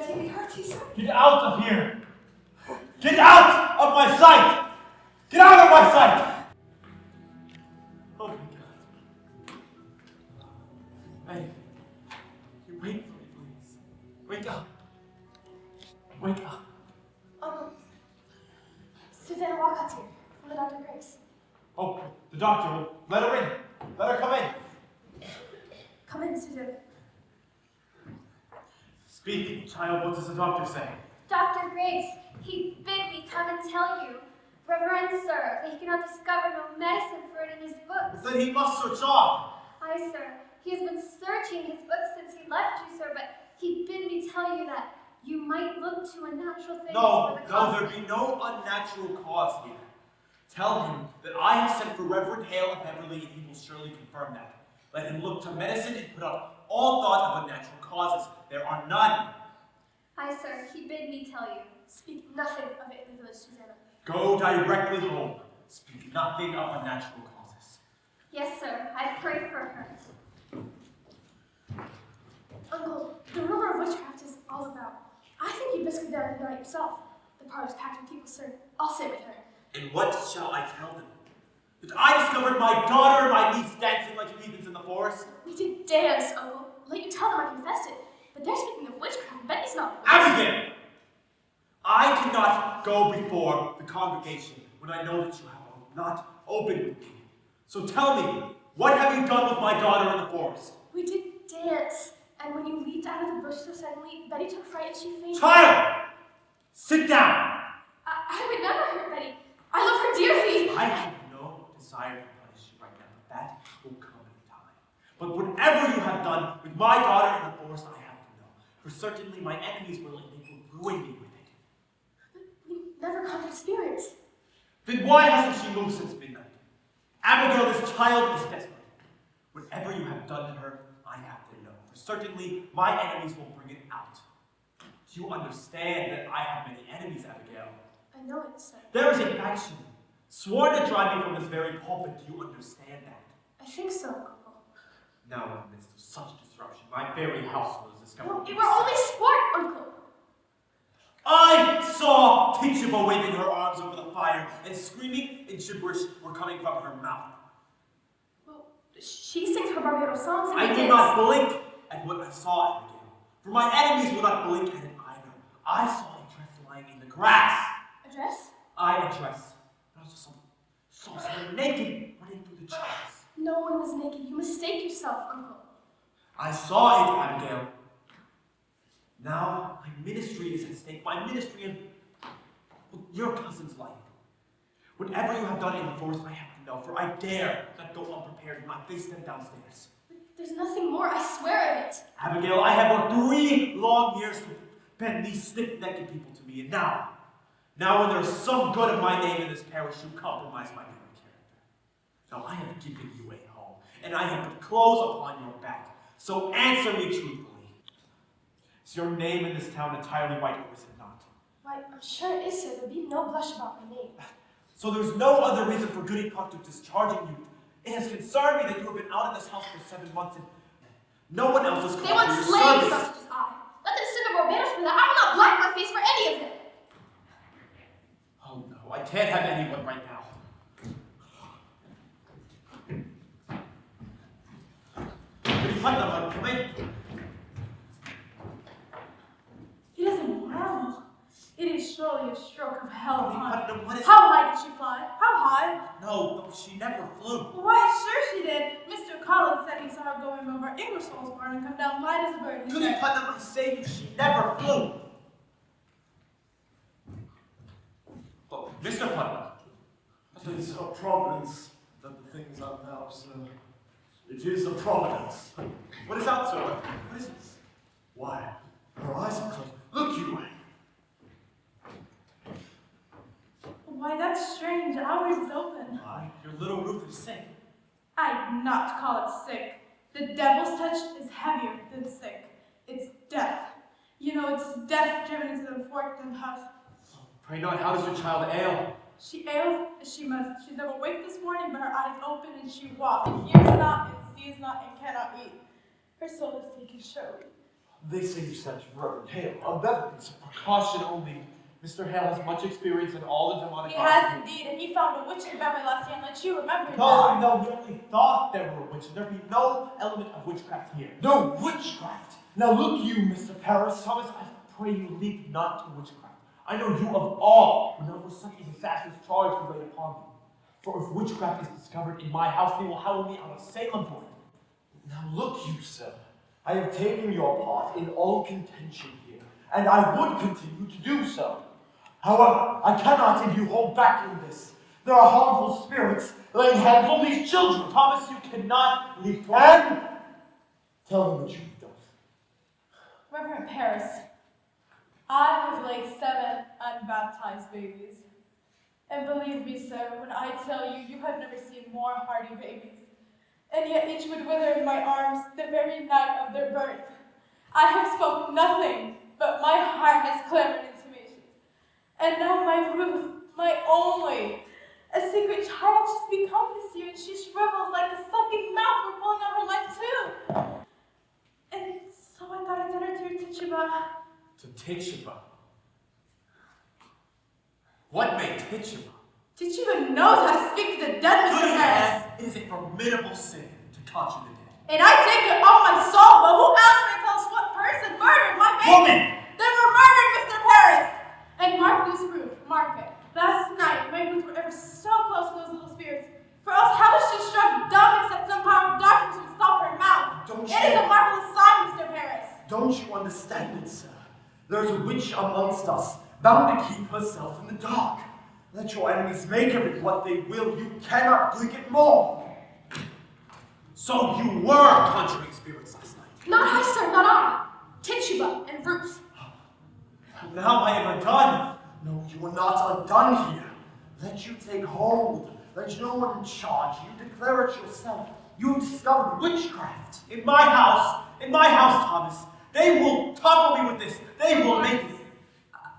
Did he hurt you, sir? Get out of here! Get out of my sight! Get out of my sight! Oh my God. May, you wait for me, please. Wake up. Wake up. Uncle, Susanna Walcott's here from the Dr. Grace. Oh, the doctor. Let her in. Let her come in. Come in, Susanna. Speak, child. What does the doctor say? Dr. Grace, he bid me come and tell you, Reverend Sir, that he cannot discover no medicine for it in his books. Then he must search on. Aye, sir. He has been searching his books since he left you, sir, but he bid me tell you that you might look to unnatural things for the cause. No, there be no unnatural cause here. Tell him that I have sent for Reverend Hale of Beverly, and he will surely confirm that. Let him look to medicine and put out all thought of unnatural causes. There are none. Aye, sir. He bid me tell you. Speak nothing of it in the village, Susanna. Go directly home. Speak nothing of unnatural causes. Yes, sir. I pray for her. Uncle, the rumor of witchcraft is all about. I think you'd best go down and deny it yourself. The parlor's packed with people, sir. I'll sit with her. And what shall I tell them? That I discovered my daughter and my niece dancing like heathens in the forest? We did dance, Uncle. Let you tell them I confessed it. But they're speaking of witchcraft. Betty's not. Abigail! I cannot go before the congregation when I know that you have not opened with me. So tell me, what have you done with my daughter in the forest? We did dance. And when you leaped out of the bush so suddenly, Betty took fright and she fainted. Child! Sit down! I would never hurt Betty. I love her dearly. I have no desire to punish you right now, but that will come in time. But whatever you have done with my daughter in the forest, I have to know. For certainly my enemies will ruin me with it. But we never conjured spirits. Then why hasn't she moved since midnight? Abigail, this child is desperate. Whatever you have done to her, I have to know. For certainly my enemies will bring it out. Do you understand that I have many enemies, Abigail? I know it, sir. There is a faction sworn to drive me from this very pulpit. Do you understand that? I think so, Uncle. Now, in the midst of such disruption, my very household is discovered. No, it were only sport, Uncle. I saw Teachable waving her arms over the fire, and screaming and gibberish were coming from her mouth. Well, she sings her Barbados songs and I did not blink at what I saw, Abigail, for my enemies will not blink at it either. I saw a dress lying in the grass. A dress? I a dress, but also someone naked running through the trees. No one was naked. You mistake yourself, Uncle. I saw it, Abigail. Now my ministry is at stake. My ministry and your cousin's life. Whatever you have done in the forest, I have to know, for I dare not go unprepared and not face them downstairs. But there's nothing more. I swear of it. Abigail, I have worked 3 long years to bend these stiff-necked people to me, and now when there's some good of my name in this parish, you compromise my very character. Now I have given you a home, and I have put clothes upon your back. So answer me truthfully. Is your name in this town entirely white, or is it not? Why, I'm sure it is, sir. There'd be no blush about my name. So there's no other reason for Goody Proctor discharging you. It has concerned me that you have been out of this house for 7 months, and no one else has come They want to your slaves service. such as I. Let them sit in Barbados for that. I will not black my face for any of them. Oh no, I can't have anyone right now. Goody Putnam, come in. It is a marvel. It is surely a stroke of hell Goody upon Putnam, what is How high did she fly? How high? No, she never flew. Why, sure she did. Mr. Collins said he saw her going over Ingersoll's barn and come down light as a bird. He Goody said, Putnam, I say you, she never flew. Oh, Mr. Putnam. It is a providence that the things are now, sir. It is a providence. What is that, sir? What is this? Why, her eyes are closed. Look you. why, that's strange. Ours is open. Why, your little roof is sick. I'd not call it sick. The devil's touch is heavier than sick. It's death. You know, it's death driven into the forked and house. Oh, pray not, how does your child ail? She ails as she must. She's awake this morning, but her eyes open and she walks, hears not and sees not and cannot eat. Her soul is taken surely. They say you sent Reverend Hale. It's a precaution only. Mr. Hale has much experience in all the demonic He has indeed, and he found a witch in Beverly last year and let you remember No, that. no, we only thought there were witches. There'd be no element of witchcraft here. No witchcraft! Now look you, Mr. Paris. Thomas, I pray you leap not to witchcraft. I know you of all would not for such a disastrous charge be laid upon me. For if witchcraft is discovered in my house, they will howl me out of Salem for it. Now look you, sir. I have taken your part in all contention here, and I would continue to do so. However, I cannot if you hold back in this. There are harmful spirits laying hands on these children. Thomas, you cannot leap toward And tell them the truth, don't. Reverend Paris, I have laid 7 unbaptized babies. And believe me, sir, when I tell you, you have never seen more hardy babies. And yet each would wither in my arms the very night of their birth. I have spoken nothing, but my heart has clamored intimations. And now my Ruth, my only, a secret child she's become this year, and she shrivels like a sucking mouth. We're pulling on her life too. And so I thought I'd send her to your Tituba. to Tituba. What made Tituba? Tituba knows how to speak to the dead, Mr. Good Harris. man, it is a formidable sin to conjure the dead. And I take it on my soul, but who else may tell us what person murdered my baby? Woman! They were murdered, Mr. Paris! And mark this proof, mark it. Last night, my Ruth were ever so close to those little spirits. For else, how was she struck dumb except some power of darkness would stop her mouth? Don't It is a marvelous sign, Mr. Paris. Don't you understand it, sir? There's a witch amongst us, bound to keep herself in the dark. Let your enemies make of it what they will. You cannot blink it more. So you were conjuring spirits last night. Not I, sir, not I. Tituba and Ruth. Now I am undone. No, you are not undone here. Let you take hold. Let no one in charge. You declare it yourself. You have discovered witchcraft. In my house, Thomas, they will topple me with this. They will make me.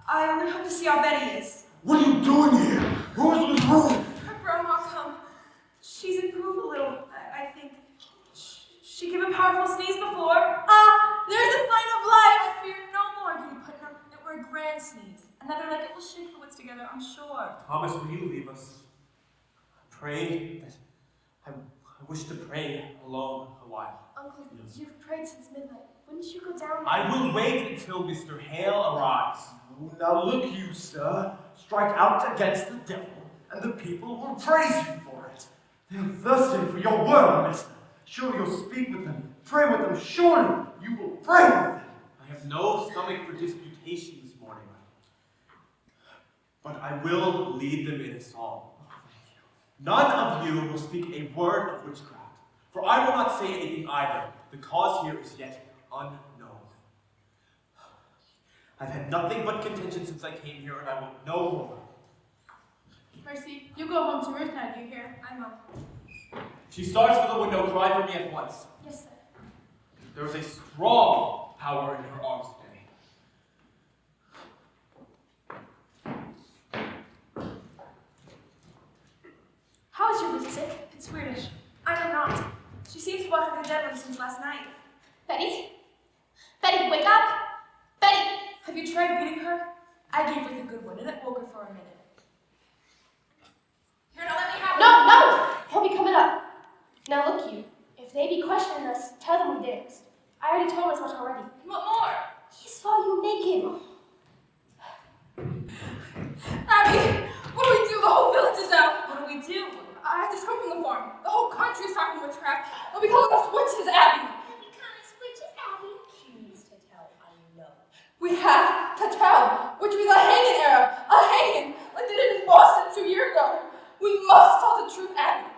I only hope to see how Betty is. What are you doing here? Who is Miss Ruth? Her grandma come. She's improved a little, I think. She gave a powerful sneeze before. There's a sign of life. Fear no more, can you put in a grand sneeze. Another like it will shake her wits together, I'm sure. Thomas, will you leave us? Pray that I wish to pray alone a while. Uncle, you've prayed since midnight. Wouldn't you go down? I will wait until Mr. Hale arrives. Now look you, sir. Strike out against the devil, and the people will praise you for it. They are thirsting for your word, mister. Surely you'll speak with them, pray with them. Surely you will pray with them. I have no stomach for disputation this morning, but I will lead them in a song. None of you will speak a word of witchcraft, for I will not say anything either. The cause here is yet unknown. I've had nothing but contention since I came here, and I will no more. Mercy, you go home to Ruth now, do you hear? I'm up. She starts for the window, cry for me at once. Yes, sir. There is a strong power in her arms today. How is your Ruth sick? It's weirdish. I know not. She seems to walk like a dead one since last night. Betty? Betty, wake up! Betty! Have you tried beating her? I gave her the good one, and it woke her for a minute. Here, now let me have No, no! He'll be coming up. Now look you. If they be questioning us, tell them we danced. I already told them as much already. What more? He saw you naked. Abby, what do we do? The whole village is out. What do we do? I have to come from the farm. The whole country is talking witchcraft. They'll be calling us witches, Abby. She needs to tell, I know. We have to tell, which means a hanging era. A hanging, like they did in Boston 2 years ago. We must tell the truth, Abby.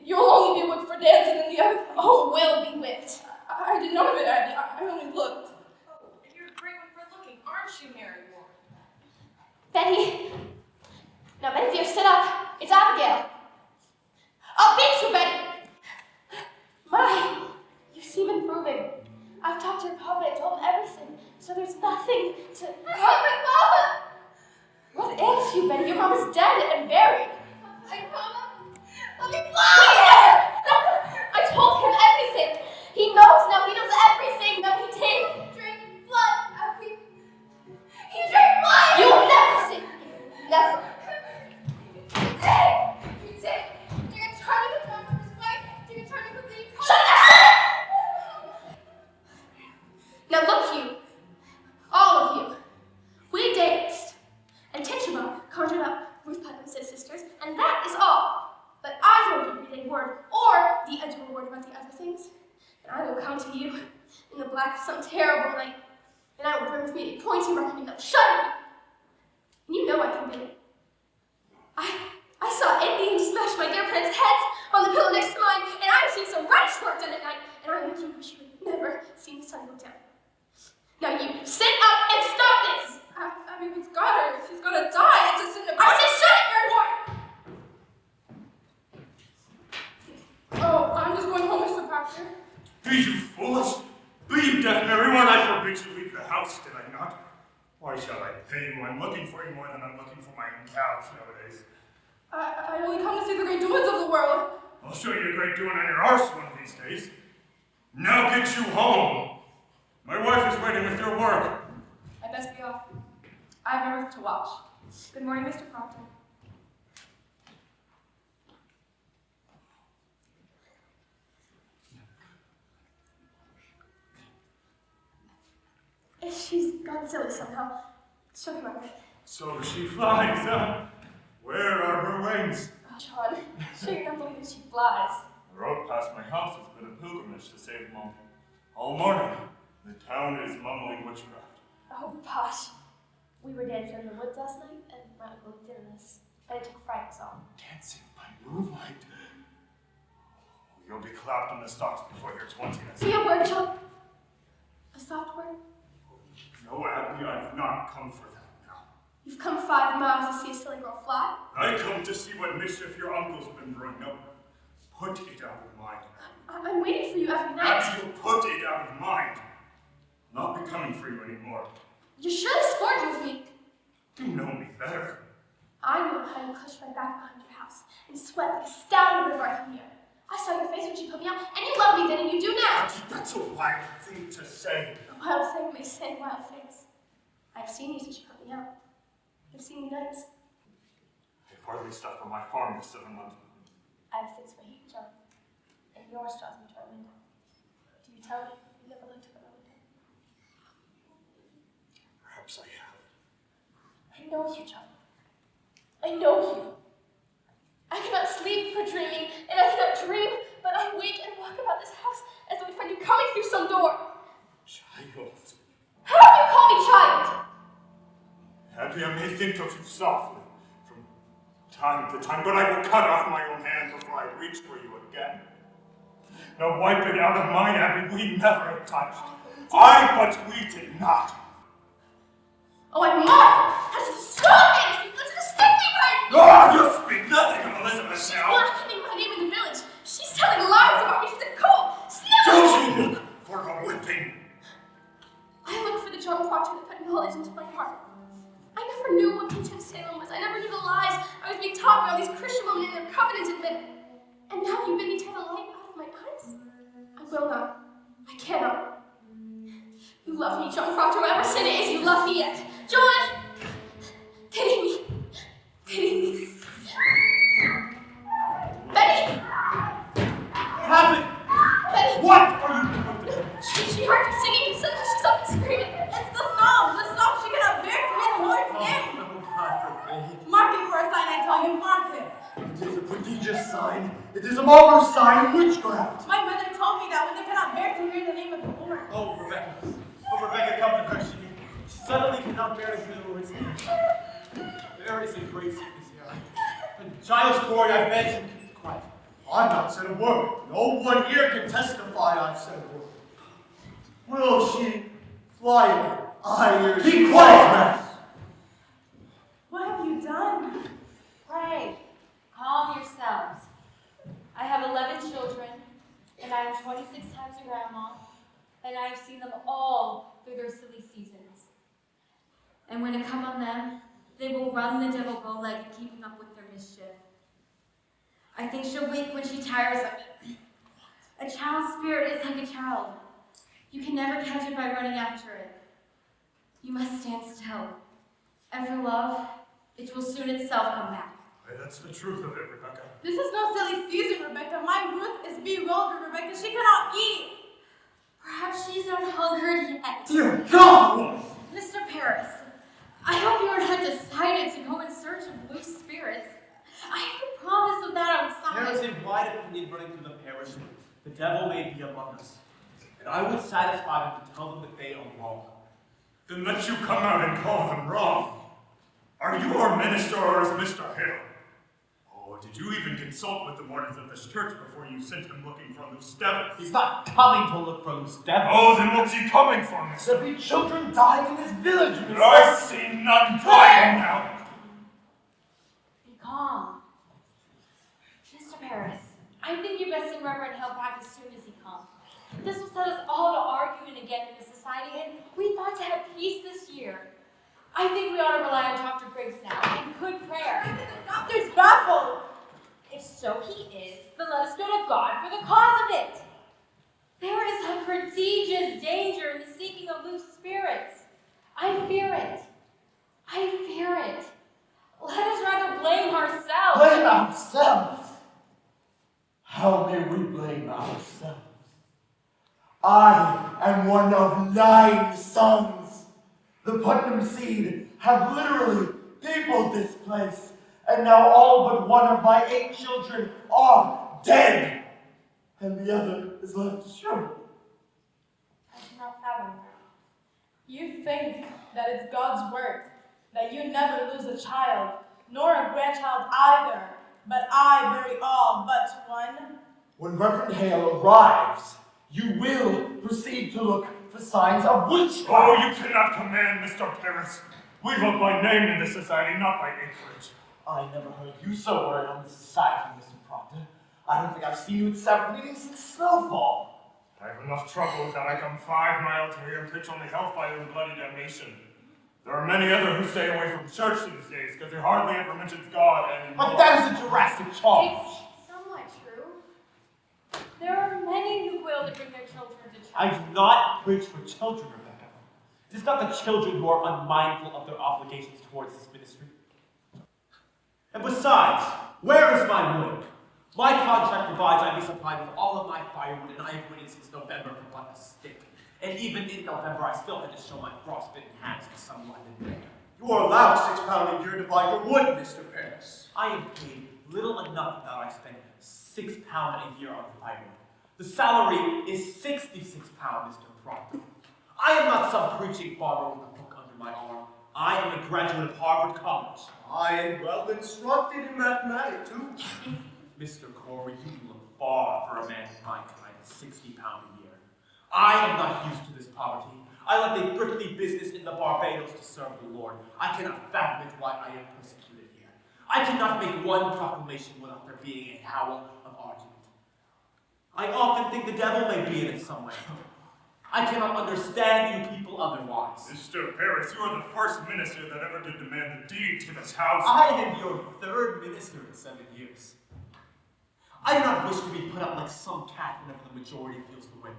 You'll only be whipped for dancing and the other thing. Oh, we'll be whipped. I did none of it, Abby. I only looked. Oh, and you're a great one for looking, aren't you, Mary Ward? Betty! Now, Betty dear, sit up. It's Abigail. I'll beat you, Betty! My, you seem improving. I've talked to your papa and told him everything, so there's nothing to... My mama! What ails you, Betty? Your mom is dead and buried. My mama! Let me fly! I told him everything. He knows now. He knows everything that we did. Drink everyday word, or the edible word about the other things, and I will come to you in the black of some terrible night, and I will bring with me a pointy reckoning that will shudder you. And you know I can do it. I saw Indians smash my dear parents' heads on the pillow next to mine, and I've seen some radish work done at night, and I make you wish you had never seen the sun go down. Now you sit up and stop this! I mean, it's got her. She's gonna die. It's a sin to I said shut it, you're Oh, I'm just going home, Mr. Proctor. Be you foolish? Be you deaf, Mary? When I forbid you leave the house, did I not? Why shall I pay you? I'm looking for you more than I'm looking for my own couch nowadays. I only come to see the great doings of the world. I'll show you a great doing on your arse one of these days. Now get you home. My wife is waiting with your work. I best be off. I have my work to watch. Good morning, Mr. Proctor. She's gone silly somehow. She'll come out. So she flies, huh? Where are her wings? Oh, John, she can't believe that she flies. The road past my house has been a pilgrimage to save Mom. All morning, the town is mumbling witchcraft. Oh, gosh. We were dancing in the woods last night, and my uncle looked in on us. And it took fright us all. Dancing by moonlight. Oh, you'll be clapped in the stocks before you're 20. Say a word, John. A soft word. No, Abby, I've not come for that now. You've come 5 miles to see a silly girl fly? I come to see what mischief your uncle's been brewing up. Put it out of mind. I'm waiting for you every night. Abby, you put it out of mind. I'll not be coming for you anymore. You're surely sporting with me. You know me better. I know how you clutched my back behind your house and sweat like a stallion whenever I come here. I saw your face when she put me out, and you love me then, and you do now. Abby, that's a wild thing to say. A wild thing may say wild things. I've seen you since you put me out. I've seen you nights. I've hardly stuff from my farm this 7 months. I have 6 for heat, John. And yours draws me to our window. Do you tell me you never looked at my window? Perhaps I have. I know you, John. I know you. I cannot sleep for dreaming, and I cannot dream, but I wake and walk about this house as though I find you coming through some door. Child. How do you call me child? Abby, I may think of you softly from time to time, but I will cut off my own hand before I reach for you again. Now wipe it out of mine, Abby. We never touched. But we did not. Oh, I marvel! Has a strong man as you listen to stick me right? Ah, you speak nothing of Elizabeth now. Blackening my name in the village. She's telling lies about me. She's a cold. Snip! Don't you look for a whipping. I look for the John Proctor that put knowledge into my heart. I never knew what content Salem was. I never knew the lies I was being taught by all these Christian women in their covenanted men. And now you bid me tear the light out of my eyes? I will not. I cannot. You love me, John Proctor. Whatever sin it is, you love me yet. John! Pity me. Pity me. Betty! What happened? Betty! What are you doing? She heard you singing, and suddenly she's up and screaming. It's the psalm she cannot bear to hear the Lord's name. Oh, God forbid. Mark it for a sign, I tell you, mark it. It is a prodigious sign. It is a marvelous sign of witchcraft. My mother told me that when they cannot bear to hear the name of the Lord. Oh, Rebecca. Oh, Rebecca, come to her. She suddenly cannot bear to hear the Lord's name. There is a great sickness here. And Giles Corey, I beg you, keep quiet. I've not said a word. No one here can testify I've said a word. Will she fly again? I hear she. Be quiet, man! What have you done? Pray, calm yourselves. I have 11 children, and I am 26 times a grandma, and I have seen them all through their silly seasons. And when it come on them, they will run the devil bow-legged, keeping up with their mischief. I think she'll wake when she tires of it. A child's spirit is like a child. You can never catch it by running after it. You must stand still. And for love, it will soon itself come back. Why, that's the truth of it, Rebecca. This is no silly season, Rebecca. My Ruth is bewildered, Rebecca. She cannot eat. Perhaps she's not hungered yet. Dear God! Mr. Paris, I hope you are not decided to go in search of loose spirits. I have a promise of that outside. There is a wide opinion running through the parish, the devil may be among us. And I would satisfy them to tell them that they are wrong. Then let you come out and call them wrong. Are you our minister or is Mr. Hill? Oh, did you even consult with the wardens of this church before you sent him looking for loose devils? He's not coming to look for loose devils. Oh, then what's he coming for, mister? There be children dying in this village, mister. I see none dying now. Be calm. Mr. Paris, I think you best send Reverend Hill back as soon as he comes. This will set us all to arguing again in the society, and we thought to have peace this year. I think we ought to rely on Dr. Griggs now, and good prayer. The doctor's baffled. If so he is, then let us go to God for the cause of it. There is a prodigious danger in the seeking of loose spirits. I fear it. I fear it. Let us rather blame ourselves. Blame ourselves? How may we blame ourselves? I am one of 9 sons. The Putnam seed have literally peopled this place, and now all but one of my 8 children are dead, and the other is left shriveled. I cannot fathom that. You think that it's God's work, that you never lose a child, nor a grandchild either, but I bury all but one. When Reverend Hale arrives, you will proceed to look for signs of witchcraft. Oh, you cannot command, Mr. Paris. We vote by name in this society, not by acreage. I never heard you so worried on the society, Mr. Proctor. I don't think I've seen you at 7 meetings since Snowfall. I have enough trouble that I come 5 miles here and preach only hellfire and bloody damnation. There are many others who stay away from church these days because they hardly ever mentions God anymore. But that is a drastic charge. It's somewhat true. There are many who will to bring their children to church. I do not preach for children, Rebecca. It is not the children who are unmindful of their obligations towards this ministry. And besides, where is my wood? My contract provides I be supplied with all of my firewood, and I have waited since November for but a stick. And even in November, I still had to show my frostbitten hands to some London baker. You are allowed £6 a year to buy your wood, Mr. Paris. I am paid little enough that I spend £6 a year on firewood. The salary is £66, Mr. Proctor. I am not some preaching farmer with a book under my arm. I am a graduate of Harvard College. I am well instructed in mathematics, too. Mr. Corey, you look far for a man of my kind at £60 a year. I am not used to this poverty. I left a thrifty business in the Barbados to serve the Lord. I cannot fathom it why I am persecuted here. I cannot make one proclamation without there being a howl of argument. I often think the devil may be in it somewhere. I cannot understand you people otherwise. Mr. Paris, you are the first minister that ever did demand the deed to this house. I am your 3rd minister in 7 years. I do not wish to be put up like some cat whenever the majority feels the wind.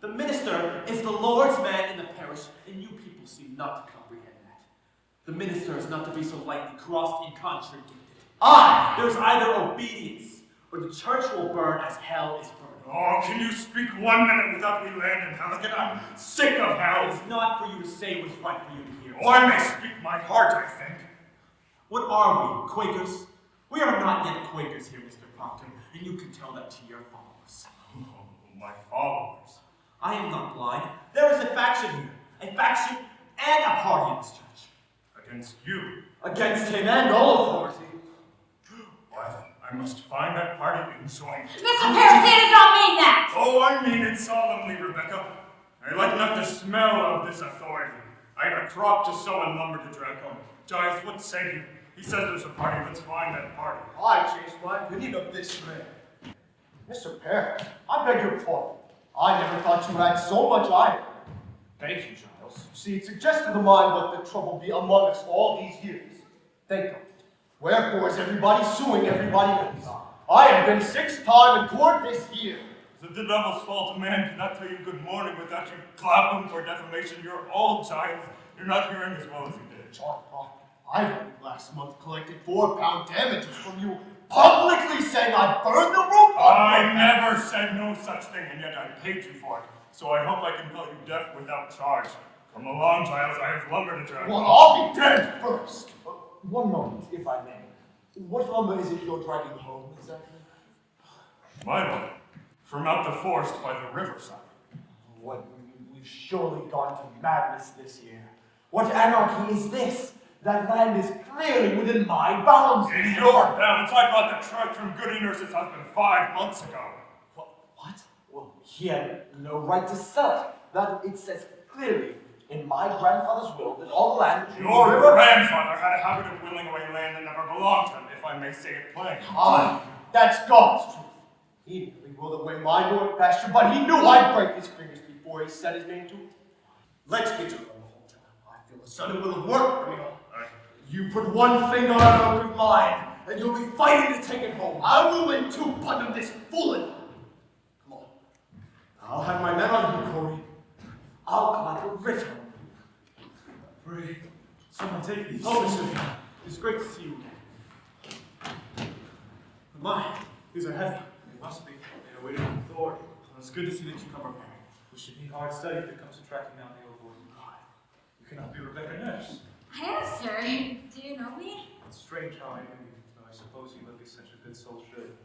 The minister is the Lord's man in the parish, and you people seem not to comprehend that. The minister is not to be so lightly crossed and contradicted. There's either obedience, or the church will burn as hell is burning. Oh, can you speak 1 minute without me landing hell again? I'm sick of hell. It's not for you to say what's right for you to hear. Oh, I may speak my heart, I think. What are we, Quakers? We are not yet Quakers here, Mr. Proctor, and you can tell that to your followers. Oh, my followers. I am not blind. There is a faction here. A faction and a party in this church. Against you. Against him and all authority. Why then, I must find that party and join. Mr. Paris, he does not mean that! Oh, I mean it solemnly, Rebecca. I like not the smell of this authority. I have a crop to sow and lumber to drag home. Giles, what say you? He says there's a party, let's find that party. I changed my opinion of this man. Mr. Paris, I beg your pardon. I never thought you had so much iron. Thank you, Giles. You see, it suggests to the mind what the trouble be among us all these years. Think of it. Wherefore is everybody suing everybody else? I have been 6th time in court this year. Is it the devil's fault a man cannot tell you good morning without you clap him for defamation? You're old, Giles. You're not hearing as well as you did. John Proctor, I only last month collected £4 damages from you, publicly saying I burned the roof on I never said no such thing, and yet I paid you for it. So I hope I can call you deaf without charge. Come along, Giles, I have lumber to drag. Well, I'll be dead first. One moment, if I may. What lumber is it you're dragging home, exactly? My lord, from out the forest by the riverside. What, we've surely gone to madness this year. What anarchy is this? That land is clearly within my bounds. In your bounds, I bought the truck from Goody Nurse's husband 5 months ago. What? Well, he had no right to sell it. That it says clearly in my grandfather's will that all the land... Your grandfather had a habit of willing away land that never belonged to him, if I may say it plain. Aye, that's God's truth. He nearly willed away my Lord pasture, but he knew I'd break his fingers before he set his name to it. Let's get you on the whole job. I feel a sudden will of work coming on. You put one finger on a good mine, and you'll be fighting to take it home. I will win too, button this fooling. Come on. I'll have my men on you, Corey. I'll collect a writ on you. Pray, someone take these. Oh, Mr. It's great to see you again. My, these are heavy. They must be. They are weighted with authority. Well, it's good to see that you come prepared. We should need hard study if it comes to tracking down the Overton. You cannot be Rebecca Nurse. I am, sir. Do you know me? It's strange how I knew you, though I suppose you would be such a good soul should.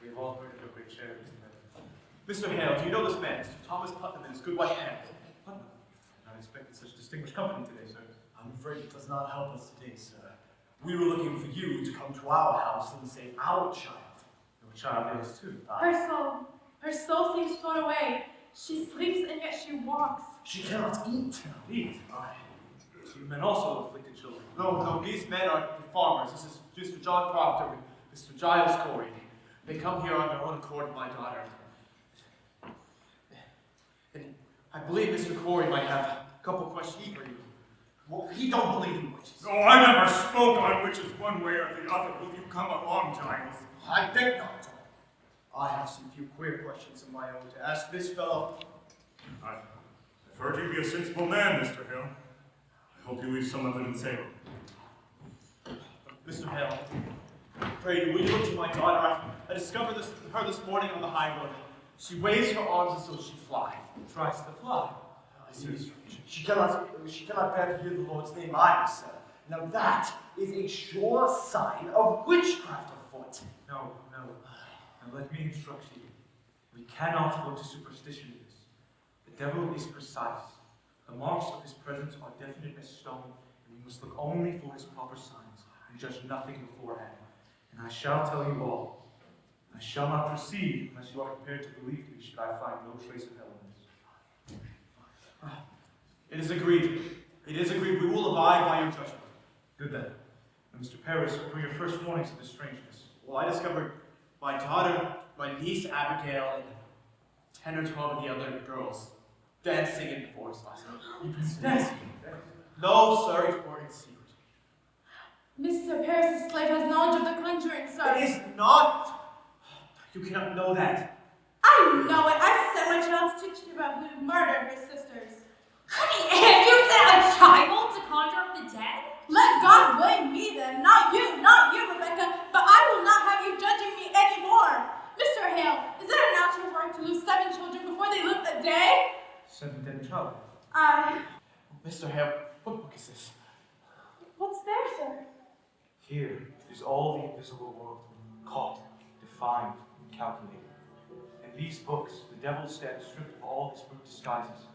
We have all heard of your great charities together. Mr. Hale, do you know this man, Mr. Thomas Putnam, and his good wife Anne? Putnam? Not expecting such distinguished company today, sir. I'm afraid it does not help us today, sir. We were looking for you to come to our house and save our child. Your child is too. Her soul seems flown away. She sleeps and yet she walks. She cannot eat. Eat? Aye. You men also afflicted children. No, these men are farmers. This is Mr. John Proctor and Mr. Giles Corey. They come here on their own accord with my daughter. And I believe Mr. Corey might have a couple questions for you. Well, he don't believe in witches. No, I never spoke on witches one way or the other. Will you come along, Giles? I think not, John. I have some few queer questions of my own to ask this fellow. I've heard you be a sensible man, Mr. Hill. I hope you leave some of it in Salem. Mr. Hale, pray, will you look to my daughter? I discovered her this morning on the high road. She waves her arms as though she fly. Tries to fly. I see. She cannot bear to hear the Lord's name either, sir. Now that is a sure sign of witchcraft afoot. No. And let me instruct you. We cannot look to superstition in this. The devil is precise. The marks of his presence are definite as stone, and we must look only for his proper signs, and judge nothing beforehand. And I shall tell you all. I shall not proceed unless you are prepared to believe me should I find no trace of hell in this. It is agreed. It is agreed. We will abide by your judgment. Good then. And Mr. Paris, what were your first warnings of this strangeness? Well, I discovered my daughter, my niece Abigail, and 10 or 12 of the other girls dancing in the forest last night. Dancing? No, sir, it were in secret. Mr. Paris' slave has knowledge of the conjuring, sir. It is not. You cannot know that. I know it. I sent my child to teach you about who murdered her sisters. Honey, and you sent a child to conjure up the dead? Let God blame me then. Not you, Rebecca. But I will not have you judging me anymore. Mr. Hale, is it a natural right to lose 7 children before they live a day? 7 dead children. Mr. Hale, what book is this? What's there, sir? Here is all the invisible world, caught, defined, and calculated. In these books, the devil stands stripped of all his brute disguises.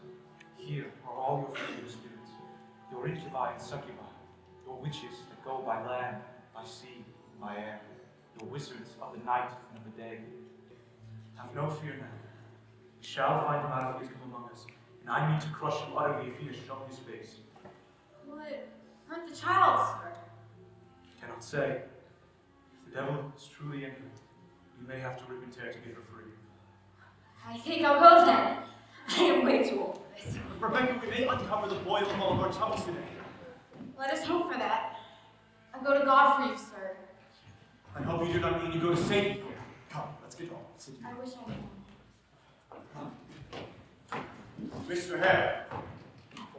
Here are all your familiar spirits, your incubi and succubi, your witches that go by land, by sea, and by air, your wizards of the night and of the day. Have no fear now. We shall find him out if he has come among us, and I mean to crush him utterly if he has shown his face. Will it hurt the child, sir? Cannot say. If the devil is truly in her, you may have to rip and tear to get her free. I think I'll go then. I am way too old for this. Rebecca, we may uncover the boil of all of our troubles today. Let us hope for that. I go to God for you, sir. I hope you do not mean you go to Satan here. Come, let's get on. I wish I knew. Mr. Hare,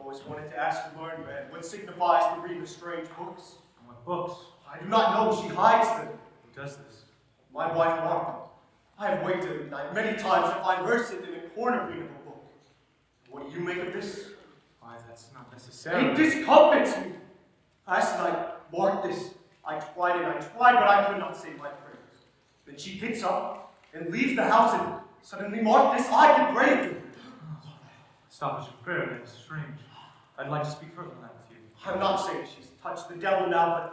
always wanted to ask the learned man, what signifies the reading of strange books? What books? I do not know. She hides them. Who does this? My wife, Martha. I have waited at night many times to find her sitting in a corner reading a book. What do you make of this? Why, that's not necessary. It discomfits me. Last night, mark this. I tried and I tried, but I could not say my prayers. Then she gets up and leaves the house, and suddenly, mark this, I can pray again. Stop at your prayer, that is strange. I'd like to speak further on that with you. I'm not saying she's touched the devil now,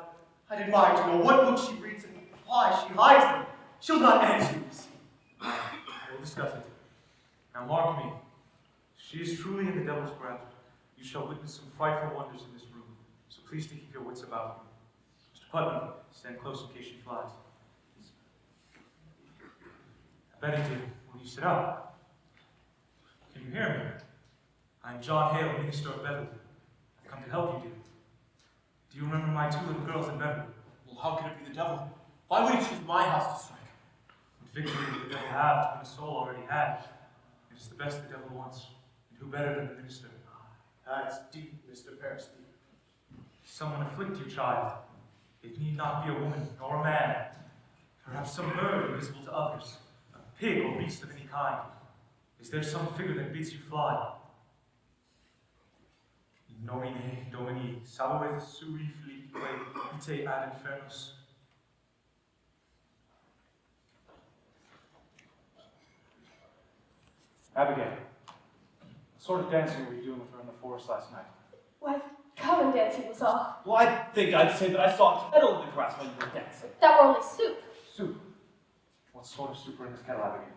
but I'd admire to know what books she reads and why she hides them. She'll not answer you, see. We'll discuss it. Now mark me. She is truly in the devil's grasp. You shall witness some frightful wonders in this room, so please to keep your wits about you. Mr. Putnam, stand close in case she flies. Betty, dear, will you sit up? Can you hear me? I'm John Hale, Minister of Beverly. I've come to help you, dear. Do you remember my 2 little girls in Beverly? Well, how could it be the devil? Why would he choose my house to strike? What victory would the devil have when a soul already had? It is the best the devil wants. And who better than the minister? That's deep, Mr. Paris. Someone afflict you, child. It need not be a woman nor a man. Perhaps some bird invisible to others, a pig or beast of any kind. Is there some figure that bids you fly? In nomine Domini, salveth sui filique ite ad infernus. Abigail, what sort of dancing were you doing with her in the forest last night? Why, common dancing was all. Well, I think I'd say that I saw a kettle in the grass while you were dancing. That were only soup. Soup? What sort of soup were in this kettle, Abigail?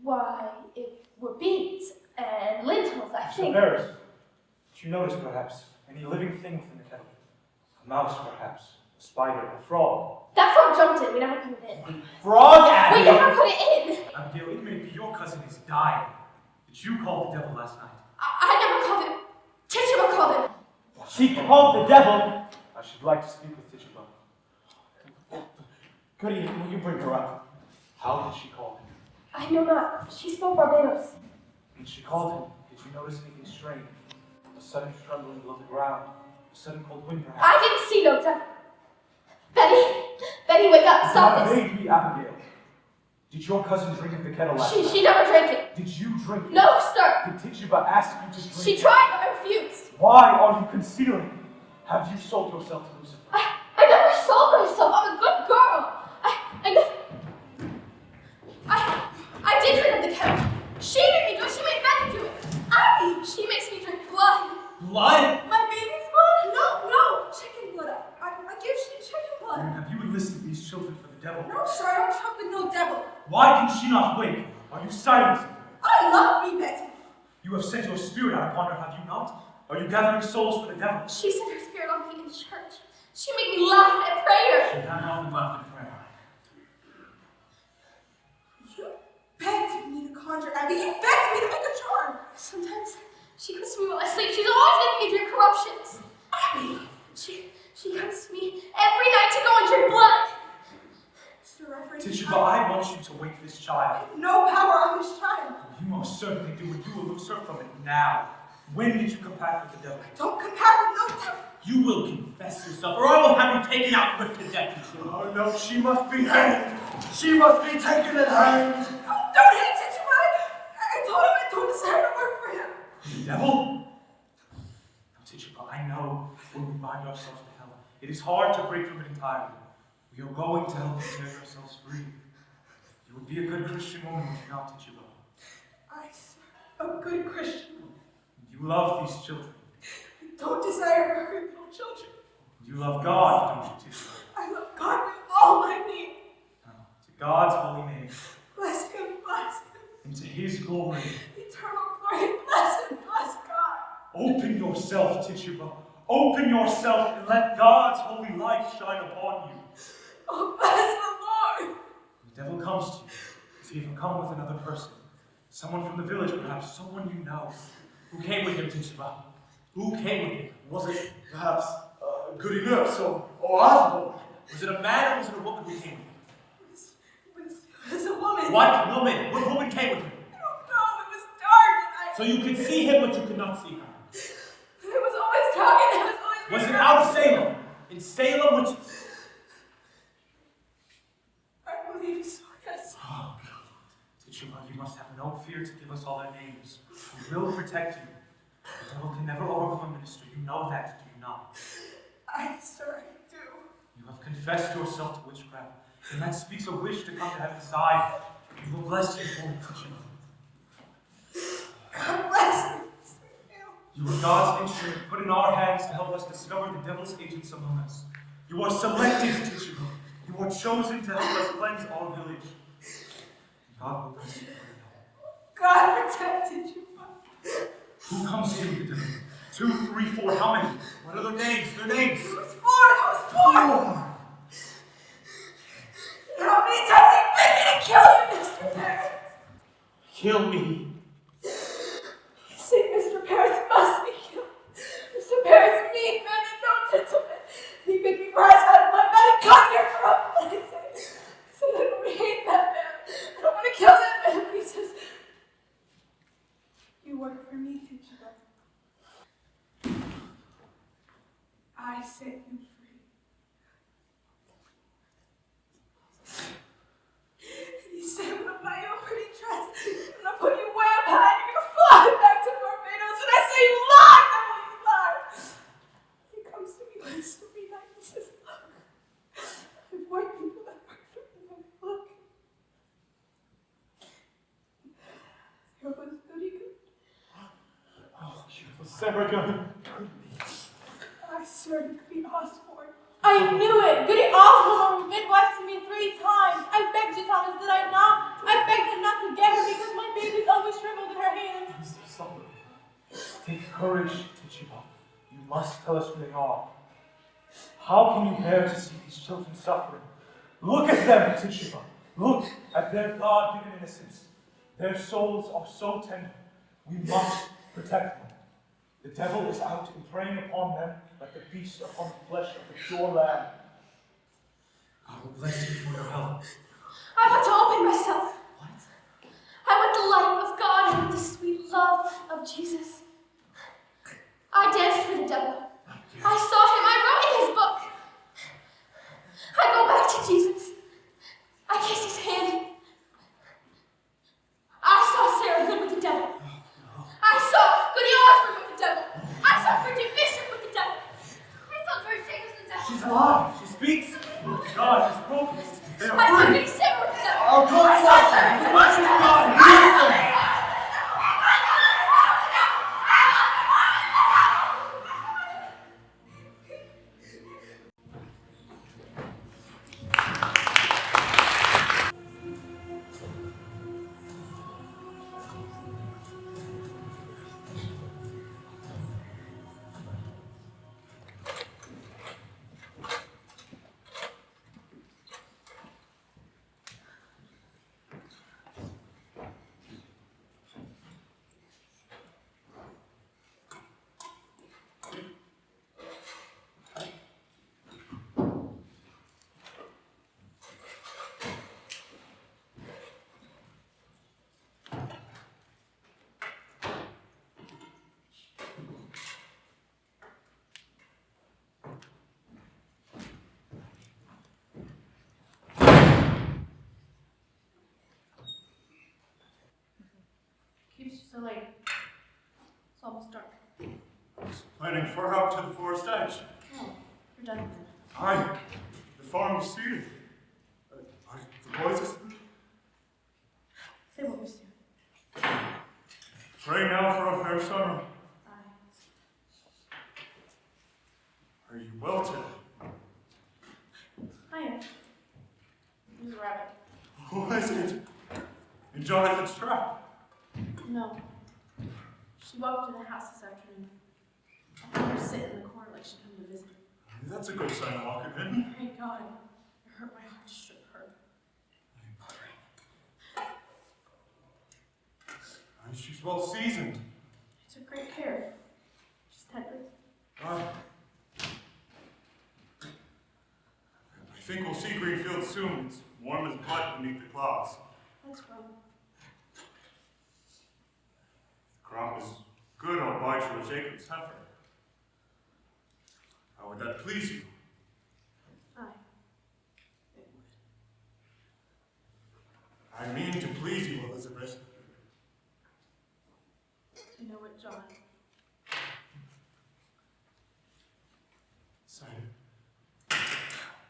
Why, it were beans and lentils, I think. Paris, did you notice, perhaps, any living thing within the kettle? A mouse, perhaps, a spider, a frog. That frog jumped in. We never put it in. Frog, Abigail! We never put it in. Abigail, it may be your cousin is dying. Did you call the devil last night? I never called him. Tituba called him. She called the devil! I should like to speak with Tituba. Goody, will you bring her up? How did she call him? I know not. She spoke Barbados. When she called him, did you notice anything strange? A sudden trembling below the ground, a sudden cold wind, perhaps? I didn't see no devil. Betty, wake up. Stop this. Evade me, Abigail. Did your cousin drink of the kettle last night? She never drank it. Did you drink it? No, sir. Did Tituba ask you to drink She it? tried, but I refused. Why are you concealing? Have you sold yourself to Lucifer? I never sold myself. I'm a good girl. I did drink of the kettle. She made me do it. She made Betty do it. She makes me drink blood. Blood? My baby's blood? No, chicken blood. I give she chicken blood. Have you enlisted these children for the devil? No, sir, I don't trust with no devil. Why can she not wake? Are you silencing her? I love me, Betty. You have sent your spirit out upon her, have you not? Are you gathering souls for the devil? She sent her spirit on me in church. She made me laugh at prayer. She had not laughed at prayer. You begged me to conjure Abby. You begged me to make a charm. Sometimes she comes to me while I sleep. She's always making me drink corruptions. Abby. She comes to me every night to go and drink blood. Mr. Reverend, Tituba, I want you to wake this child. no power on this child. You most certainly do, and you will loose her from it now. When did you compact with the devil? Don't compare with no devil. You will confess yourself, or I will have you taken out and put to death. Oh no, she must be hanged. She must be taken and hanged. No, don't hate Tituba. I told him I don't desire to work for him. The devil? Now, Tituba, I know when we bind ourselves to hell, it is hard to break from it entirely. We are going to help you tear yourselves free. You would be a good Christian woman, would you not, Tituba? I, sir, a good Christian. You love these children. I don't desire to hurt little children. You love God, don't you, Tituba? I love God with all my being. Now, to God's holy name, Bless him, bless him. and to his glory, Eternal glory, bless him, bless God. open yourself, Tituba. Open yourself and let God's holy light shine upon you. Oh, bless the Lord. The devil comes to you. Does he ever come with another person? Someone from the village, perhaps, someone you know. Who came with him, Tituba? Who came with him? Was it perhaps Goody Nurse or Osborne? Was it a man or was it a woman who came with him? It was a woman. What woman? What woman came with him? I don't know, it was dark and So you could see him, but you could not see her. I was always talking, I was always Was it being out of Salem? In Salem, which is... I believe so, yes. Oh, God. Tituba, you must have no fear to give us all their names. We will protect you. The devil can never overcome a minister. You know that, do you not? I, sir, I do. You have confessed yourself to witchcraft, and that speaks a wish to come to heaven's side. You will bless you for teaching. God bless you, Mr. Hale. You are God's instrument put in our hands to help us discover the devil's agents among us. You are selected, teacher. You are chosen to help us cleanse our village. God will bless you for your help. God protected you. Who comes here with the devil? 2, 3, 4, how many? What are their names? Their names? It was 4. How many times have you been me to kill you, Mr. Paris? Kill me. You say Mr. Paris must be killed. Mr. Paris, mean man and no gentleman. He picked me rise out of my bed and cut your throat. And I said, I don't hate that man. I don't want to kill that man. But he says, you work for me, teacher. I set you free. And he said, I'm gonna buy you a pretty dress. I'm gonna put you way up high. You're gonna fly back to Barbados. And I say, you lied. Devil, you lied. He comes to me one stormy night and says, look, I have white people that work for me. Look. There was goody good. Oh, beautiful Sarah. I swear to be Osborne. I knew it! Goody Osborne midwife to me 3 times. I begged you, Thomas, did I not? I begged him not to get her because my baby's always shriveled in her hands. Mr. Sumner, take courage, Tituba. You must tell us who they are. How can you bear to see these children suffering? Look at them, Tituba. Look at their God-given innocence. Their souls are so tender. We must protect them. The devil is out and preying upon them like the beast upon the flesh of the pure lamb. God will bless you for your help. I want to open myself. What? I want the light of God. I want the sweet love of Jesus. I danced for the devil. I saw him. I wrote in his book. I go back to Jesus. I kiss his hand. I saw Sarah Good with the devil. I saw Goody Osborne with the devil. I saw Bridget Bishop with the devil. I saw George James with the devil. She's alive. She speaks. God has broken. They are I saw free. Goody Sarah with the devil. Oh, God. I saw Sarah Good with the devil. Keeps you so late. It's almost dark. Planning far out to the forest edge. Oh, you're done then. Aye, the farm is seated. Are the boys asleep? Say what we see. Pray now for a fair summer. Aye. Are you well today? I am. There's a rabbit. Who is it? In Jonathan's trap. No. She walked into the house this afternoon. I found her sitting in the corner like she'd come to visit. That's a good sign, Walkerman. Thank God. It hurt my heart to strip her. She's well seasoned. I took great care. She's tender. I think we'll see Greenfield soon. It's warm as blood beneath the clouds. Let's go. The crop is good, I'll buy you a Jacob's heifer. How would that please you? Aye. It would. I mean to please you, Elizabeth. You know what, John? Excited.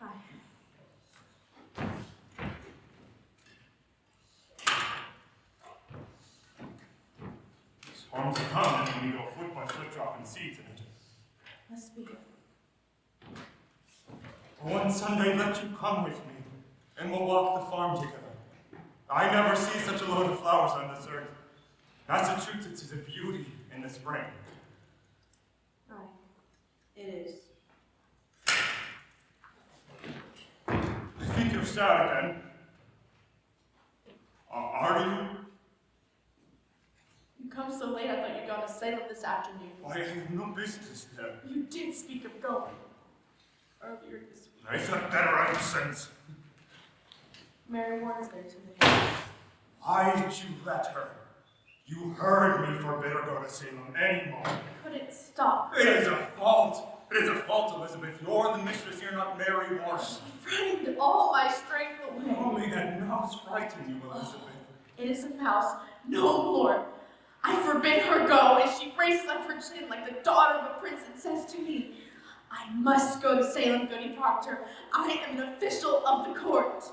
Aye. Farms are come, and we go foot by foot dropping seeds in it. Must be. One Sunday, let you come with me, and we'll walk the farm together. I never see such a load of flowers on this earth. Massachusetts is a beauty in the spring. Aye, it is. I think you're sad again. Are you? You come so late, I thought you'd gone to Salem this afternoon. Why, I have no business there. You did speak of going earlier this week. I thought better of it since. Mary Warren's there today. Why did you let her? You heard me forbid her go to Salem anymore. I couldn't stop. It is a fault. It is a fault, Elizabeth. You're the mistress, you're not Mary Warren. She frightened all my strength away. Only that mouse frightened you, Elizabeth. It is a mouse, no more. I forbid her go, and she raises up her chin like the daughter of a prince and says to me, I must go to Salem, Goody Proctor. I am an official of the court.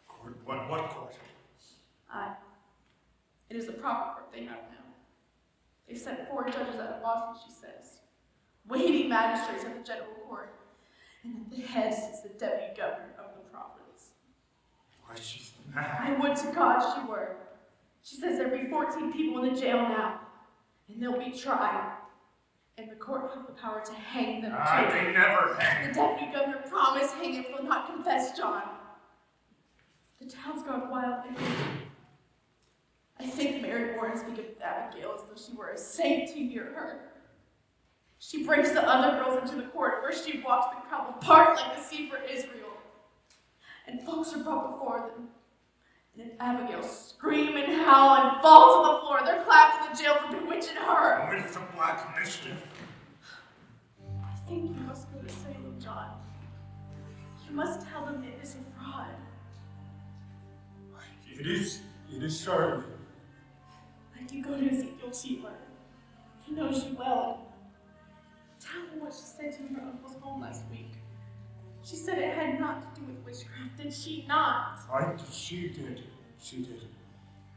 Court? What court? It is the proper court they have now. They've sent 4 judges out of Boston, she says. Weighty magistrates of the general court. And at the head sits the deputy governor of the province. Why, she's mad. I would to God she were. She says there be 14 people in the jail now, and they'll be tried. And the court have the power to hang them too. They never hang. The deputy governor promised hanging if they'll not confess, John. The town's gone wild lately. I think Mary Warren speak of Abigail as though she were a saint to hear her. She breaks the other girls into the court where she walks the crowd apart like the sea for Israel. And folks are brought before them. And if Abigail scream and howl and fall to the floor, they're clapped in the jail for bewitching her. Oh, it is a black mischief. I think you must go to Salem, John. You must tell them it is a fraud. It is surely. Like you go to Ezekiel Cheever. He knows you well. Tell him what she said to her uncle's home last week. She said it had not to do with witchcraft, did she not? She did. She did.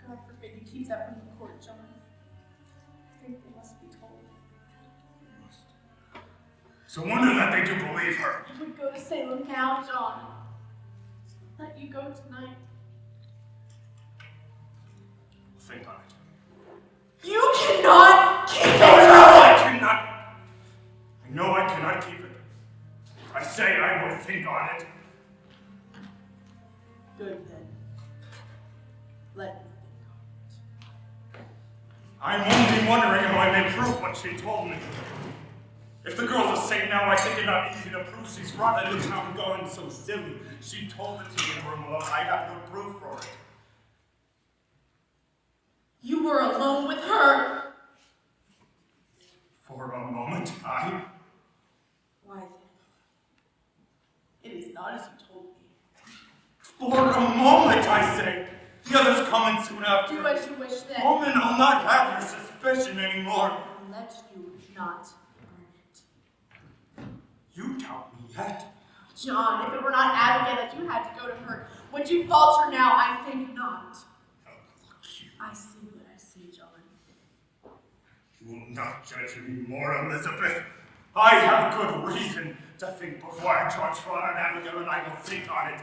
God forbid you keep that from the court, John. I think they must be told. They must. So wonder that they do believe her. You would go to Salem now, John. Let you go tonight. Think on it. You cannot keep it! I cannot. I know I cannot keep it. I say I will think on it. Good then. Let me think on it. I'm only wondering how I may prove what she told me. If the girl's a saint now, I think it not easy to prove she's brought that new town going so silly. She told it to me in a room alone. I have no proof for it. You were alone with her. For a moment, Why then? It is not as you told me. For a moment, I say. The others coming soon after. Do as you wish then. Woman, I'll not have your suspicion anymore. Let you not earn it. You doubt me yet. John, if it were not Abigail that you had to go to her, would you falter now? I think not. Oh, look you. I see what I see, John. You will not judge me more, Elizabeth. I have good reason to think before I charge fraud on Abigail, and I will think on it.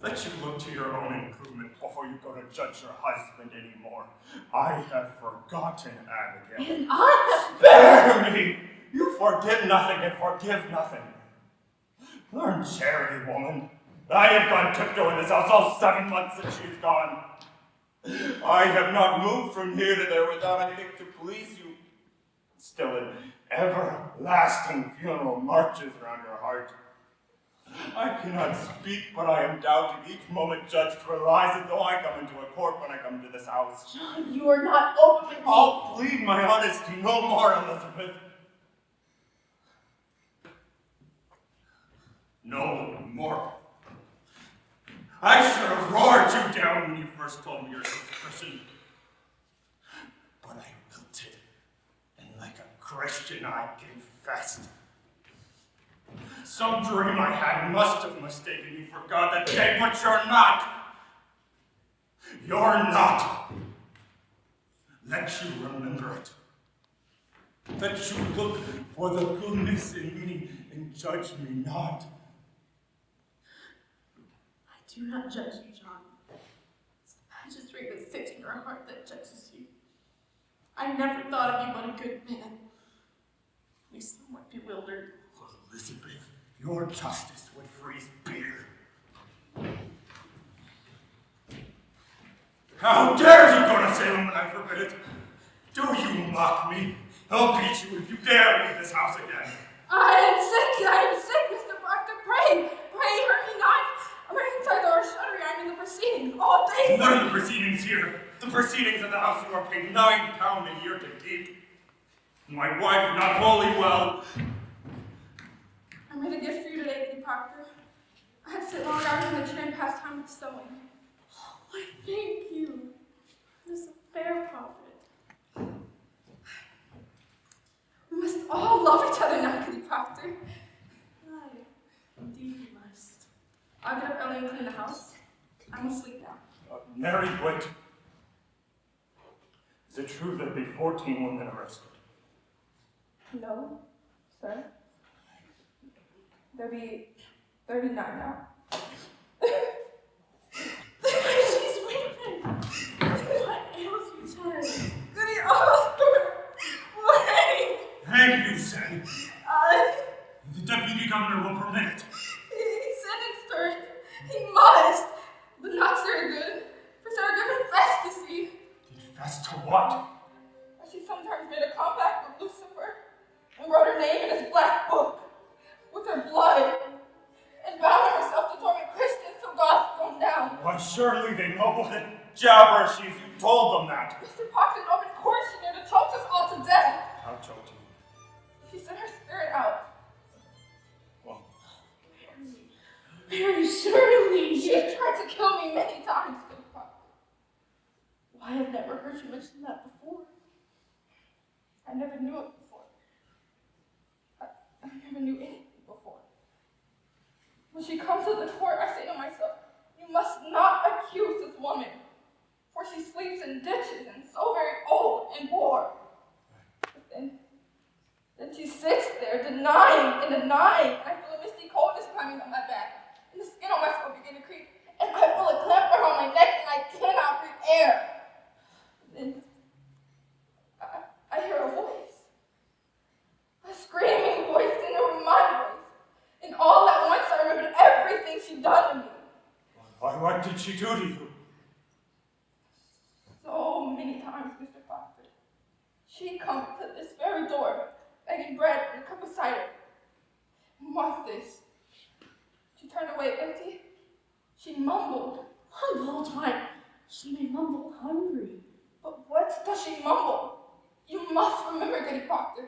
Let you look to your own improvement before you go to judge your husband anymore. I have forgotten Abigail. And I Spare me! You forgive nothing and forgive nothing. Learn charity, woman. I have gone tiptoe in this house all 7 months since she's gone. I have not moved from here to there without, I think, to please you. Still an everlasting funeral marches around her heart. I cannot speak, but I am doubted each moment judged for lies as though I come into a court when I come into this house. John, you are not open with me. I'll plead my honesty no more, Elizabeth. No more. I should have roared you down when you first told me your suspicion. But I wilted, and like a Christian I confessed. Some dream I had must have mistaken you for God that day, but you're not. You're not. Let you remember it. That you look for the goodness in me and judge me not. I do not judge you, John. It's the magistrate that sits in your heart that judges you. I never thought of you but a good man. You're somewhat bewildered. Well, Elizabeth, your justice would freeze beer. How dare you go to Salem when I forbid it? Do you mock me? I'll beat you if you dare leave this house again. I am sick, Mr. Proctor. Pray hurt me not. I'm inside the shuttering. I'm in the proceedings all day. What are the proceedings here? The proceedings of the house you are paid £9 a year to keep. My wife not wholly well. I made a gift for you today, Lady Proctor. I had to sit long hours in the chair and pass time with sewing. Why, thank you. This is a fair profit. We must all love each other now, Lady Proctor. Aye, indeed we must. I'll get up early and clean the house. I must sleep now. Mary, wait. Is it true there be 14 women arrested? No, sir. There be 39 now. She's weeping. What ails you, child? Goody Oscar! Wait! Hang, you say? The deputy governor will permit it. He said it's third. He must. But not Sarah Good. For Sarah Good confessed, you see. Confess to what? She sometimes made a compact with Lucifer and wrote her name in his black book with her blood and bound herself to torment Christians till God's thrown down. Why, surely they know what a jabber she is. You told them that. Mr. Pox in open court, she nearly choked us all to death. How choked you? She sent her spirit out. Well, Mary, surely. She tried to kill me many times, Mr. Pox. Why, I've never heard you mention that before. I never knew it before. I never knew anything before. When she comes to the court, I say to myself, you must not accuse this woman, for she sleeps in ditches and so very old and poor. But then she sits there denying and denying, and I feel a misty coldness climbing on my back, and the skin on my skull begin to creep, and I feel a clamp around my neck, and I cannot breathe air. Then I hear a voice, a screaming voice, and it was my voice. And all at once I remembered everything she'd done to me. what did she do to you? So many times, Mr. Proctor. She'd come to this very door, begging bread and a cup of cider. And watch this. She turned away empty. She mumbled. Mumbled? Why, she may mumble hungry. But what does she mumble? You must remember, Goody Proctor.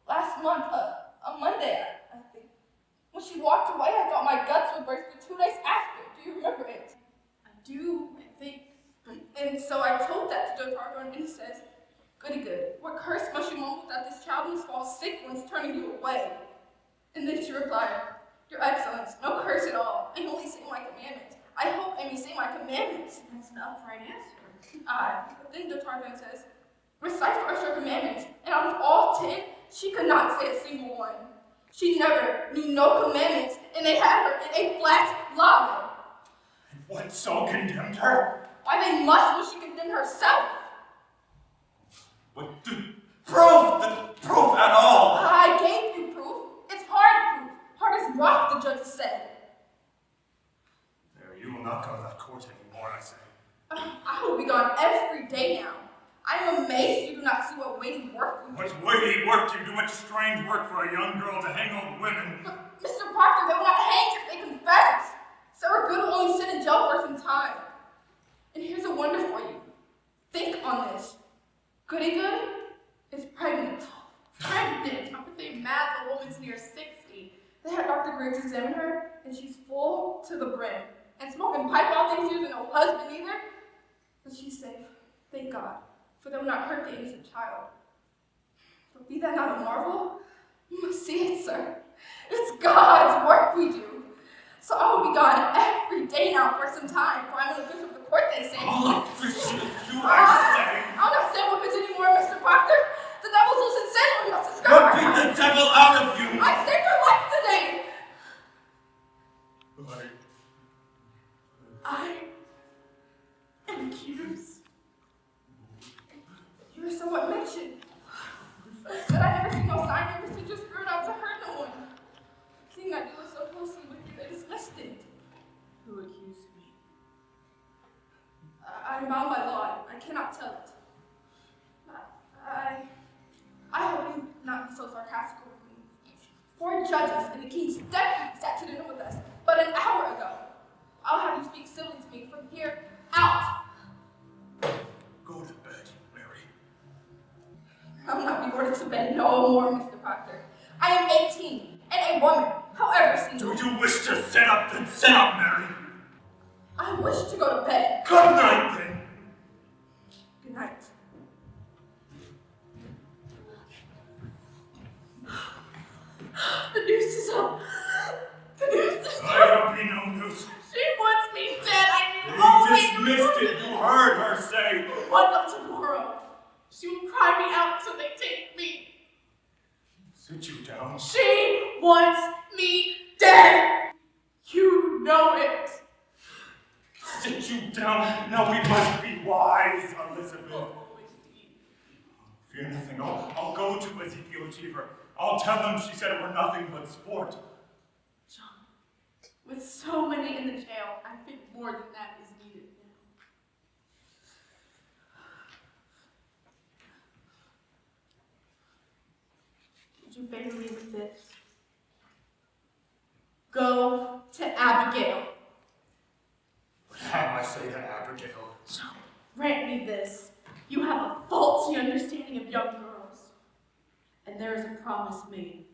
Last month, a Monday, I think. When she walked away, I thought my guts would burst for 2 days after. Do you remember it? I do, I think. And so I told that to Joe Parker, and he says, Goody good, what curse must you mumble that this child must fall sick when it's turning you away? And then she replied, Your Excellence, no curse at all. I only say my commandments. I hope I may say my commandments. That's an upright answer. But then Joe Parker says, Recite for us your commandments. And out of all 10, she could not say a single one. She never knew no commandments, and they had her in a flat lie. And what so condemned her? Why, they must when she condemned herself. But the proof at all. I gave you proof. It's hard proof. Hard as rock, the judge said. There, you will not go to that court anymore, I say. I will be gone every day now. I am amazed you do not see what weighty work we do. What weighty work do you do? What strange work for a young girl to hang old women? But, Mr. Proctor, they will not hang if they confess. Sarah Good will only sit in jail for some time. And here's a wonder for you. Think on this. Goody Good is pregnant. Pregnant? How could they mad the woman's near 60? They had Dr. Griggs examine her, and she's full to the brim. And smoking pipe all these years and no husband either. But she's safe. Thank God. For they will not hurt the innocent child. But be that not a marvel? You must see it, sir. It's God's work we do. So I will be gone every day now for some time, for I'm an official of the court, they say. All official you, I say. I'll not stand weapons anymore, Mr. Proctor. The devil's loose in sin, we must discover. What beat the devil out of you? I saved her life today. I am accused. You were somewhat mentioned. But I never seen no sign, never seen your spirit out to hurt no one. Seeing I do it so closely with you, they dismissed it. Who accused me? I'm bound by law. I cannot tell it. I hope you not be so sarcastic with me. 4 judges and the king's deputy sat to dinner with us, but an hour ago. I'll have you speak civilly to me from here out. Go to bed, Mary. I will not be ordered to bed no more, Mr. Proctor. I am 18 and a woman, however single. Do you wish to sit up? Then sit up, Mary. I wish to go to bed. Good night, then. Good night. The noose is up. The noose is up. There'll be no news. She wants me dead. I knew You only dismissed it. You heard her say. What of tomorrow? She will cry me out till they take me. Sit you down. She wants me dead. You know it. Sit you down. Now we must be wise, Elizabeth. Fear nothing. I'll go to Ezekiel Achiever. I'll tell them she said it were nothing but sport. John, with so many in the jail, I think more than that is needed now. Would you favor me with this? Go to Abigail. What have I say to Abigail? John, grant me this. You have a faulty understanding of young girls. And there is a promise made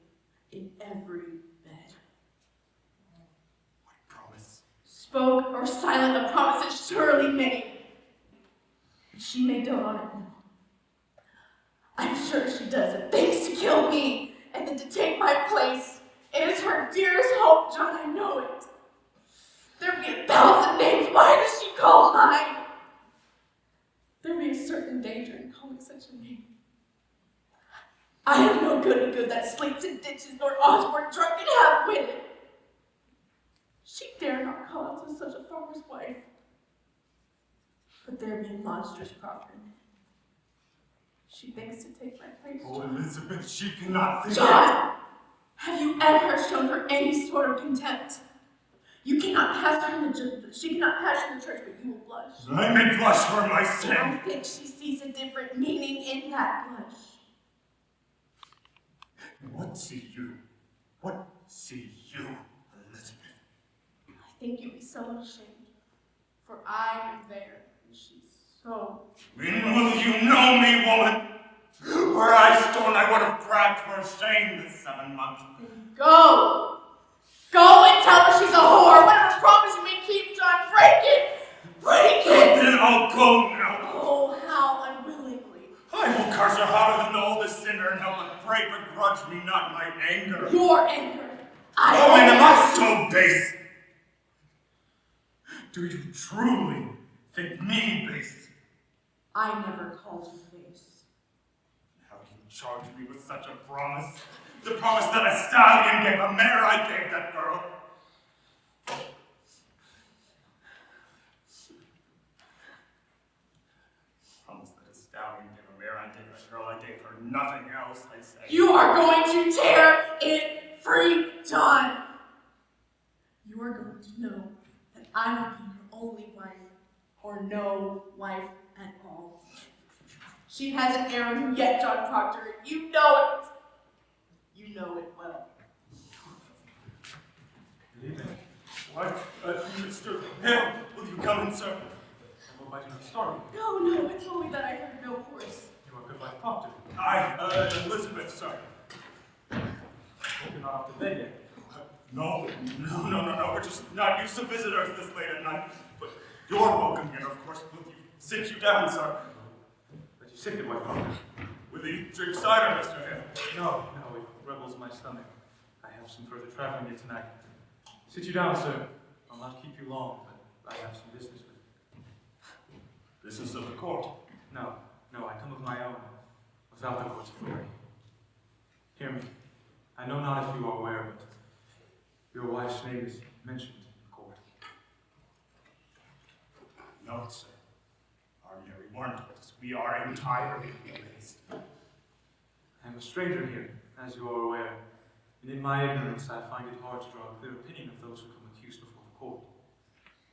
in every bed. What promise? Spoke or silent, a promise is surely made. She may dote on it now. I'm sure she does it. Thinks to kill me and then to take my place. It is her dearest hope, John, I know it. There be 1,000 names. Why does she call mine? There be a certain danger in calling such a name. I am no good that sleeps in ditches, nor Osborne drunk and half-witted. She dare not call out to such a farmer's wife. But there be a monstrous prophet. She thinks to take my place. Oh, Elizabeth, she cannot think. John! Have you ever shown her any sort of contempt? You cannot pass her in the church. She cannot pass you in the church, but you will blush. I may blush for my sin. I think she sees a different meaning in that blush. What see you? What see you, Elizabeth? I think you'd be so ashamed, for I am there, and she's so. When will you know me, woman? Were I stone, I would have cracked for shame this 7 months. Then go! Go and tell her she's a whore! Whatever promise you may keep, John, break it! Break it! Then I'll go now. Oh, how unwillingly. I will curse her harder than the oldest sinner and help her pray, begrudge me not my anger. Your anger. Oh, and am I so base? Do you truly think me base? I never called you base. How can you charge me with such a promise? The promise that a stallion gave a mare I gave that girl. Promise that a stallion gave a mare I gave that girl. I gave her nothing else, I say. You are going to tear it free, John. You are going to know that I will be your only wife, or no wife at all. She hasn't erred yet, John Proctor. You know it. You know it well. Good evening. What? Mr. Hale, will you come in, sir? I hope I do not startle you. No, it's only that I heard no voice. You are good wife Proctor. Elizabeth, sir. Hope you're not off to bed yet. No. We're just not used to visitors this late at night. But you're welcome here, of course. Will you sit you down, sir? But you sick, good wife Proctor. Will you drink cider, Mr. Hale? No, it rebels my stomach. I have some further traveling yet tonight. Sit you down, sir. I'll not keep you long, but I have some business with you. Business of the court. No, I come of my own, without the court's authority. Hear me. I know not if you are aware, but your wife's name is mentioned in the court. No, sir. Our Mary warned us. We are entirely amazed. I am a stranger here, as you are aware, and in my ignorance I find it hard to draw a clear opinion of those who come accused before the court.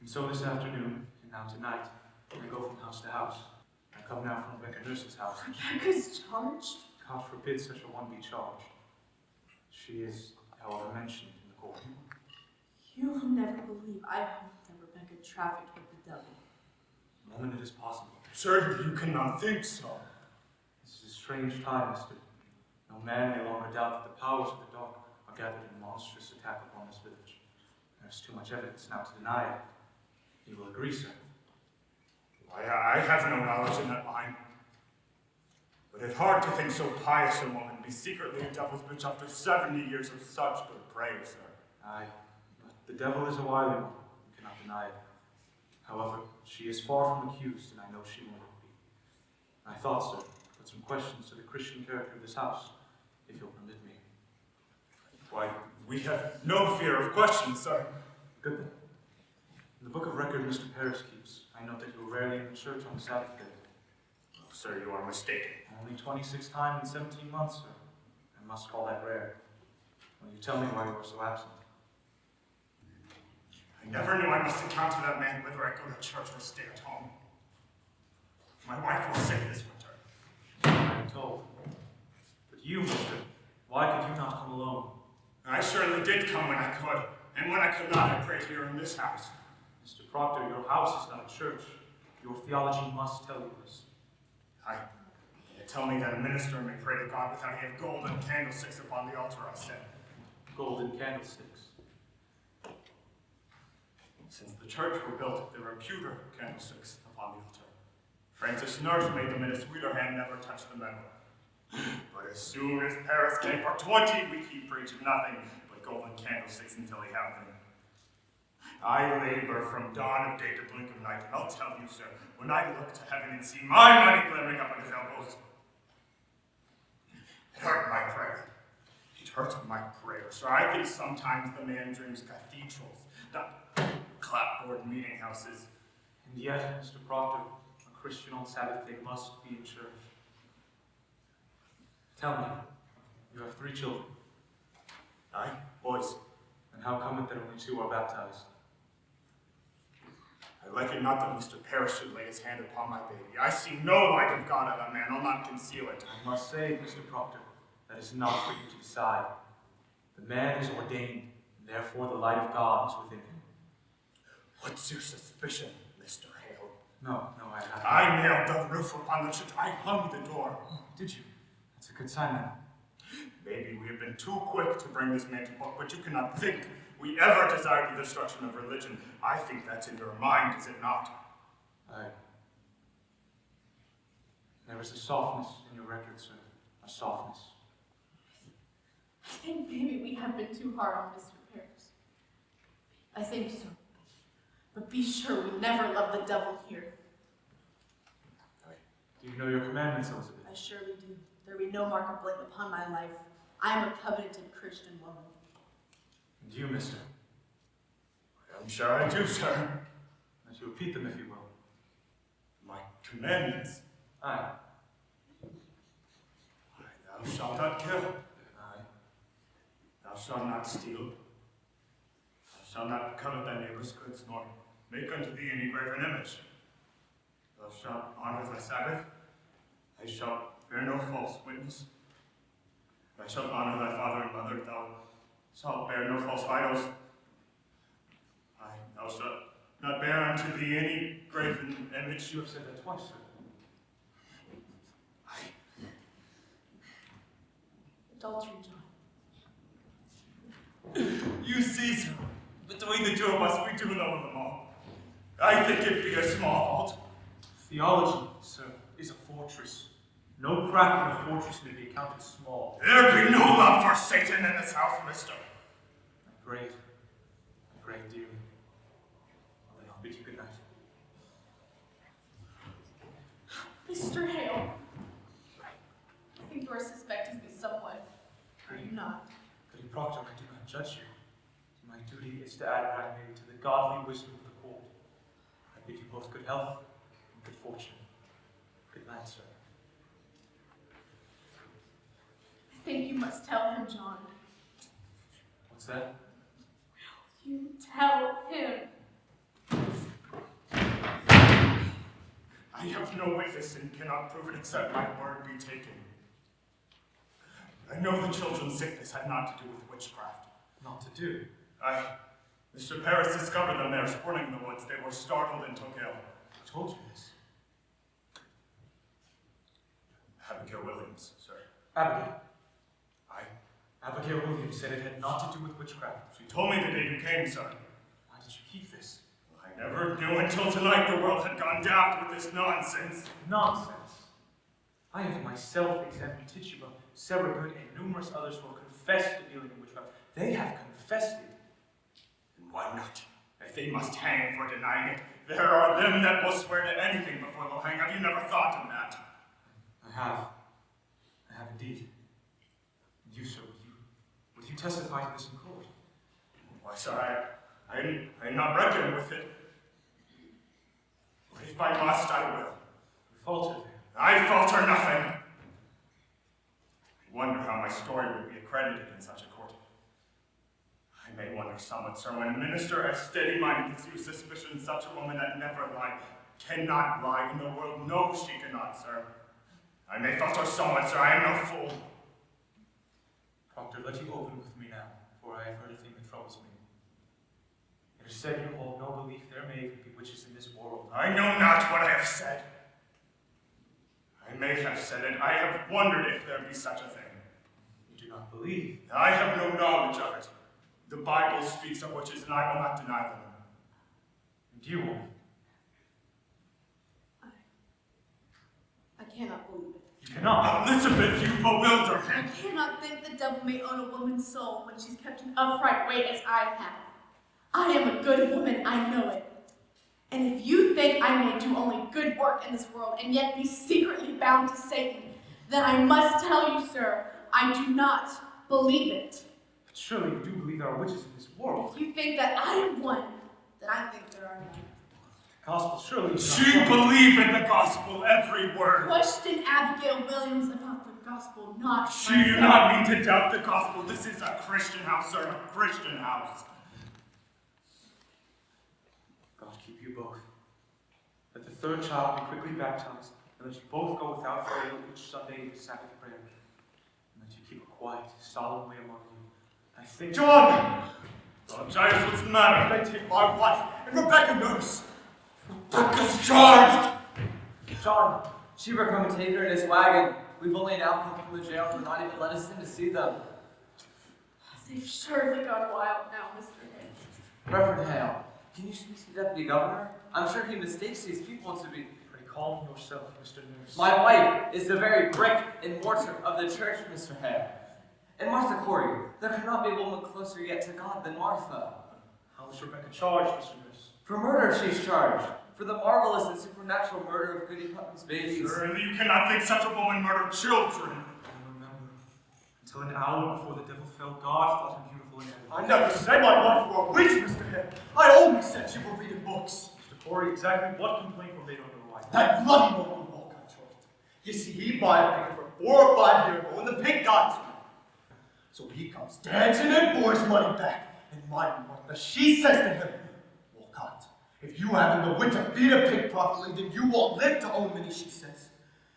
And so this afternoon, and now tonight, I go from house to house. I come now from Rebecca Nurse's house. Rebecca's charged? God forbid such a one be charged. She is, however, mentioned in the court. You will never believe I heard that Rebecca trafficked with the devil. The moment it is possible. Sir, you cannot think so. This is a strange time, mister. No man may longer doubt that the powers of the dark are gathered in monstrous attack upon this village. There's too much evidence now to deny it. You will agree, sir? I have no knowledge in that line. But it's hard to think so pious a woman be secretly a devil's bitch after 70 years of such good praise, sir. Aye, but the devil is a wily one. You cannot deny it. However, she is far from accused, and I know she will not be. I thought, sir, put some questions to the Christian character of this house, if you'll permit me. Why, we have no fear of questions, sir. Good then. In the book of record Mr. Paris keeps, I note that you were rarely in the church on the Sabbath day. Oh, sir, you are mistaken. Only 26 times in 17 months, sir. I must call that rare. Will you tell me why you were so absent? I never knew I must encounter that man whether I go to church or stay at home. My wife will say this winter. I am told. But you, mister, why could you not come alone? I surely did come when I could, and when I could not, I prayed here in this house. Mr. Proctor, your house is not a church. Your theology must tell you this. Tell me that a minister may pray to God without he have golden candlesticks upon the altar, I said. Golden candlesticks. Since the church were built, there were pewter candlesticks upon the altar. Francis Nurse made them in a sweeter hand, never touched the metal. But as soon as Paris came for 20 weeks, he preached nothing but golden candlesticks until he had them. I labor from dawn of day to blink of night, and I'll tell you, sir, when I look to heaven and see my money glimmering up on his elbows, it hurt my prayer. It hurt my prayer, sir. I think sometimes the man dreams cathedrals, not clapboard meeting houses. And yet, Mr. Proctor, a Christian on Sabbath day must be in church. Tell me, you have 3 children. Aye, boys. And how come it that only 2 are baptized? I like it not that Mr. Paris should lay his hand upon my baby. I see no light of God in that man. I'll not conceal it. I must say, Mr. Proctor, that is not for you to decide. The man is ordained, and therefore the light of God is within him. What's your suspicion, Mr. Hale? No, I haven't. I nailed the roof upon the church. I hung the door. Oh, did you? That's a good sign, then. Maybe we have been too quick to bring this man to book, but you cannot think we ever desired the destruction of religion. I think that's in your mind, is it not? Aye. There is a softness in your record, sir. A softness. I think maybe we have been too hard on Mr. Paris. I think so. But be sure we never love the devil here. Do you know your commandments, Elizabeth? I surely do. There be no mark of blame upon my life. I am a covenanted Christian woman. And you, mister? I'm sure I do, sir. Let you repeat them, if you will. My commandments. Aye. Thou shalt not kill. Aye. Thou shalt not steal. Thou shalt not covet thy neighbor's goods, nor make unto thee any graven image. Thou shalt honor thy Sabbath. Thou shalt bear no false witness. Thou shalt honor thy father and mother. Thou shalt bear no false idols. Aye, thou shalt not bear unto thee any graven image. You have said that twice, sir. Adultery, John. You see, sir, between the 2 of us, we do know them all. I think it be a small fault. Theology, sir, is a fortress. No crack in a fortress may be accounted small. There be no love for Satan in this house, mister. Great. duty is to add randomly to the godly wisdom of the court. I bid you both good health and good fortune. Good night, sir. I think you must tell him, John. What's that? You tell him. I have no witness and cannot prove it except my word be taken. I know the children's sickness had not to do with witchcraft. Not to do. Mr. Paris discovered them there sporting in the woods. They were startled and took ill. I told you this. Abigail Williams, sir. Abigail. Abigail Williams said it had not to do with witchcraft. She told me the day you came, sir. Why did you keep this? I never knew until tonight the world had gone daft with this nonsense. Nonsense. I have myself examined Tituba, Saragood, and numerous others who have confessed to dealing in witchcraft. They have confessed it. And why not? If they must hang for denying it, there are them that will swear to anything before they'll hang. Have you never thought of that? I have. I have indeed. And you, sir, would you testify to this in court? Why, sir, I not reckon with it. But if I must, I will. You falter there. I falter nothing. I wonder how my story would be accredited in such a court. I may wonder somewhat, sir, when a minister as steady-minded as you suspicion such a woman that never lied, cannot lie, and the world knows she cannot, sir. I may falter somewhat, sir, I am no fool. Proctor, let you open with me now, for I have heard a thing that troubles me. It is said you hold no belief there may even be witches in this world. I know not what I have said. I may have said it. I have wondered if there be such a thing. You do not believe? I have no knowledge of it. The Bible speaks of witches, and I will not deny them. And you won't? I cannot believe it. You cannot? Elizabeth, you bewilder I me. cannot think the devil may own a woman's soul when she's kept an upright way as I have. I am a good woman, I know it. And if you think I may do only good work in this world and yet be secretly bound to Satan, then I must tell you, sir, I do not believe it. But surely you do believe there are witches in this world. If you think that I am one, then I think there are none. The gospel surely is She believed in the gospel, every word. Question Abigail Williams about the gospel, not She do not mean to doubt the gospel. This is a Christian house, sir, a Christian house. God keep you both. Let the third child be quickly baptized, and let you both go without fail each Sunday to Sabbath prayer. And let you keep a quiet, solemn way among you. I think... John! Oh, Giles, what's the matter? They take my wife, and Rebecca nurse. Rebecca's charged! John, Cheever come and take her in his wagon. We've only now come from the jail and not even let us in to see them. They've surely gone wild now, Mr. Hale. Reverend Hale, can you speak to the deputy governor? I'm sure he mistakes these people to be... Pray calm yourself, Mr. Nurse. My wife is the very brick and mortar of the church, Mr. Hale. And Martha Corey, there cannot be a woman closer yet to God than Martha. How is Rebecca charged, Mr. Nurse? For murder she's charged. For the marvelous and supernatural murder of Goody Putnam's babies. Surely you cannot think such a woman murdered children. I remember. Until an hour before the devil fell, God thought him beautiful in heaven. I never said my wife were a witch, Mr. Hale. I always said she were reading books. Mr. Corey, exactly what complaint were made on your wife? That bloody Morgan Walker charged. You see, he bought a picture for 4 or 5 years ago, and the pig got to him. So he comes dancing and bores money back. And my mother, she says to him, well, God, if you haven't the wit to feed a pig properly, then you won't live to own many, she says.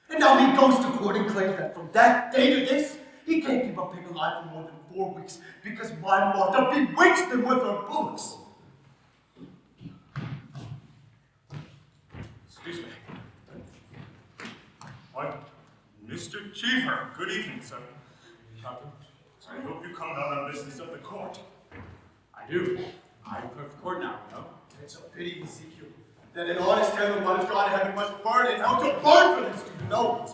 And now he goes to court and claims that from that day to this, he can't keep a pig alive for more than 4 weeks because my mother bewitched him with her books. Excuse me. Why, Mr. Cheever, good evening, sir. I hope you come out on business of the court. I do. I'm clerk of court now, you know. It's a pity, Ezekiel, that an honest gentleman what has gone to heaven must burn and how to burn for this, do you know it?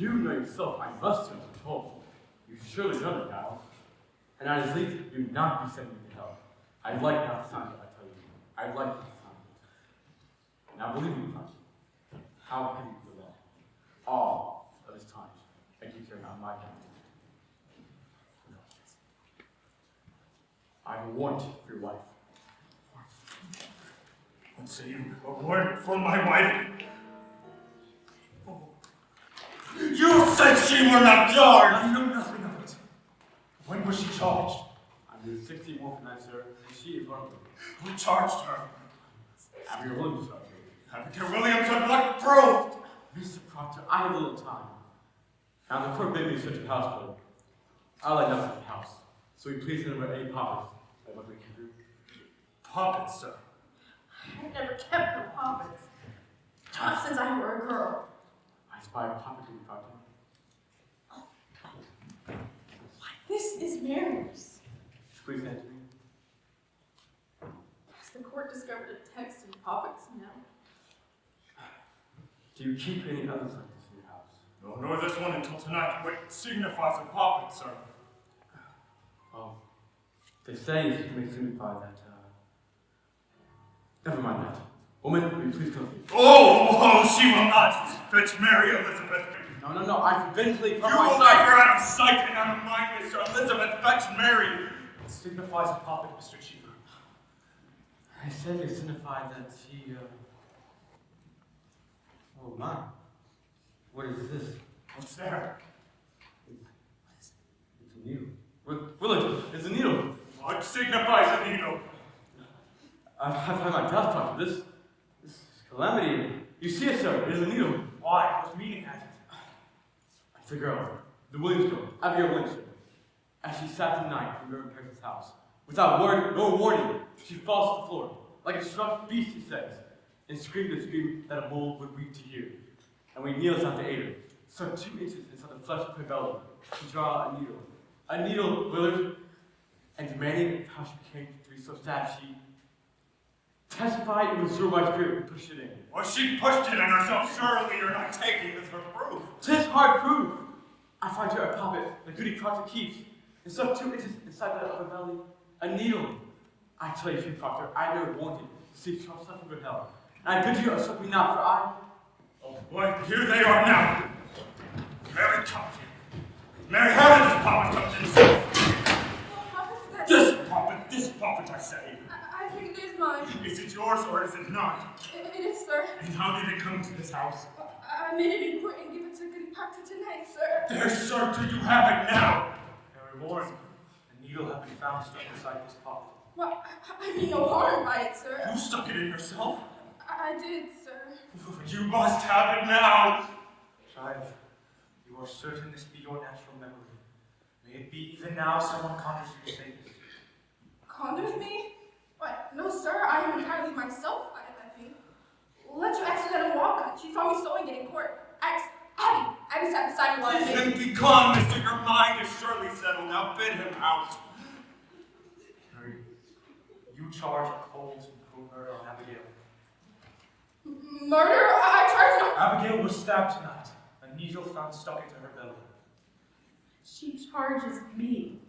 You know yourself, I must have told. You surely know it now. And I at least do not be sending me to hell. I'd like not to find it, I tell you. I'd like not to find it. Now believe me, Frank, how heavy the law. All of his time, I keep carrying on my account. I I have a warrant for your wife. What say you? A warrant for my wife? You said she were not charged! I know nothing of it. When was she charged? I'm the 16th one for that, sir, and she is one of them. Who charged her? Abigail Williams, sir. Abigail Williams, on what proof? Mr. Proctor, I have a little time. Now, the court made me search the house for. I like nothing in the house. So we please remember any poppets that what we can do. Poppets, sir. I never kept no poppets. Not since I were a girl. I spy a poppet in the Proctor. This is Mary's. Please hand to me. Has the court discovered a text in poppets now? Do you keep any others like this in your house? No, nor this one until tonight. What signifies a poppet, sir? Well, they say it may signify that, never mind that. Woman, will you please come with me? Oh, she will not fetch Mary Elizabeth. No, I forbid to leave from You my will sight. leave her out of sight and out of mind, Mr. Elizabeth. Fetch Mary. It signifies a poppet, Mr. Cheever. I said it signified that she, Oh my. What is this? What's there? It's a needle. Willard, it's a needle. What signifies a needle? I've had my death talk. This is calamity. You see it, sir. It is a needle. Why? What meaning has it? It's a girl. The Williams girl. Abigail Williams. As she sat tonight in Reverend Parris's house, without word nor warning, she falls to the floor. Like a struck beast, he says, and screamed a scream that a mole would weep to hear. And we kneels down to aid her, stuck 2 inches inside the flesh of her belly, to draw a needle. A needle, Willard, and demanding how she became to be so sad, she testified it was your wife's spirit who pushed it in. Well, she pushed it in herself. Surely you're not taking this for proof. 'Tis hard proof. I find her a poppet that Goody Proctor keeps, and stuck 2 inches inside the of her belly, a needle. I tell you, Goody Proctor, I never wanted to see Charles suffer but hell. And I bid you suffer me not, for I. Oh boy, here they are now. Mary, come here. Mary, how did this poppet come to this house? Poppets that... This poppet, I say. I think it is mine. Is it yours or is it not? It is, sir. And how did it come to this house? I made it in court and give it to Goody Proctor tonight, sir. There, sir, do you have it now? Mary Warren, a needle has been found stuck inside this poppet. Well, I mean no harm by it, sir. You stuck it in yourself? I did, sir. You must have it now. Child, you are certain this be your natural memory. May it be even now someone conjures you to say this. Conjures me? What? No, sir. I am entirely myself, I think. Let your accidental walk. She saw me sewing it in court. Abby sat beside me while I made Then be gone, mister. Your mind is surely settled. Now bid him out. Mary, you charge a cold and cruel murder on Abigail. Murder? I charge no... Abigail was stabbed tonight. A needle found stuck into her belly. She charges me.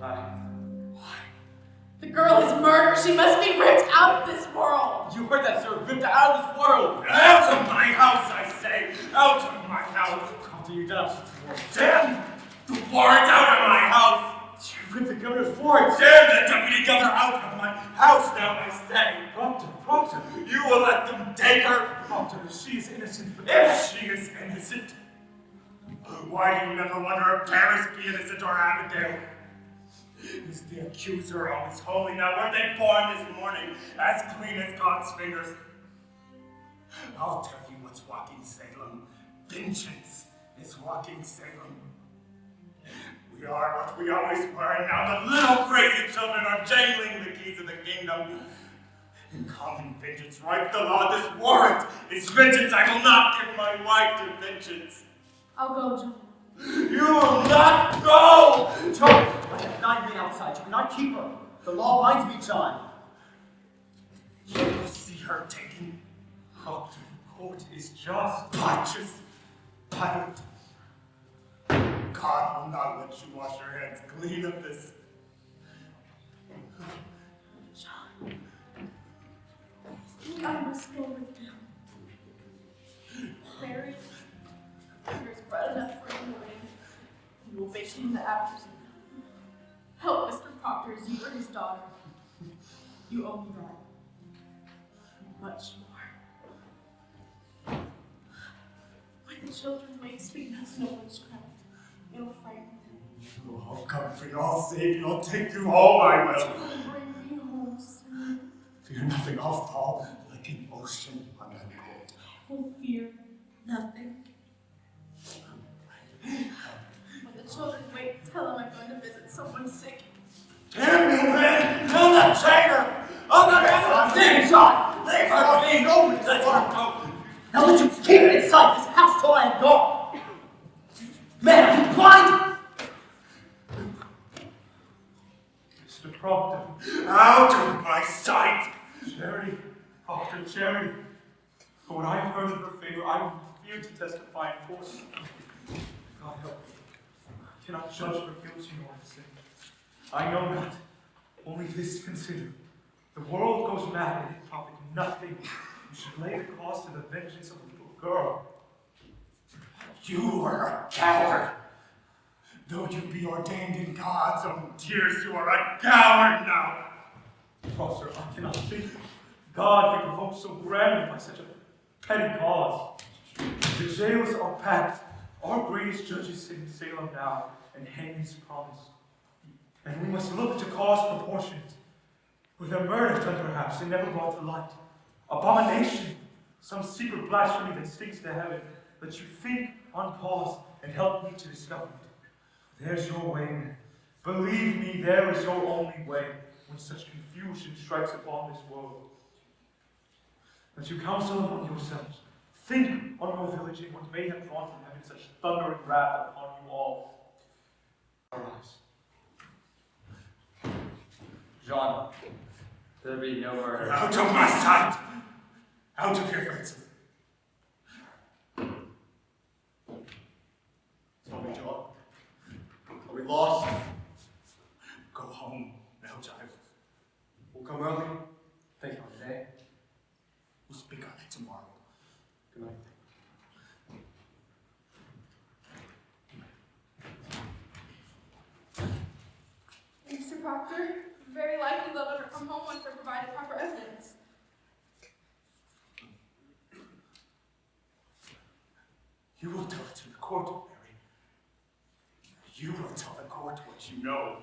Aye. The girl is murdered. She must be ripped out of this world. You heard that, sir. Ripped out of this world. Out of my house, I say. Out of my house. Proctor, you done us. Damn the warrant out of my house. You ripped the governor's warrant. Damn the deputy governor out of my house now, I say. Proctor, You will let them take her? Proctor, she is innocent. If she is innocent, why do you never wonder if Paris be innocent or Abigail? Is the accuser always holy now? Were they born this morning as clean as God's fingers? I'll tell you what's walking Salem. Vengeance is walking Salem. We are what we always were, and now the little crazy children are jangling the keys of the kingdom. In common vengeance writes the law. This warrant is vengeance. I will not give my wife to vengeance. I'll go, John. You will not go! John, I have 9 men outside. You cannot keep her. The law binds me, John. You will see her taken. Proctor, the court is just. Righteous. Pilot. God will not let you wash your hands clean of this. John, I think I must go with them. Mary, there's bread enough for the morning. You will bake in the afternoon. Help Mr. Proctor as you daughter. You owe me that. Much more. When the children wake, speak nothing of witchcraft. It'll frighten them. Oh, I'll come for you, I'll save you, I'll take you home, I will. Bring me home soon. Fear nothing, I'll fall like an ocean unanchored. Will fear nothing. When the children wake, tell them I'm going to visit someone sick. Damn you, man! I'm not China! I'm not Amazon! Damn shot! Leave her be! No, let her go! Now let you keep it inside this house till I am gone! Man, are you blind? Mr. Proctor. Out of my sight! Cherry, Proctor Cherry. For what I have heard in her favor, I will fear to testify in court. God help me. I cannot judge her guilty nor her sin. I know not. Only this consider. The world goes mad and it profit nothing. You should lay the cost to the vengeance of a little girl. You are a coward. Though you be ordained in God's own tears, you are a coward now. Prosser, I cannot think. God be provoked so grandly by such a petty cause. The jails are packed. Our greatest judges sit in Salem now and hang his promise. And we must look to cause proportionate. With a murder done perhaps and never brought to light. Abomination, some secret blasphemy that stinks to heaven. Let you think on pause and help me to discover it. There's your way, man. Believe me, there is your only way when such confusion strikes upon this world. Let you counsel among yourselves. Think on your village and what may have drawn from heaven such thundering wrath upon you all. Arise. John, there be no murder. Out of my sight! Out of your faces! Tell me, John, are we lost? Go home, now, Jive. We'll come early. Think on today. We'll speak on it tomorrow. Good night. Mr. Proctor, very likely they'll let her come home once they're provided proper evidence. You will tell it to the court, Mary. You will tell the court what you know.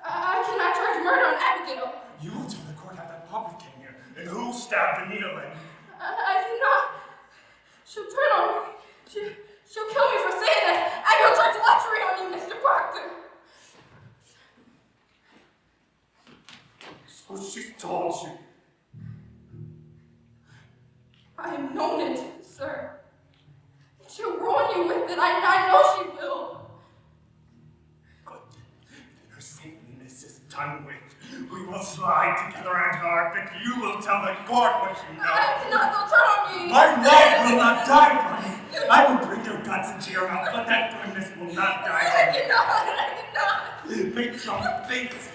I cannot charge murder on Abigail. You will tell the court how that puppet came here and who stabbed the needle in. I cannot. She'll turn on me. She'll kill me for saying that. Abigail tried to lechery on you, Mr. Proctor. So she told you. I have known it, sir. She'll ruin you with it. I know she will. Good. Then her Satanness is done with. We will slide together and hard, but you will tell the court what you know. I cannot. They'll turn on me. My life will not die for you. I will bring your guts into your mouth, but that goodness will not die for you. I cannot. Make some things.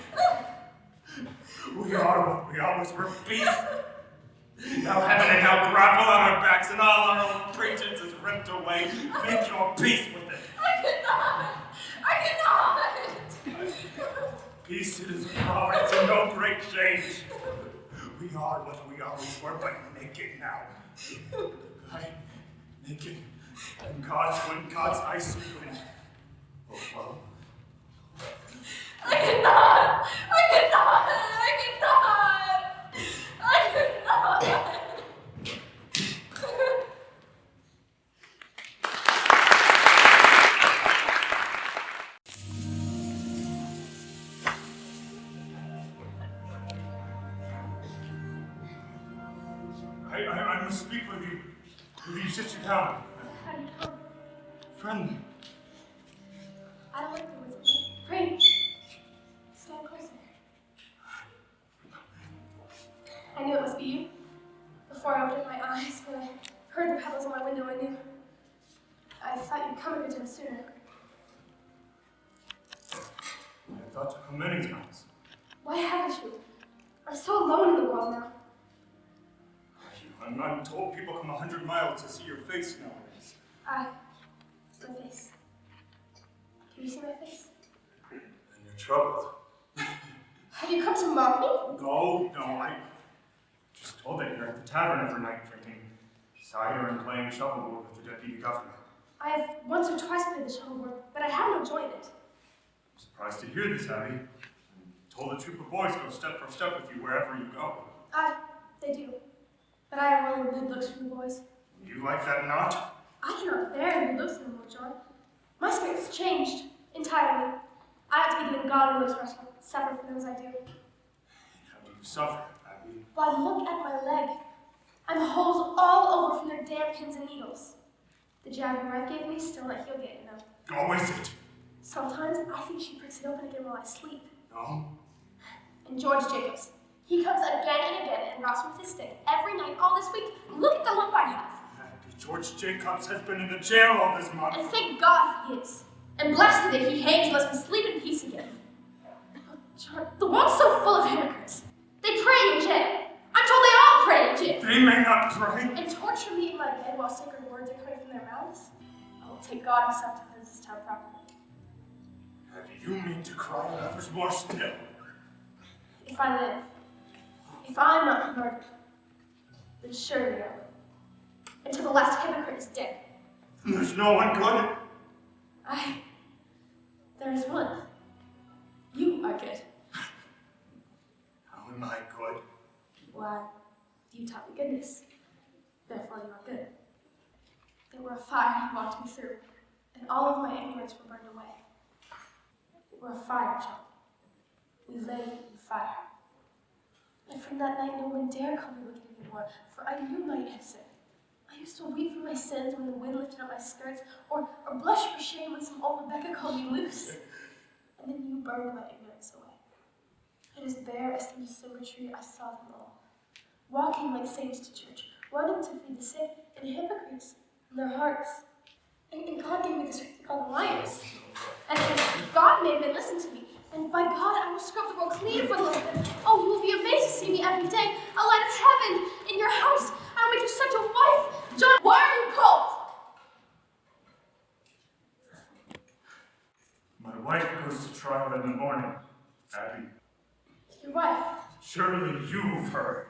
We are what we always were, beasts. Now heaven and hell grapple on our backs, and all our own pretense is ripped away. Make your peace with it. I cannot. Peace it is providence and no great change. We are what we always were, but naked now. I naked, and God's icy wind. Oh, well. I cannot. I must speak with you. Will you sit you down? How do you come? Friendly. I don't like the whisper. Pray. Stand closer. I knew it must be you. Before I opened my eyes, when I heard the pebbles on my window, I knew. I thought you'd come a good time sooner. I thought to come many times. Why haven't you? I'm so alone in the world now. I'm told people come 100 miles to see your face nowadays. My face. Can you see my face? And you're troubled. Have you come to mock me? No, I just told that you're at the tavern every night drinking cider and playing shuffleboard with the deputy governor. I have once or twice played the shuffleboard, but I have no joy in it. I'm surprised to hear this, Abby. I'm told a troop of boys go step for step with you wherever you go. They do. But I have only good looks from the boys. You like that not? I cannot bear good looks anymore, John. My spirit's changed entirely. I have to be given God and looks for suffer for those I do. How do you suffer, Abby? Why, look at my leg. I'm holes all over from their damn pins and needles. The jab your wife gave me is still not healed yet, you know. Oh, is it? Sometimes I think she pricks it open again while I sleep. No? And George Jacobs, he comes again and again and rocks me with his stick every night all this week. Look at the lump I have. Abby, George Jacobs has been in the jail all this month. And thank God he is. And blessed the day he hangs and lets me sleep in peace again. Oh, John, the world's so full of hypocrites. They pray in jail. I'm told they all pray in jail. They may not pray. And torture me in my bed while sacred words are coming from their mouths. I will take God himself to cleanse this town properly. Abby, you mean to cry on others more still? If I live, if I'm not murdered, then surely I will. Until the last hypocrite is dead. And there's no one good? There is one. You are good. How am I good? Why, you taught me goodness. Therefore you are good. They were a fire you walked me through, and all of my ignorance were burned away. They were a fire, John. We lay in fire. And from that night no one dared call me wicked anymore, for I knew my answer. I used to weep for my sins when the wind lifted up my skirts, or blush for shame when some old Rebecca called me loose. And then you burned my ignorance away. And as bare as the symmetry, I saw them all, walking like saints to church, running to feed the sick, and hypocrites in their hearts. And God gave me this thing called liars. And God made men listen to me. And by God, I will scrub the world clean for the Lord. Oh, you will be amazed to see me every day, a light of heaven in your house. I will make you such a wife. John, why are you cold? My wife goes to trial in the morning, Abby. Your wife? Surely you've heard.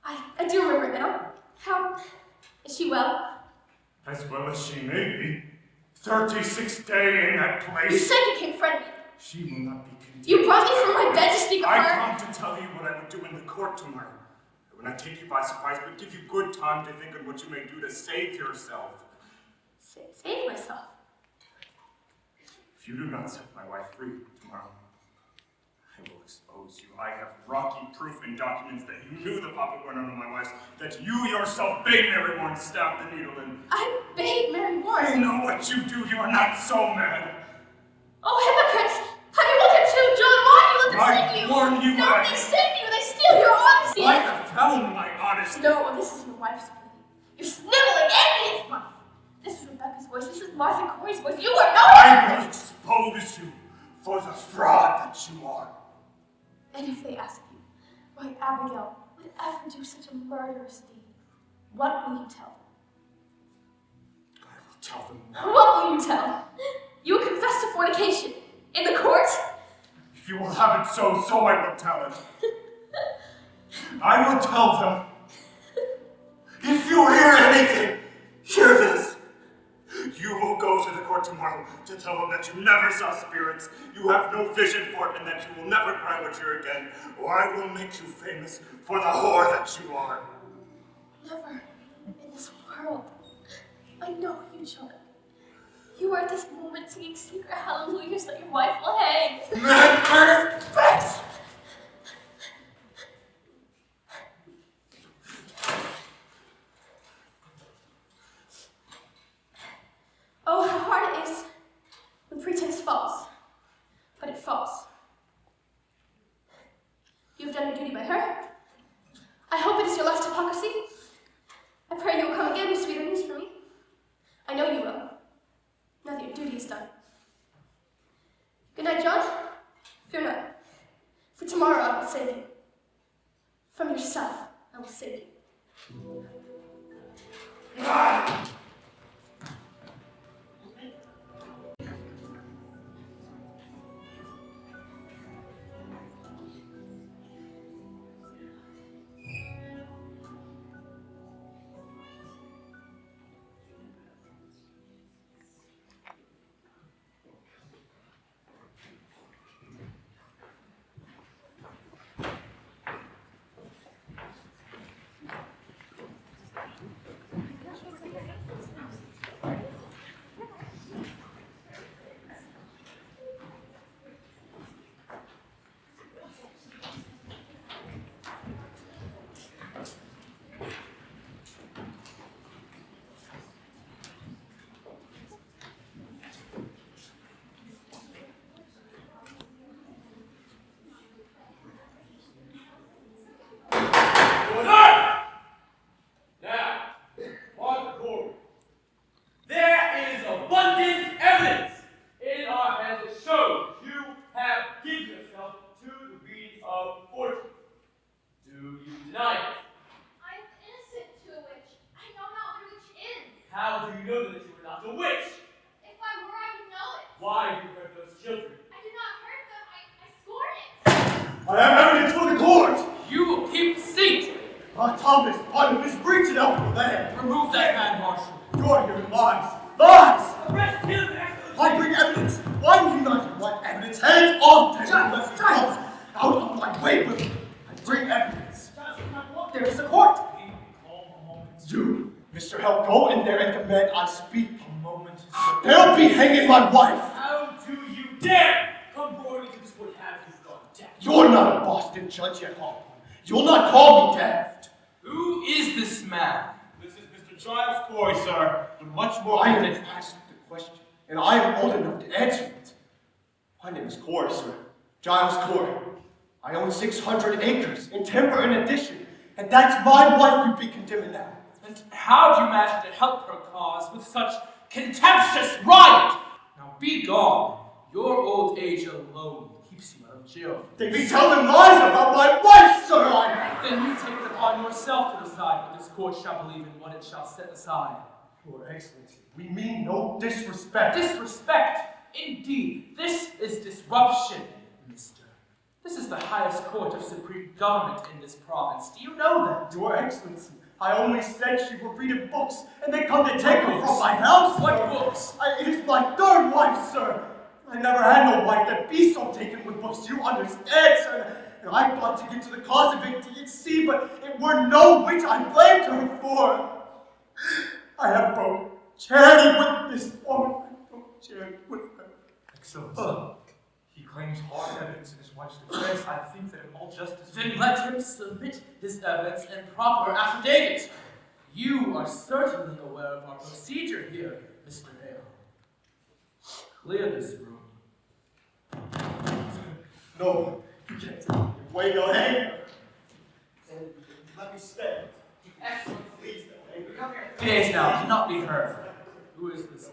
I do remember it now. How? Is she well? As well as she may be. 36th day in that place. You said you came friendly. She will not be condemned. You brought me from my bed to speak of her? I come to tell you what I would do in the court tomorrow. I will not take you by surprise, but give you good time to think on what you may do to save yourself. Save myself? If you do not set my wife free tomorrow, I will expose you. I have rocky proof and documents that you knew the puppet went under my wife's, that you yourself bade Mary Warren stab the needle in. I bade Mary Warren? You know what you do. You are not so mad. Oh, hypocrites! Have you looked at you, John? Why do you let them sing you? I warn you. No, they sing you. They steal your honesty. I have found my honesty. No, this is your wife's beauty. You're sniveling envious wife. This is Rebecca's voice. This is Martha Corey's voice. You are not. I will expose you for the fraud that you are. And if they ask you why Abigail would ever do such a murderous deed, what will you tell them? I will tell them. What will you tell? You will confess to fornication in the court? If you will have it so, I will tell it. I will tell them. If you hear anything, hear this. You will go to the court tomorrow to tell them that you never saw spirits, you have no vision for it, and that you will never cry with tear again, or I will make you famous for the whore that you are. Never in this world. I know you, John. You are at this moment singing secret hallelujahs that your wife will hang. Man, cursed bitch! Oh, how hard it is when pretense falls. But it falls. You have done your duty by her. I hope it is your last hypocrisy. I pray you will come again with sweeter news for me. I know you will. Now that your duty is done. Good night, John. Fear not. For tomorrow I will save you. From yourself I will save you. Thomas, Barnabas, reach it out for land. Remove that man, Marshal. You are hearing lies. Lies! Arrest him, Excellency! I bring evidence. Why do you not want evidence? Hands off, Giles! Out of my way, William. I bring evidence. There is a court. You, Mr. Hell, go in there and command I speak. A moment. They'll be hanging my wife. How do you dare come roaring into this would have you gone deaf? You're not a Boston judge yet, Hall. You'll not call me daft. Who is this man? This is Mr. Giles Corey, sir, but much more. I am asked the question, and I am old enough to answer it. My name is Corey, sir. Giles Corey. I own 600 acres in timber in addition, and that's my wife you'd be condemning now. And how do you imagine to help her cause with such contemptuous riot? Now be gone. Your old age alone keeps you out of jail. They be telling lies about my wife, sir! Then you take it upon yourself to decide what this court shall believe and what it shall set aside. Your Excellency, we mean no disrespect. Disrespect? Indeed, this is disruption, mister. This is the highest court of supreme government in this province. Do you know that? Your Excellency, I only said she were reading books, and they come to take her from my house. What books? It is my third wife, sir. I never had no wife that be so taken with books. You understand, sir? And I thought to get to the cause of it, you'd see, but it were no which I blamed her for. I have broke charity with this woman. I broke charity with her. Excellency, he claims hard evidence in his wife's defense. I think that in all justice... Then let him submit his evidence in proper affidavit. You are certainly aware of our procedure here, Mr. Hale. Clear this room. No, you can't take me away, no hang. And let me stay. Excellent. Please, no hang. Come here. It is now, cannot be heard. Who is this?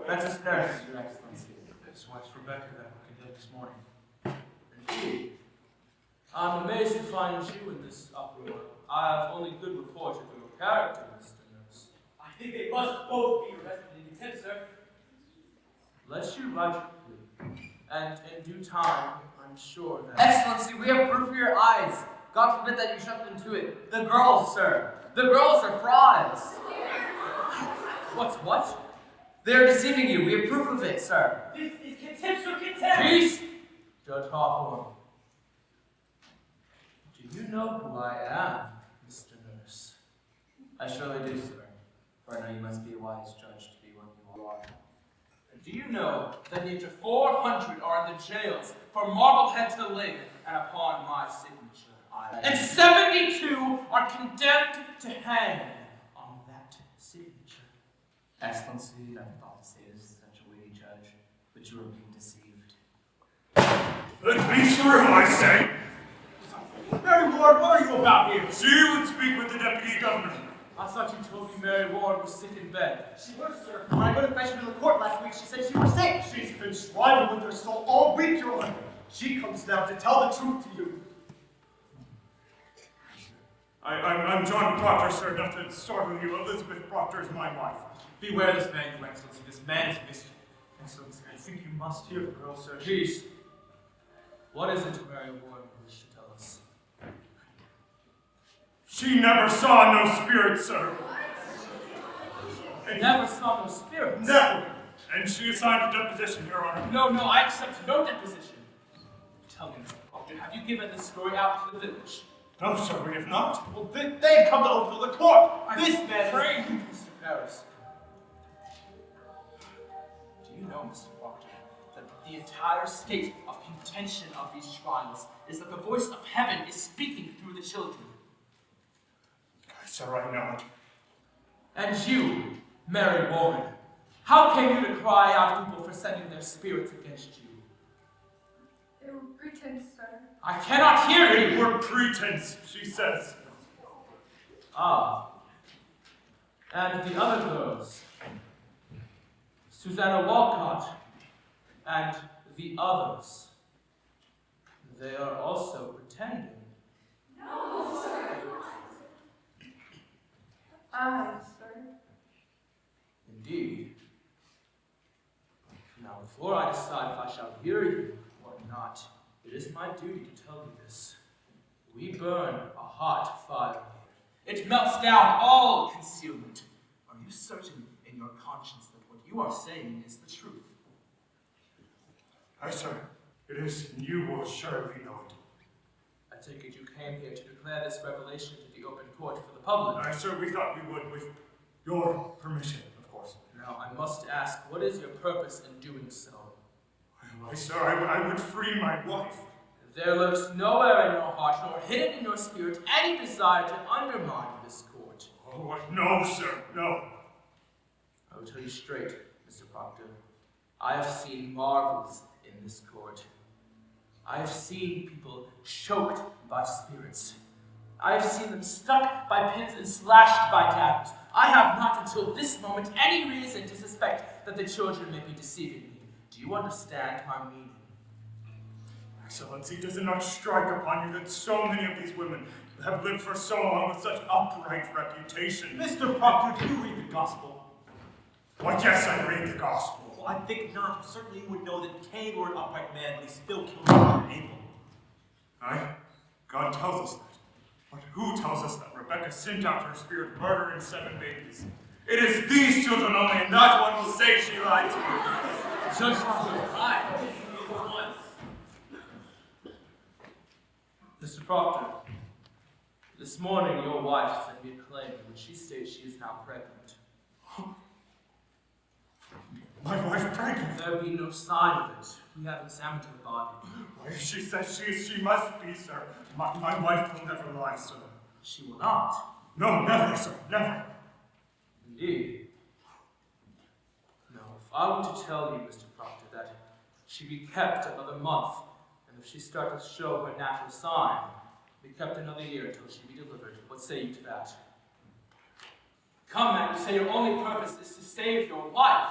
Princess Nurse, Your Excellency. His wife's Rebecca that were condemned this morning. Indeed. I'm amazed to find you in this uproar. I have only good report of your character, Mr. Nurse. I think they must both be arrested in contempt, sir. Let you write your plea, and in due time, I'm sure that... Excellency, we have proof for your eyes. God forbid that you shut them to it. The girls, sir. The girls are frauds. What's what? They are deceiving you. We have proof of it, sir. This is contempt for contempt! Peace! Judge Hawthorne. Do you know who I am, Mr. Nurse? I surely do, sir. For I know you must be a wise judge to be one you are. Do you know that near to 400 are in the jails for Marblehead to live and upon my signature? And 72 are condemned to hang on that signature. Excellency, I never thought to say this to such a weighty judge, but you are being deceived. Let me through, I say! Mary Ward, what are you about here? She would speak with the deputy governor. I thought you told me Mary Ward was sick in bed. She was, sir. When I went to fetch her to the court last week, she said she was sick. She's been striving with her soul all week, Your Honor. She comes now to tell the truth to you. I'm John Proctor, sir, not to startle you. Elizabeth Proctor is my wife. Beware this man, Your Excellency. This man is mischief. Excellency, I think you must hear the girl, sir. Peace. What is it Mary Ward wished to tell us? She never saw no spirit, sir. Never saw no spirits? Never. And she assigned a deposition, Your Honor. No, I accept no deposition. Tell me, Mr. Proctor, have you given this story out to the village? No, sir, we have not. Well, they've come over to the court. This man Pray you, Mr. Paris. Do you know, Mr. Proctor, that the entire state of contention of these trials is that the voice of heaven is speaking through the children? Sir, I know it. And you, Mary Warren, how came you to cry out people for sending their spirits against you? They were pretense, sir. I cannot hear you! They were pretense, she says. Ah. And the other girls, Susanna Walcott and the others, they are also pretending. No, sir. Aye, sir. Indeed. Now, before I decide if I shall hear you or not, it is my duty to tell you this. We burn a hot fire. It melts down all concealment. Are you certain in your conscience that what you are saying is the truth? Aye, sir. It is, and you will surely know it. I take it you came here to declare this revelation to the open court for the public. Aye, sir, we thought we would, with your permission, of course. Now, I must ask, what is your purpose in doing so? Why, sir, I would free my wife. There lurks nowhere in your heart, nor hidden in your spirit, any desire to undermine this court. Oh, what? No, sir, no. I will tell you straight, Mr. Proctor. I have seen marvels in this court. I have seen people choked by spirits. I have seen them stuck by pins and slashed by daggers. I have not until this moment any reason to suspect that the children may be deceiving me. Do you understand my meaning? Excellency, does it not strike upon you that so many of these women have lived for so long with such upright reputation? Mr. Proctor, do you read the gospel? Why, yes, I read the gospel. Well, I think not. Certainly you would know that Cain were an upright man, but he still killed his brother Abel. Aye, God tells us that. But who tells us that Rebecca sinned out her spirit, murdering 7 babies? It is these children only, and not one will say she lied to you. Judge Proctor, Mr. Proctor, this morning your wife sent me a claim in which she states she is now pregnant. My wife pregnant? There be no sign of it. We have examined her body. Why, she says she must be, sir. My wife will never lie, sir. She will not? No, never, sir, never. Indeed. Now, if I were to tell you, Mr. Proctor, that she be kept another month, and if she start to show her natural sign, be kept another year until she be delivered, what say you to that? Come, man, you say your only purpose is to save your wife.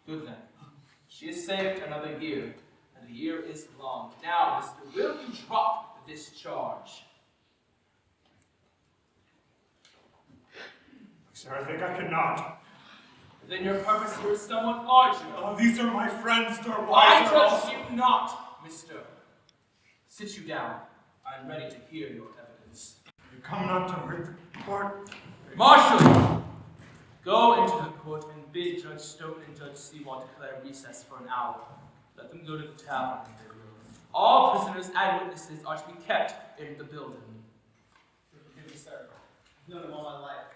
Good then. She is saved another year, and the year is long. Now, mister, will you drop this charge? Sir, I think I cannot. Then your purpose here is somewhat larger. Oh, these are my friends, their wives. I trust you not, mister. Sit you down. I am ready to hear your evidence. You come not to hurt the court. Marshal! Go into the court and bid Judge Stoughton and Judge Sewall declare recess for an hour. Let them go to the tavern in their room. All prisoners and witnesses are to be kept in the building. Forgive me, sir. I've known him all my life.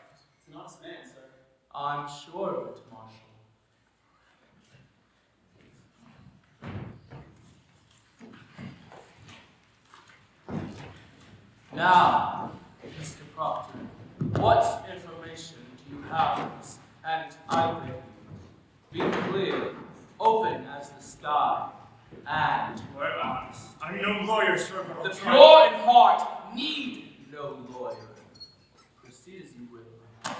He's an honest man, sir. I'm sure of it, Marshal. Now, Mr. Proctor, what information do you have for us? And I beg you, be clear, open as the sky, and honest. I'm no lawyer, sir, but the pure in heart need no lawyer. Proceed as you will.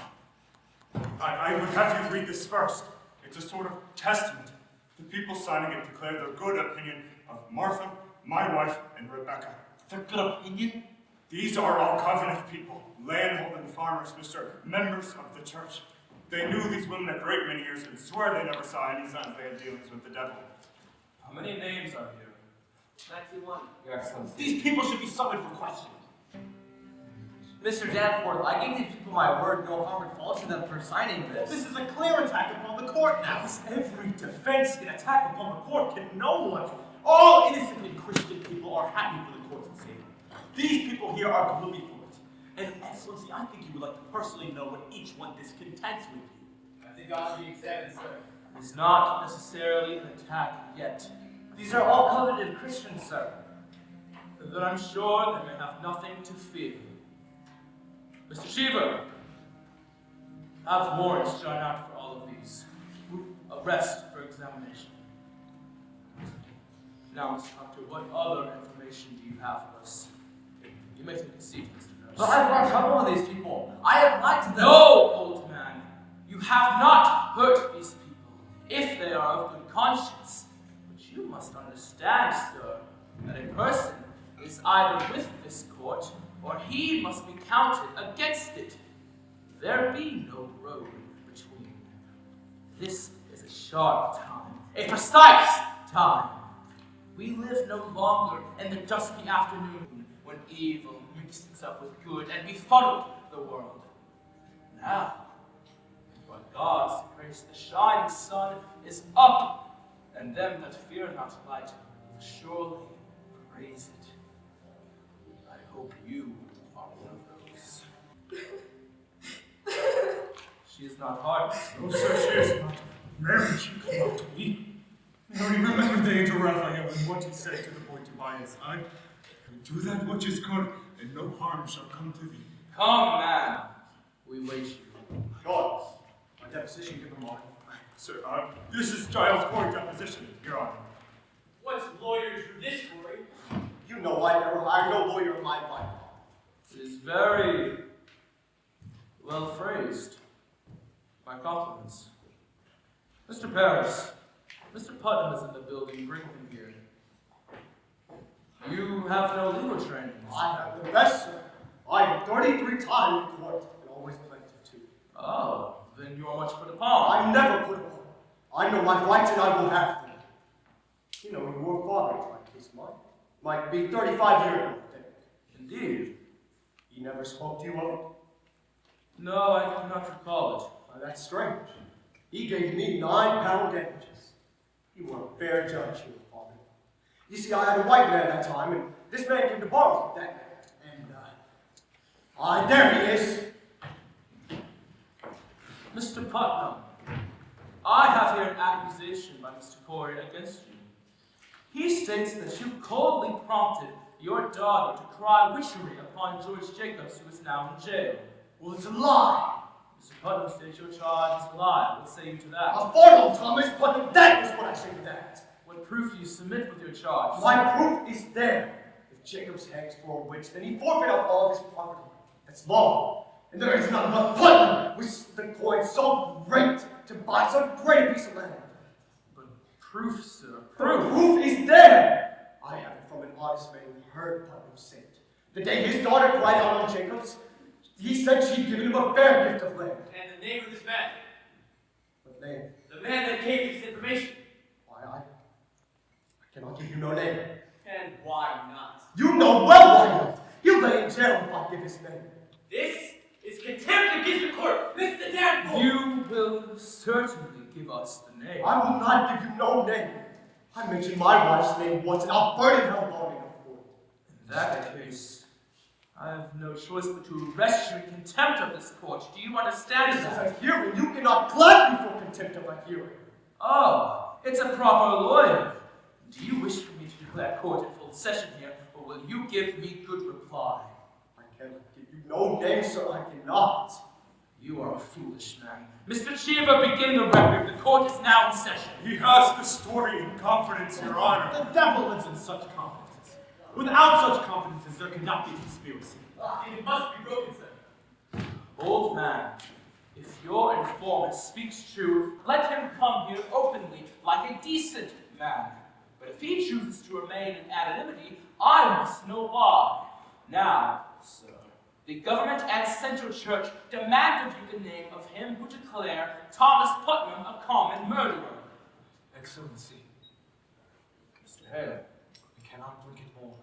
I would have you read this first. It's a sort of testament. The people signing it declare their good opinion of Martha, my wife, and Rebecca. Their good opinion? These are all covenant people, landholding farmers, Mr. Members of the church. They knew these women a great many years and swear they never saw any signs they had dealings with the devil. How many names are here? 91, Your Excellency. These people should be summoned for questioning. Mr. Danforth, I gave these people my word no harm would fall to them for signing this. This is a clear attack upon the court now. Every defense and attack upon the court can no one. All innocent and Christian people are happy for the court's sake. These people here are gloomy for it. And Excellency, I think you would like to personally know what each one discontents with you. I think ought to be examined, sir. It is not necessarily an attack yet. These are all covenanted Christians, sir. Then I'm sure they may have nothing to fear. Mr. Cheever, have warrants drawn out for all of these. Arrest for examination. Now, Mr. Proctor, what other information do you have for us? You may take a seat, Mr. Nurse. But I've brought trouble with these people. I have lied to them. No, old man. You have not hurt these people, if they are of good conscience. But you must understand, sir, that a person is either with this court, or he must be counted against it. There be no road between. This is a sharp time, a precise time. We live no longer in the dusky afternoon when evil mixed itself with good and befuddled the world. Now, by God's grace, the shining sun is up, and them that fear not light will surely praise it. I hope you are one of those. She is not heartless. No, sir, she is not. Mary, she come out to weep. Mary, remember the angel Raphael and what he said to the boy Tobias. Do that which is good, and no harm shall come to thee. Come, man. We wait you. God, my deposition given mine. Sir, this is Giles' Corey deposition, Your Honor. What's lawyer drew this, Corey? You know I never hired no lawyer in my life. It is very well phrased. My compliments. Mr. Paris, Mr. Putnam is in the building. Bring him here. You have no legal training. I have the best, sir. I am 33 times in court, and always plaintiff too. Oh, then you are much put upon. I never put upon. I know my rights, and I will have them. You know, your father tried case mine. Might be 35 years ago, I think. Indeed. He never spoke to you of it? No, I cannot recall it. That's strange. He gave me £9 damages. You were a fair judge, your father. You see, I had a white man that time, and this man came to borrow that man. And, there he is. Mr. Putnam, I have here an accusation by Mr. Corey against you. He states that you coldly prompted your daughter to cry witchery upon George Jacobs, who is now in jail. Well, it's a lie. Mr. Putnam states your charge is a lie. What say you to that? A photo, Thomas, but that is what I say to that. What proof do you submit with your charge? My proof is there. If Jacobs hangs for a witch, then he forfeit up all of his property. That's law. And there is not enough Putnam with the coin so great to buy so great a piece of land. But proof, sir, proof. The proof is there. I have it from an honest man who heard Putnam say it. The day his daughter cried out on Jacobs, he said she'd given him a fair gift of land. And the name of this man? What name? The man that gave this information. Why, I cannot give you no name. And why not? You know well why not. He'll lay in jail if I give his name. This is contempt against the court, Mr. Danforth! You will certainly give us the name. I will not give you no name. I mentioned my wife's name once, and I'll burn it hell long enough for it. In that case, I have no choice but to arrest you in contempt of this court. Do you understand this that? This is a hearing. You cannot clap me for contempt of a hearing. Oh, it's a proper lawyer. Do you wish for me to declare court in full session here, or will you give me good reply? I cannot give you no name, sir. I cannot. You are a foolish man. Mr. Cheever, begin the record. The court is now in session. He has the story in confidence, Your Honor. The devil lives in such confidences. Without such confidences, there cannot be conspiracy. It must be broken, sir. Old man, if your informant speaks true, let him come here openly, like a decent man. But if he chooses to remain in anonymity, I must know why. Now, sir, the government and Central Church demand of you the name of him who declared Thomas Putnam a common murderer. Excellency, Mr. Hale, I cannot drink it more.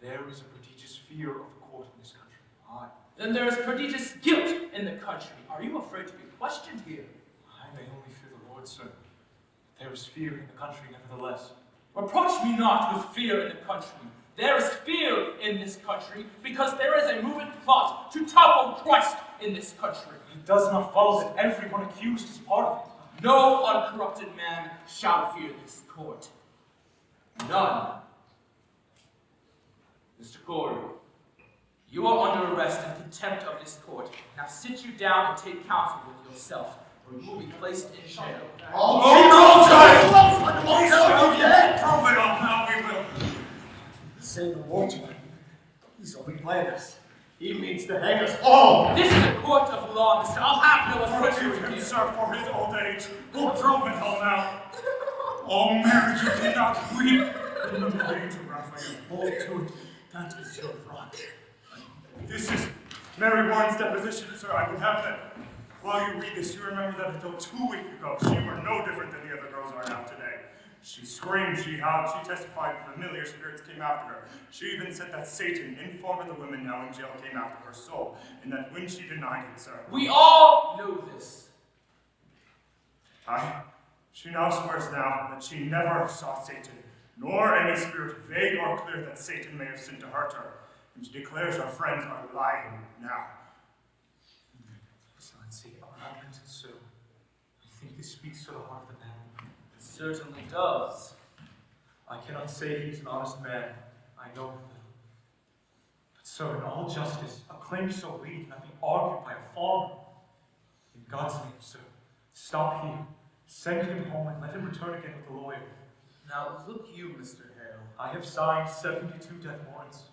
There is a prodigious fear of the court in this country. Aye. Then there is prodigious guilt in the country. Are you afraid to be questioned here? I may only fear the Lord, sir. There is fear in the country, nevertheless. Reproach me not with fear in the country. There is fear in this country because there is a moving plot to topple Christ in this country. It does not follow that everyone accused is part of it. No uncorrupted man shall fear this court. None. Mr. Corey, you are under arrest and contempt of this court. Now sit you down and take counsel with yourself, or you will be placed in jail. Prove it up now, we will. Say the Lord to him. He's only playing us. He means to hang us all. This is a court of law, mister. I'll have no authority Forgive him, sir, for his old age. We'll prove it all now. Oh, Mary, you cannot weep. Remember the angel Raphael. Hold to it. That is your right. This is Mary Warren's deposition, sir. I would have that. While you read this, you remember that until 2 weeks ago, she were no different than the other girls are now today. She screamed, she howled, she testified familiar spirits came after her. She even said that Satan, in form of the women now in jail, came after her soul, and that when she denied it, sir. We all know this. She now swears now that she never saw Satan, nor any spirit vague or clear that Satan may have sent to hurt her. And she declares our friends are lying now. Excellency, our argument is so. I think this speaks to the heart of the man. It certainly does. I cannot say he is an honest man. I know him little. But sir, in all justice, a claim so weighty cannot be argued by a foreigner. In God's name, sir, stop here. Send him home and let him return again with the lawyer. Now look you, Mr. Hale. I have signed 72 death warrants.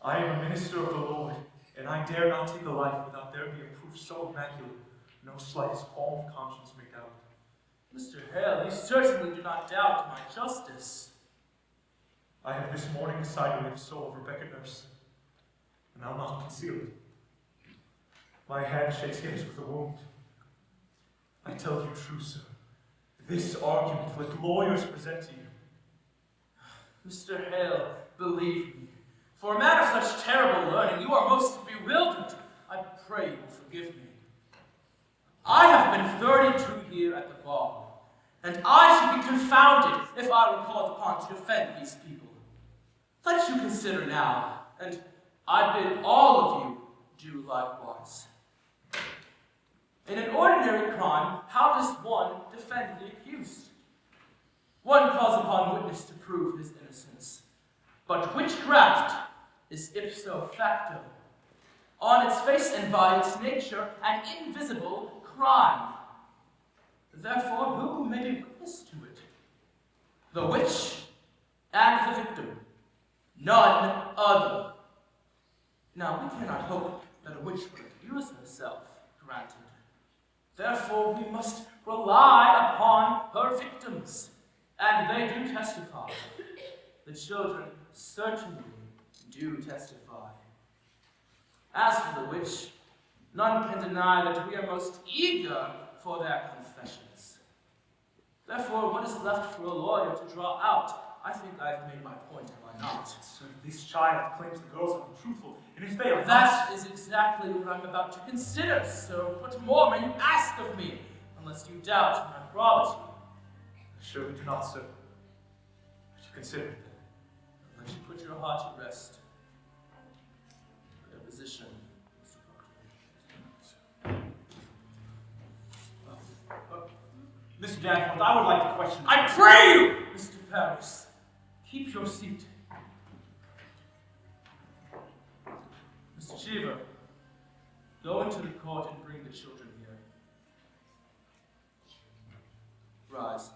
I am a minister of the Lord, and I dare not take a life without there be a proof so immaculate, no slightest qualm of conscience may doubt it. Mr. Hale, you certainly do not doubt my justice. I have this morning decided the soul of Rebecca Nurse, and I'll not conceal it. My hand shakes hands with the wound. I tell you true, sir. This argument, let lawyers present to you. Mr. Hale, believe me, for a man of such terrible learning, you are most bewildered. I pray you will forgive me. I have been 32 years at the bar, and I should be confounded if I were called upon to defend these people. Let you consider now, and I bid all of you do likewise. In an ordinary crime, how does one defend the accused? One calls upon witness to prove his innocence. But witchcraft is ipso facto, on its face and by its nature, an invisible crime. Therefore, who may be witness to it? The witch and the victim, none other. Now, we cannot hope that a witch would accuse herself, granted. Therefore, we must rely upon her victims, and they do testify. The children certainly do testify. As for the witch, none can deny that we are most eager for their confessions. Therefore, what is left for a lawyer to draw out? I think I've made my point, have I not? Sir, this child claims the girls are untruthful, and if they are That is exactly what I'm about to consider, so what more may you ask of me, unless you doubt my probity? Sure, we do not, sir. But you consider it then. Let you put your heart at rest. Your position, Mr. Proctor. Mr. Danforth, I would like to question... I pray you, Mr. Paris, keep your seat. Mr. Cheever, go into the court and bring the children here. Rise.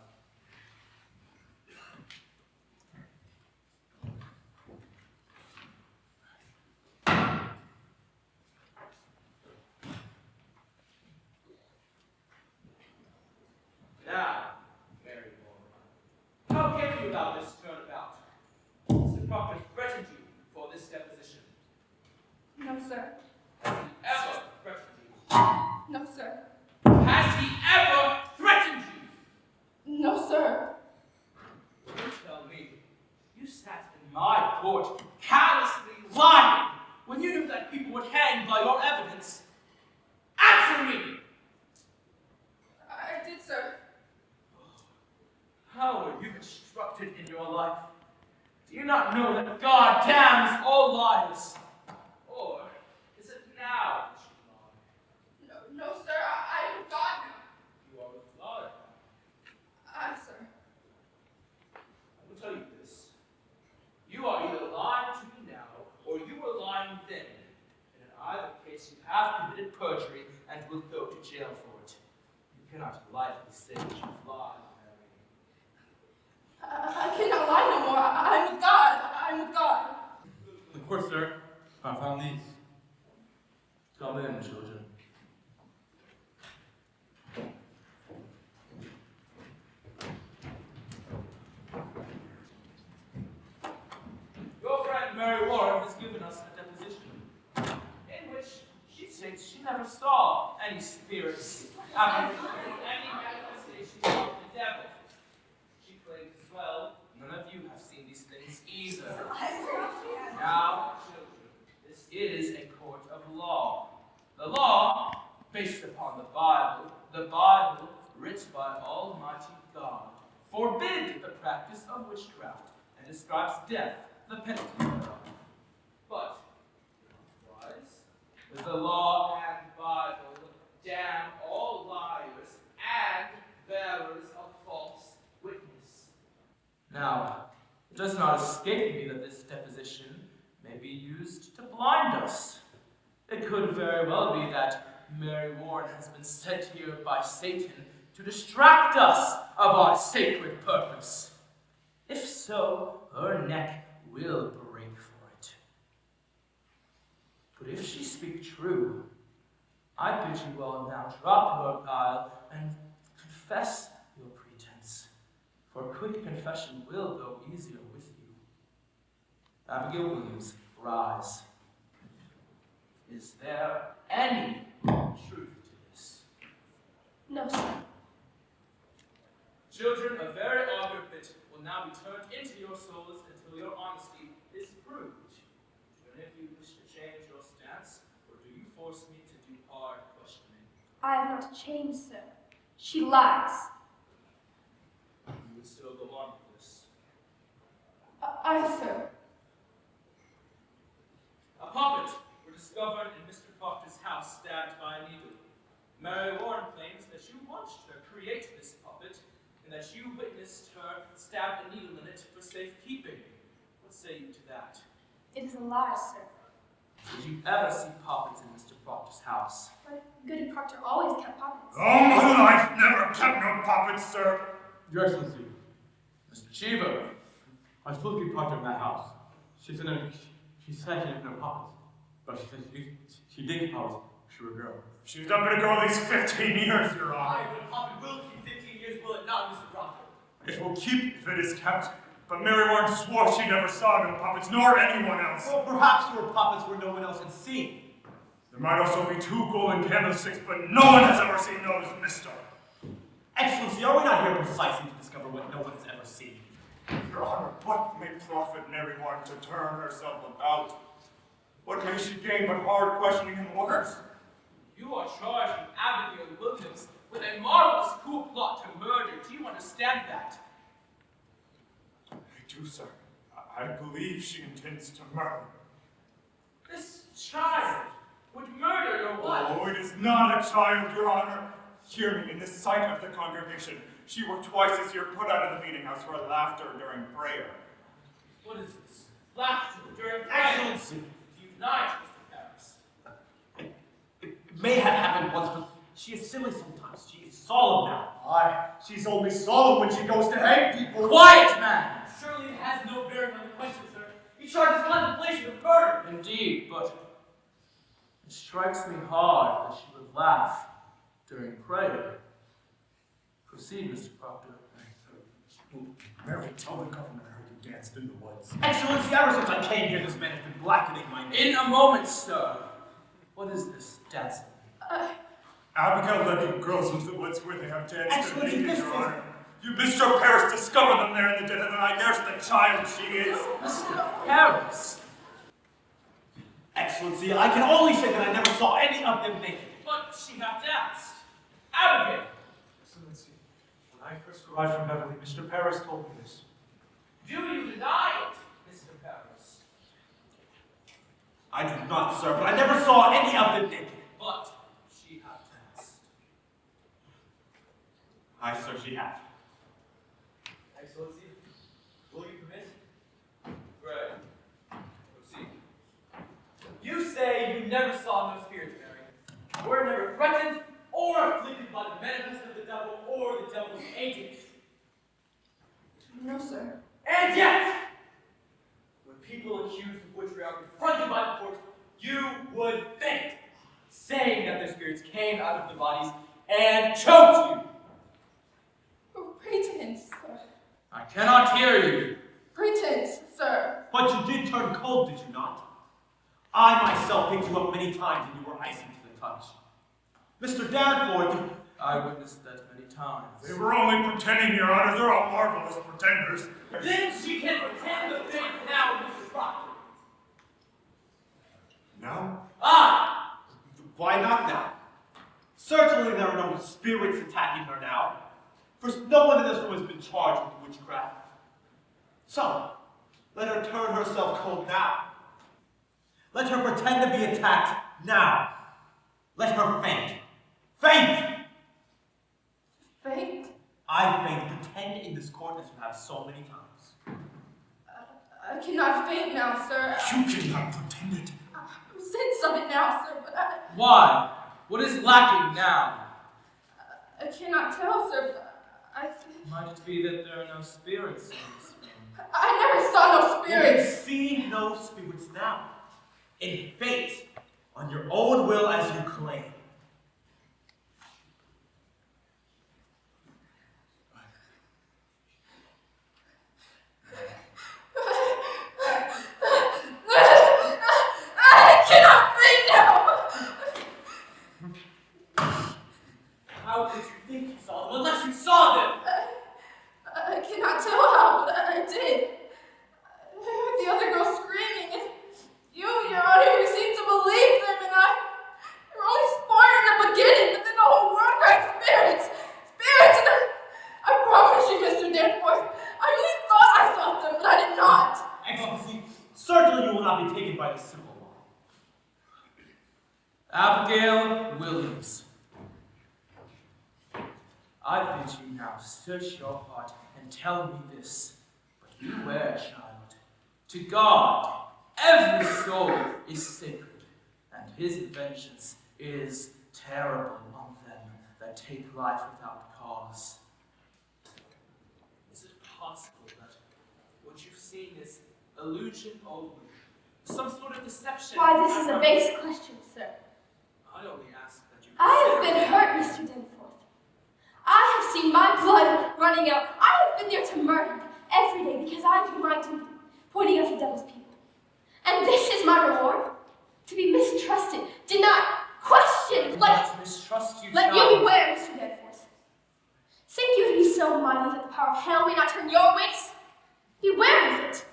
Now, Mary Moore, how came you about this turnabout? Mr. Proctor threatened you for this deposition. No, sir. Has he ever threatened you? No, sir. Has he ever threatened you? No, sir. You tell me, you sat in my court callously lying when you knew that people would hang by your evidence. Answer me! I did, sir. How were you instructed in your life? Do you not know that God damns all liars? Or is it now that you lie? No, sir. I am God now. You are with God. Aye, sir. I will tell you this. You are either lying to me now, or you were lying then. And in either case, you have committed perjury and will go to jail for it. You cannot lightly say that you lied, Mary. I cannot lie no more. I'm with God. I'm with God. Of course, sir. I found these. Come in, children. Your friend Mary Warren has given us a deposition in which she states she never saw any spirits, apparitions, any manifestations of the devil. She describes death, the penalty thereof. But, otherwise, with the law and Bible, damn all liars and bearers of false witness. Now, it does not escape me that this deposition may be used to blind us. It could very well be that Mary Warren has been sent here by Satan to distract us of our sacred purpose. If so, her neck will break for it. But if she speak true, I bid you all now drop your guile and confess your pretense, for quick confession will go easier with you. Abigail Williams, rise. Is there any truth to this? No, sir. Children, a very augur bit will now be turned into your souls until your honesty is proved. Do any of you wish to change your stance, or do you force me to do hard questioning? I have not changed, sir. She lies. You would still go on with this. I, sir. A puppet were discovered in Mr. Proctor's house, stabbed by a needle. Mary Warren claims that you watched her create this puppet, and that you witnessed her stab a needle in it for safekeeping. What say you to that? It is a lie, sir. Did you ever see puppets in Mr. Proctor's house? But Goody Proctor always kept puppets. All my life never kept no puppets, sir. Your Excellency, Mr. Cheever. I supposed to be Proctor in that house. She said she said she didn't know puppets, but she said she did get puppets. She was a girl. She's not been a girl these 15 years, Your Honor. Aye, but a puppet will keep 15 years, will it not, Mr. Proctor? It will keep if it is kept. But Mary Warren swore she never saw no puppets, nor anyone else. Well, perhaps there were puppets where no one else had seen. There might also be 2 golden candlesticks, but no one has ever seen those, mister. Excellency, are we not here precisely to discover what no one has ever seen? Your Honor, what may profit Mary Warren to turn herself about? What may she gain but hard questioning and words? You are charging Abigail Williams with a marvelous coup plot to murder. Do you understand that? I do, sir. I believe she intends to murder. This child would murder your wife. Oh, it is not a child, Your Honor. Hear me, in the sight of the congregation, she were twice this year put out of the meeting house for laughter during prayer. What is this? Laughter during prayer? Excellency! Do you deny it, Mr. Harris? It may have happened once, but she is silly sometimes. She is solemn now. Aye, she's only solemn when she goes to hang people. Quiet, man! Surely it has no bearing on the question, sir. He charges contemplation of murder. Indeed, but it strikes me hard that she would laugh during prayer. Proceed, Mr. Proctor. Mary, tell the governor I heard you danced in the woods. Excellency, ever since I came here, this man has been blackening my name. In a moment, sir. What is this dancing? Abigail led the girls into the woods where they have danced Excellency, naked, this Your is- Honor. You, Mr. Paris, discovered them there in the dead of the night. There's the child she is. Mr. Harris. Excellency, I can only say that I never saw any of them naked. But she hath danced. Abigail. Excellency, when I first arrived from Beverly, Mr. Paris told me this. Do you deny it, Mr. Paris? I do not, sir, but I never saw any of them naked. But she hath danced. Aye, sir, she hath. Excellency, will you permit? Right. Proceed. You say you never saw no spirits, Mary. Were never threatened or afflicted by the manifest of the devil or the devil's agents. No, sir. And yet, when people accused of witchery are confronted by the court, you would faint, saying that their spirits came out of the bodies and choked you. Pretense, sir. I cannot hear you. Pretense, sir. But you did turn cold, did you not? I myself picked you up many times and you were icy to the touch. Mr. Danforth, I witnessed that many times. They were only pretending, Your Honor. They're all marvelous pretenders. Then she can pretend the faith now, Mrs. Proctor. No? Ah! why not now? Certainly there are no spirits attacking her now, for no one in this room has been charged with witchcraft. So, Let her turn herself cold now. Let her pretend to be attacked now. Let her faint. Faint! Faint? I faint. Pretend in this court as you have so many times. I cannot faint now, sir. You cannot pretend it. I'm sense of it now, sir, but Why? What is lacking now? I cannot tell, sir, but Might it be that there are no spirits in this room? I never saw no You spirits. can see no spirits now. In fate, on your own will as you claim. I cannot faint now. How could you think you saw them unless you saw them? I cannot tell how, but I did. I heard the other girl screaming, and you, Your Honor, you seemed to believe them, and you were only spoiled in the beginning, but then the whole world cried spirits, spirits, and I promise you, Mr. Danforth, I really thought I saw them, but I did not. Excellency, certainly you will not be taken by the simple law. Abigail Williams. I bid you now search your heart and tell me this. But beware, child. To God, every soul is sacred, and his vengeance is terrible on them that take life without cause. Is it possible that what you've seen is illusion only? Some sort of deception? Why, this is a base question, sir. I only ask that you I have been hurt, Mr. Danforth. I have seen my blood running out. I have been there to murder every day because I do my duty, pointing out the devil's people. And this is my reward? To be mistrusted, denied, questioned. Let mistrust you. Let you beware, Mr. Danforth. Think you to be so mighty that the power of hell may not turn your wits? Beware of it.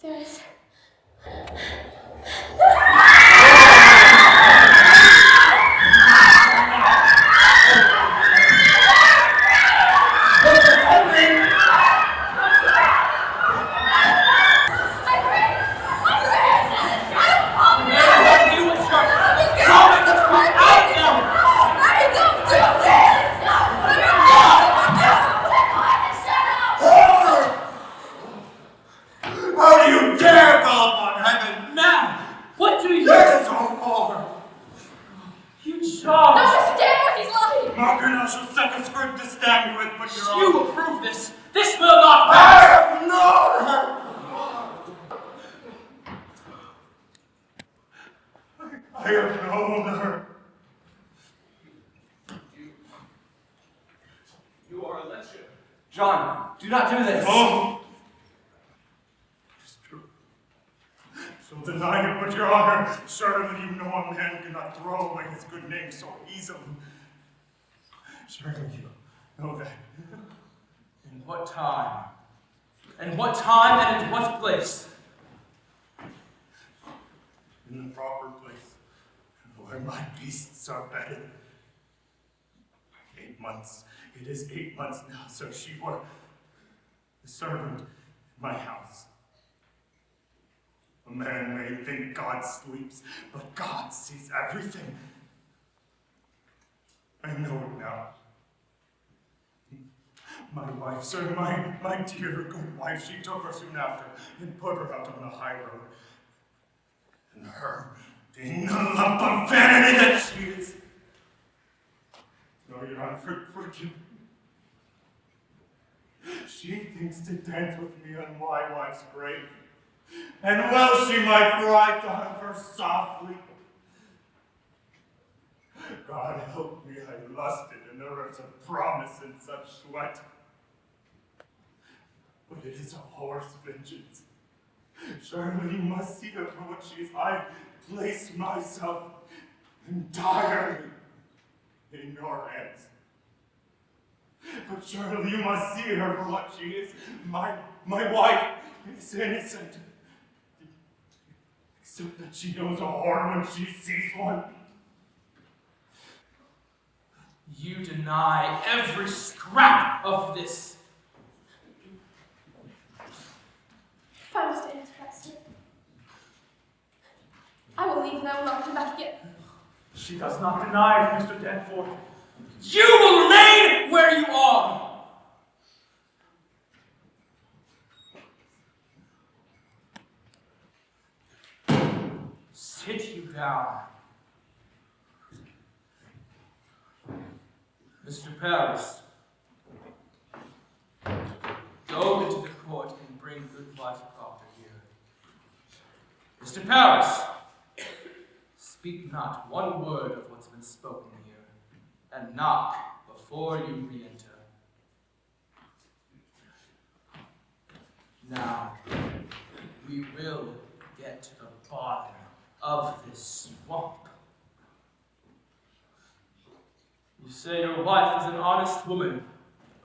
There is... How do you dare call upon heaven? Man, what do you... Let us all more. You No, charge. Mr. Danforth, he's lying! Margaret, I shall set a script to stand you with, but your You own. approve this. This will not I pass. have known her. I have known her. You are a lecher. John, do not do this. No. It's true. So deny it, but your honor, surely you know a man cannot throw away his good name so easily. Surely you know that. In what time? In what time and in what place? In the proper place, where my beasts are bedded. 8 months. It is 8 months now, so she were the servant in my house. A man may think God sleeps, but God sees everything. I know it now. My wife, sir, my dear good wife, she took her soon after and put her out on the high road. And her, being the lump of vanity that she is. No, your honor, forgive me. She thinks to dance with me on my wife's grave. And well she might, for I thought of her softly. God help me, I lusted, and there is a promise in such sweat. But it is a horse vengeance. Surely you must see her for what she is. I place myself entirely in your hands. But surely you must see her for what she is. My wife is innocent. Except that she knows a whore when she sees one. You deny every scrap of this. that I will not come back again. She does not deny it, Mr. Danforth. You will remain where you are. Sit you down. Mr. Paris, go into the court and bring Goodwife Proctor here. Mr. Paris, speak not one word of what's been spoken here, and knock before you re-enter. Now, we will get to the bottom of this swamp. You say your wife is an honest woman.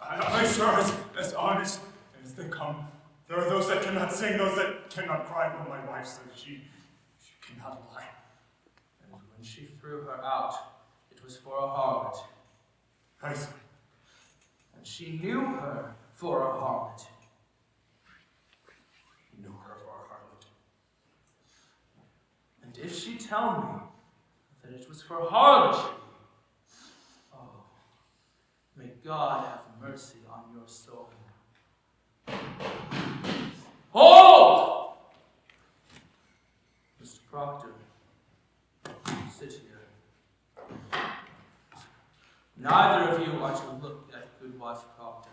I sir, as honest as they come. There are those that cannot sing, those that cannot cry, but my wife says she cannot lie. And when she threw her out, it was for a harlot. I see. And she knew her for a harlot. Knew her for a harlot. And if she tell me that it was for harlotry, oh, may God have mercy on your soul. Hold! Mr. Proctor, sit here. Neither of you are to look at Goodwife Proctor.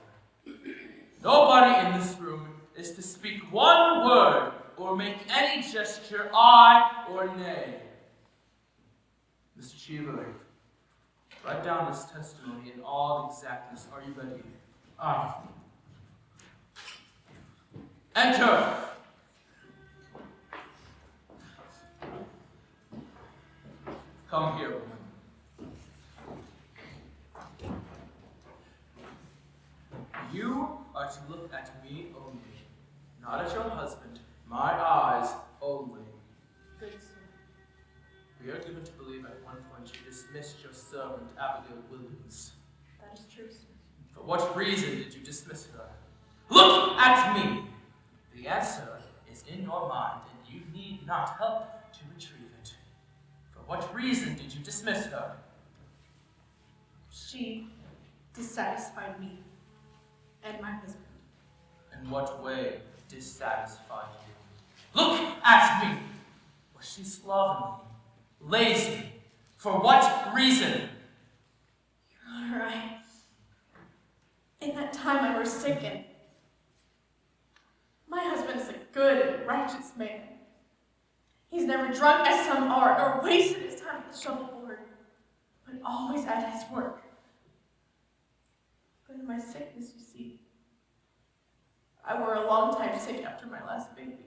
Nobody in this room is to speak one word or make any gesture, aye or nay. Mr. Cheever, write down this testimony in all exactness. Are you ready? Aye. Enter! Come here, woman. You are to look at me only, not at your husband, my eyes only. Good, sir. We are given to believe at one point you dismissed your servant, Abigail Williams. That is true, sir. For what reason did you dismiss her? Look at me! The answer is in your mind, and you need not help to retrieve it. For what reason did you dismiss her? She dissatisfied me and my husband. In what way dissatisfied you? Look at me! Was she slovenly? Lazy? For what reason? Your Honor, in that time I was sick, and my husband is a good and righteous man. He's never drunk as some are, nor wasted his time at the shuffleboard, but always at his work. But in my sickness, you see, I were a long time sick after my last baby,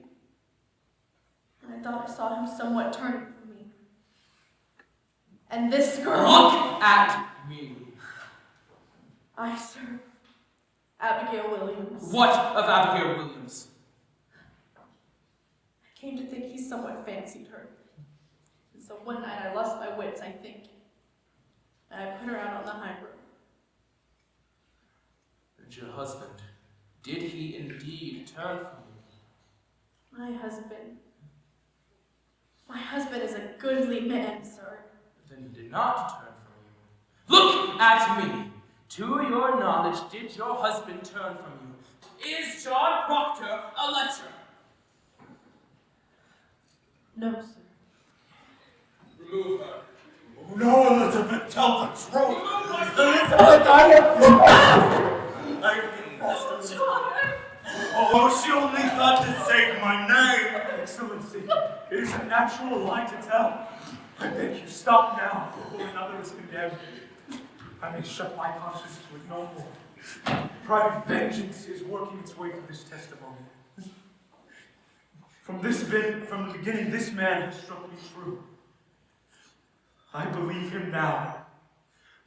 and I thought I saw him somewhat turning from me. And this girl— Look at me! I, sir, Abigail Williams. What of Abigail Williams? I came to think he somewhat fancied her. And so one night I lost my wits, I think, and I put her out on the high road. And your husband, did he indeed turn from you? My husband is a goodly man, sir. Then he did not turn from you. Look at me! To your knowledge, did your husband turn from you? Is John Proctor a lecher? No, sir. Remove her. Oh no, Elizabeth, tell the truth! Elizabeth, I have confessed. Oh, she only thought to save my name! Excellency, it is a natural lie to tell. I beg you, stop now before another is condemned. I may shut my conscience to it no more. Private vengeance is working its way through this testimony. From the beginning, this man has struck me true. I believe him now.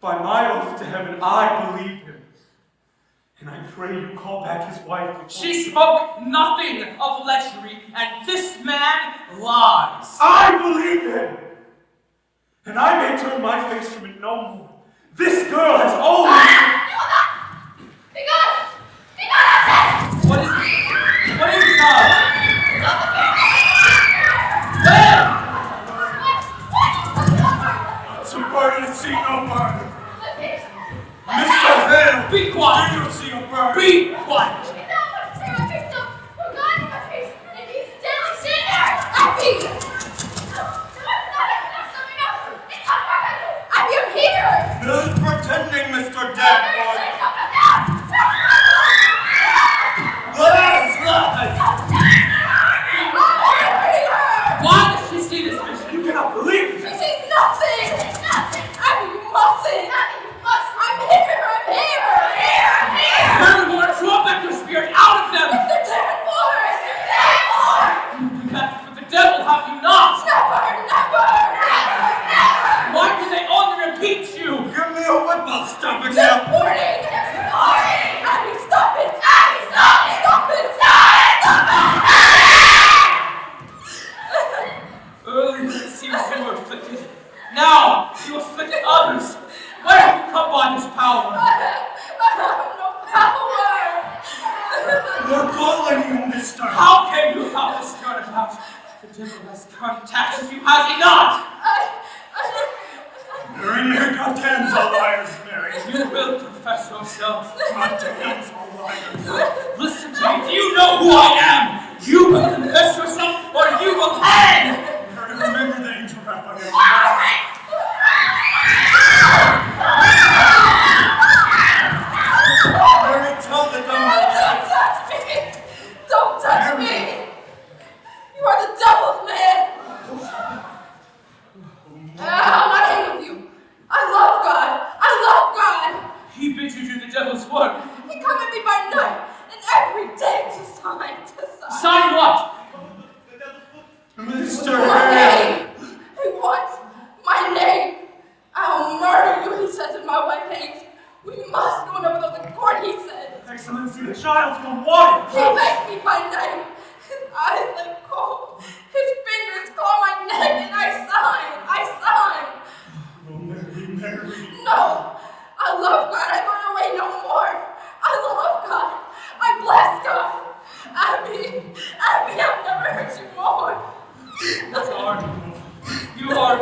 By my oath to heaven, I believe him. And I pray you call back his wife. She spoke nothing of lechery, and this man lies. I believe him! And I may turn my face from it no more. This girl has always... Be gone! Be gone, I said! What is it? What is it, God? Where? devil has contacted you, has he not? Mary, goddamn all liars, Mary. You will confess yourself. Goddamn all liars. Listen to me, do you know who I am? You will confess yourself or you will hang! Mary, remember the angel Raphael. Mary, tell the Don't touch me! Don't touch me! You are the devil's man! I'm not hanging with you. I love God. I love God. He bids you do the devil's work. He come at me by night and every day to sign. Sign what? Mr. My name. He wants my name. I'll murder you, he says, and my wife hangs. We must go over the court, he said. Excellency, the child's gone wild. He makes me by name. His eyes like cold. His fingers claw my neck, and I sign. Oh, Mary. No, I love God. I run away no more. I love God. I bless God. Abby, I'll never hurt you more. You are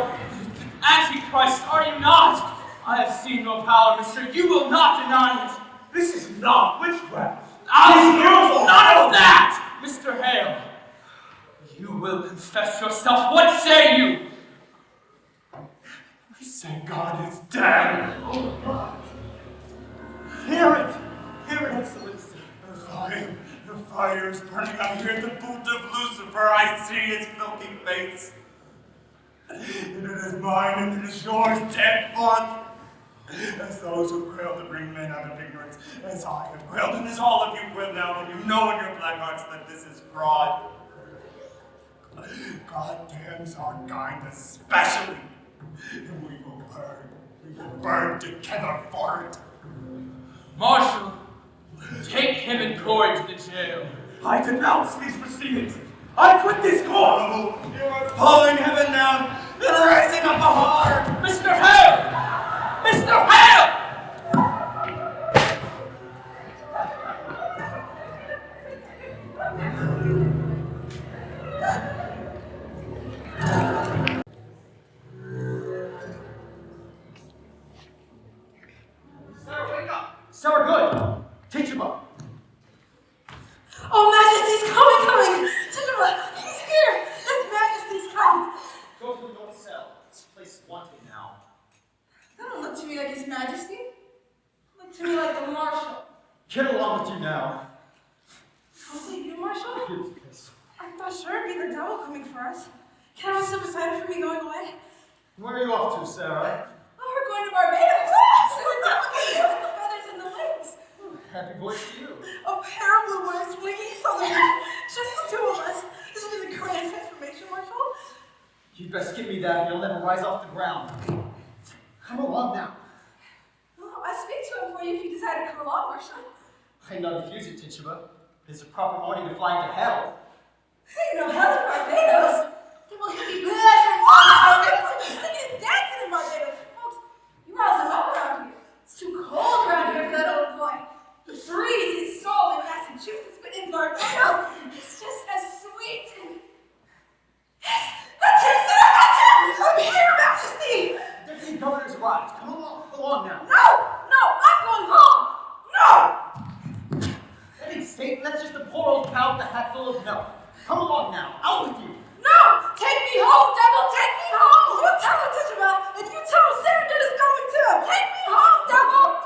Antichrist, are you not? I have seen your power, mister. You will not deny it. This is not witchcraft. None of that! Mr. Hale, you will confess yourself. What say you? I say God is dead. Hear it, Excellency. The fire is burning out here at the boot of Lucifer. I see his filthy face. And it is mine and it is yours, dead one. As those who quail to bring men out of ignorance, as I have quailed, and as all of you quail now, when you know in your black hearts that this is fraud. God damns our kind especially, and we will burn together for it. Marshal, take him and Corey to the jail. I denounce these proceedings. I quit this court. You are pulling heaven down and raising up a heart. Mr. Hale! Mr. Hale! Sir, wake up! Sir, good. Teach him up. Oh, Majesty's coming! He's here! His Majesty's come! Go to the north cell. This place is wanted now. That don't look to me like His Majesty. Look to me like the Marshal. Get along with you now. Was it you, Marshal? I thought sure it'd be the devil coming for us. Can I have some aside for me going away? Where are you off to, Sarah? Oh, we're going to Barbados. So the devil can see with the feathers and the wings. Happy voice to you. A pair of blue ones swinging southern. Just the two of us. This will be the grand transformation, Marshal. You'd best give me that, and you'll never rise off the ground. Come along now. Well, I'll speak to him for you if you decide to come along, Marshal. I not refuse it, Tituba. There's a proper morning to fly into hell. Hey, no hell in Barbados. They will hear me blasting Barbados and singing and dancing in Barbados. Folks, you rouse him up around here. It's too cold around here for that old boy. The breeze is sold in Massachusetts, but in Barbados, it's just as sweet and... Yes, that's him, sir! That's him! I'm here, Majesty! Deputy Governor's arrived. Come along. Go on now. No! I'm going home! No! That ain't state. That's just a poor old cow with a hat full of milk. Come along now. Out with you. No! Take me home, devil! Take me home! You tell him, Tishabel, and you tell him Sarah is going too! Take me home, devil!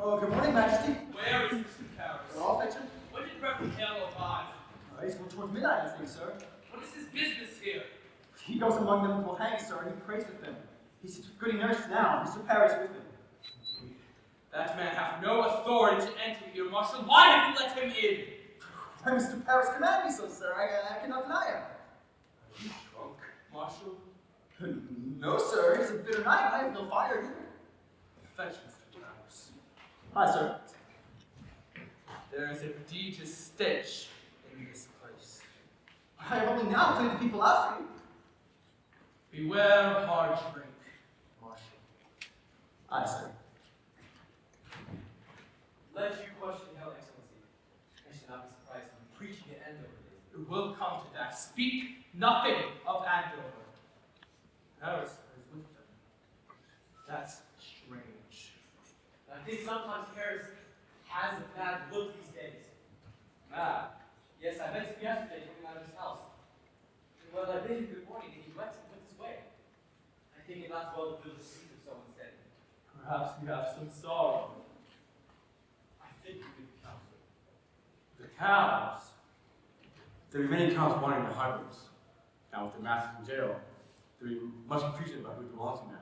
Oh, good morning, Majesty. Where is Mr. Paris? We're all fetching. When did Reverend Hale arrive? He's going towards midnight, I think, sir. What is his business here? He goes among them who will hang, sir, and he prays with them. He sits with Goody Nurse now. Mr. Paris with him. That man hath no authority to enter here, Marshal. Why have you let him in? Why, Mr. Paris command me so, sir. I cannot deny it. Are you drunk, Marshal? No, sir. It's a bitter night. I have no fire here. Fetch Mr. Giles. Hi, sir. There is a prodigious stench in this place. I have only now cleared the people out for you. Beware hard drink, Marshal. Aye, sir. Let you question Your Excellency. I should not be surprised when preaching at Andover days. It will come to that. Speak nothing of Andover. Paris is with them. That's strange. I think sometimes Paris has a bad look these days. Ah, Yes, I met him yesterday coming out of his house. Well, I bid him good morning and he went his way. I think it not well to build a seat or so instead. perhaps you have some sorrow. I think you did counsel. The cows. There be many cows wandering the highways. Now with the masters in jail, there be much confusion about who it belongs to now.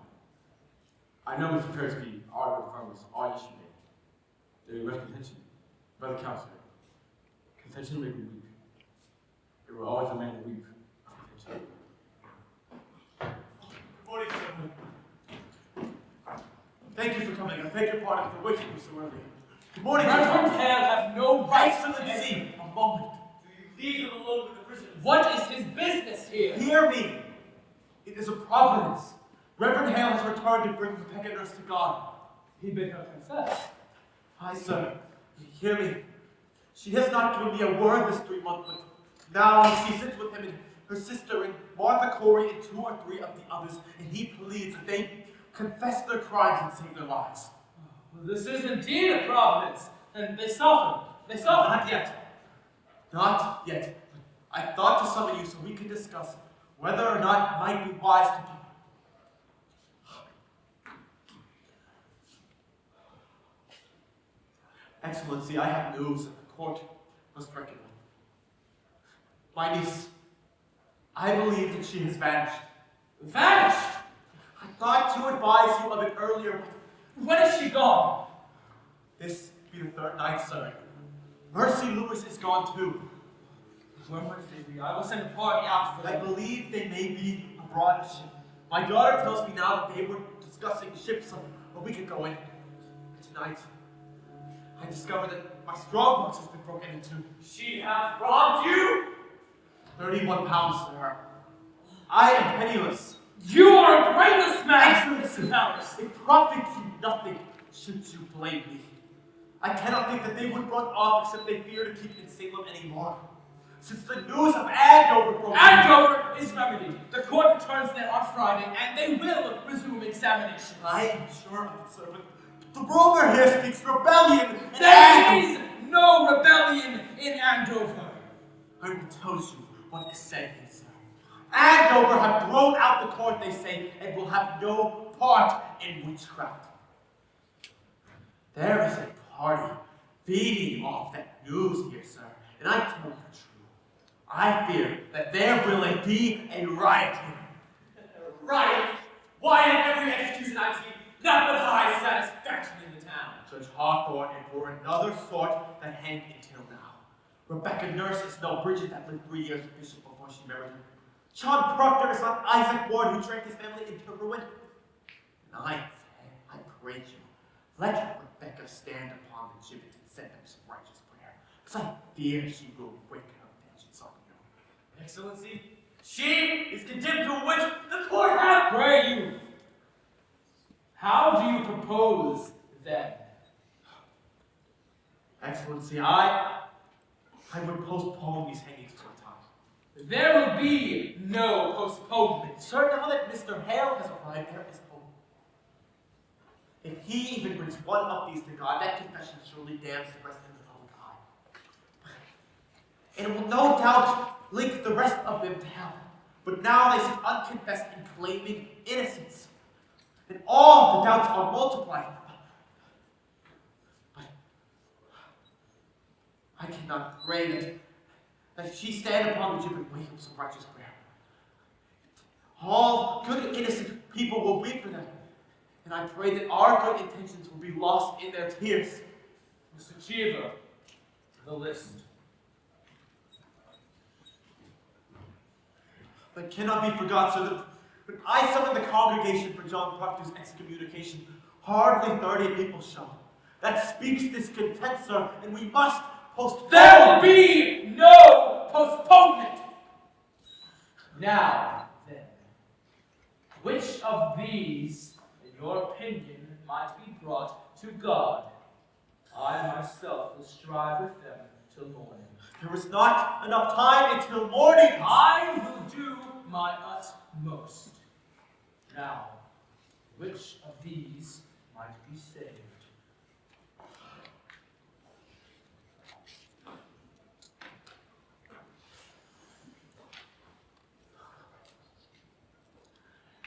I know Mr. Persky, our good farmers, are yesterday. There be much contention by the cows here. Contention made me weep. It will always remain a weep of contention. Good morning, sir. Thank you for coming. I beg your pardon for waking you so early. Good morning, Reverend Hale have no right to Excellency, a moment. Do you leave him alone with the prisoners? What is his business here? Hear me. It is a providence. Reverend Hale has returned to bring Rebecca Nurse to God. He bid her confess. Aye, sir. Hear me. She has not given me a word this 3 months, but now she sits with him and her sister and Martha Corey and 2 or 3 of the others, and he pleads that they confess their crimes and save their lives. Well, this is indeed a providence, and they soften. They soften. Not yet. Not yet. I thought to summon you so we could discuss whether or not it might be wise to be. Excellency, I have news that the court must reckon with. My niece, I believe that she has vanished. Vanished? I thought to advise you of it earlier, but when is she gone? This be the 3rd night, sir. Mercy Lewis is gone too. Where might they be? I will send a party out for I them. believe they may be abroad in a ship. My daughter tells me now that they were discussing ships a week ago, and tonight I discovered that my strong box has been broken into. She hath robbed you? 31 pounds, sir. I am penniless. You are a brainless man! Excellency, it profits you nothing should you blame me. I cannot think that they would run off except they fear to keep in Salem anymore. Since the news of Andover broke Andover is remedied. The court returns there on Friday, and they will resume examinations. I am sure of it, sir, but the rumor here speaks rebellion. There is no rebellion in Andover. I will tell you what is said here, sir. Andover have thrown out the court, they say, and will have no part in witchcraft. There is a party feeding off that news here, sir, and I tell you the truth. I fear that there will be a riot here. Riot? Why in every execution I've seen, not but high satisfaction in the town. Judge Hawthorne and for another sort that hanged until now. Rebecca Nurse is no Bridget that lived 3 years with Bishop before she married him. John Proctor is not Isaac Ward who dragged his family into ruin. And I pray you, let Rebecca stand upon the gibbet and send them some righteous prayer, because I fear she will break her vengeance on you. Excellency, she is condemned to a witch. The court hath. Pray you. How do you propose then? Excellency, I would postpone these hangings for a time. There will be no postponement. Sir, now that Mr. Hale has arrived, there is hope. If he even brings one of these to God, that confession surely damns the rest in the public eye. And it will no doubt link the rest of them to hell. But now they sit unconfessed and claiming innocence. And all the doubts are multiplied. But I cannot pray that she stand upon the gibbet and wake up some righteous prayer. All good and innocent people will weep for them. And I pray that our good intentions will be lost in their tears. Mr. Cheever, the list. But cannot be forgot, sir, that when I summoned the congregation for John Proctor's excommunication, Hardly 30 people show. That speaks discontent, sir, and we must postpone. There will be no postponement. Now, then, which of these, in your opinion, might be brought to God? I myself will strive with them till morning. There is not enough time until morning. I will do my utmost. Now, which of these might be saved?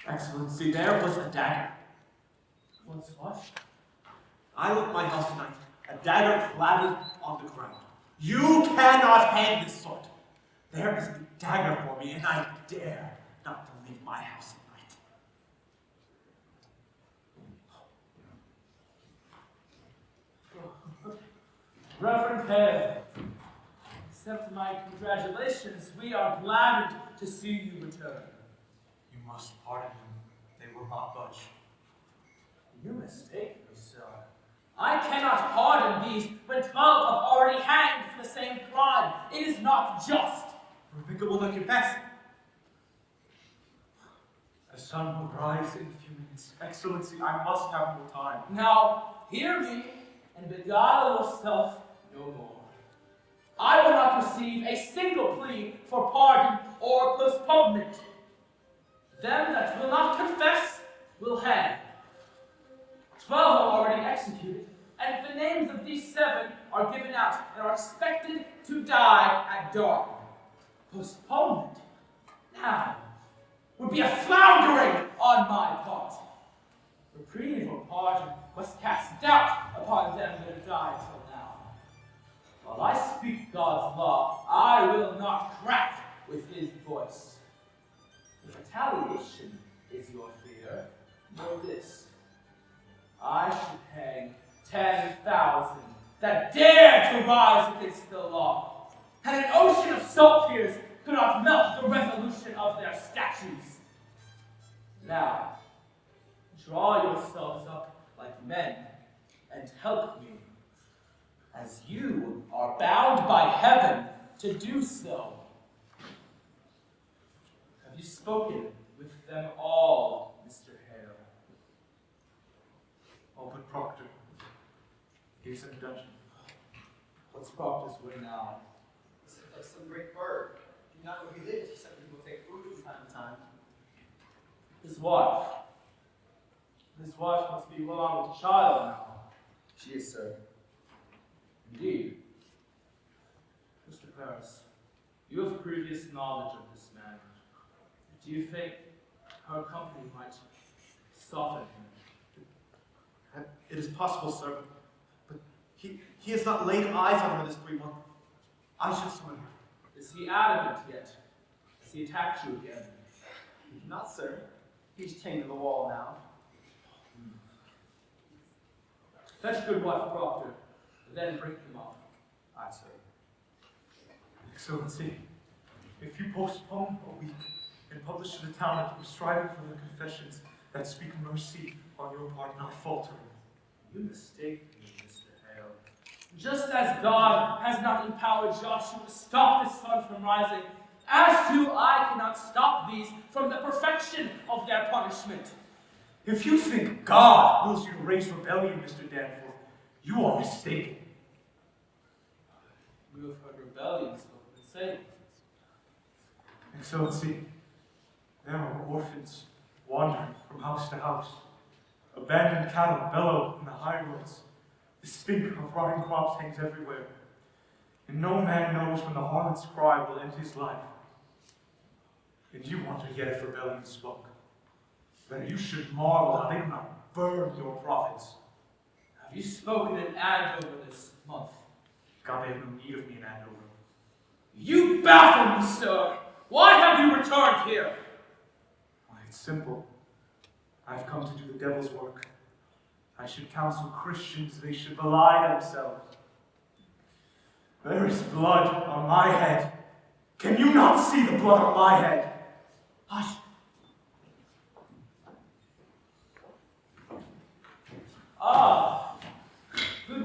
Excellency, there was a dagger. What's what? I left my house tonight. A dagger clattered on the ground. You cannot hang this sword. There is a dagger for me, and I dare not to leave my house at night. Reverend Hale, accept my congratulations. We are glad to see you return. You must pardon them. They will not budge. You mistake me, sir. I cannot pardon these when 12 have already hanged for the same crime. It is not just. Rebecca will not confess. The sun will rise in a few minutes. Excellency, I must have more time. Now, hear me and beguile yourself no more. I will not receive a single plea for pardon or postponement. Them that will not confess will hang. 12 are already executed, and the names of these 7 are given out and are expected to die at dawn. Postponement now would be a floundering on my part. Reprieve or pardon must cast doubt upon them that have died till now. While I speak God's law, I will not crack with his voice. If retaliation is your fear, know this. I should hang 10,000 that dare to rise against the law, and an ocean of salt tears could not melt the resolution of their statues. Now, draw yourselves up like men and help me, as you are bound by heaven to do so. Have you spoken with them all, Mr. Hale? All but Proctor. He's in the dungeon. What's Proctor's way now? This is like some great bird. Do you not know he lives, except he will take food from time to time. His wife. His wife must be well on with a child now. She is, sir. Indeed. Mr. Paris, you have previous knowledge of this man. Do you think her company might soften him? It is possible, sir, but he has not laid eyes on her this 3 months. I should swim. Is he adamant yet? Has he attacked you again? Not, sir. He's chained to the wall now. Fetch good wife Proctor, then bring him up. Aye, sir. Excellency, if you postpone a week and publish to the town that you are striving for the confessions that speak mercy on your part, not faltering. You mistake me, Mr. Hale. Just as God has not empowered Joshua to stop the sun from rising, as do I cannot stop these from the perfection of their punishment. If you think God wills you to raise rebellion, Mr. Danforth, you are mistaken. You have heard rebellions spoken in Salem. Excellency, there are orphans wandering from house to house. Abandoned cattle bellow in the high roads. The stink of rotting crops hangs everywhere. And no man knows when the harlot's cry will end his life. And you wonder yet if rebellion spoke. That you should marvel how they do not burn your prophets. Have you spoken in Andover this month? God, they have no need of me in Andover. You baffle me, sir! Why have you returned here? Why, it's simple. I've come to do the devil's work. I should counsel Christians they should belie themselves. There is blood on my head. Can you not see the blood on my head? Hush!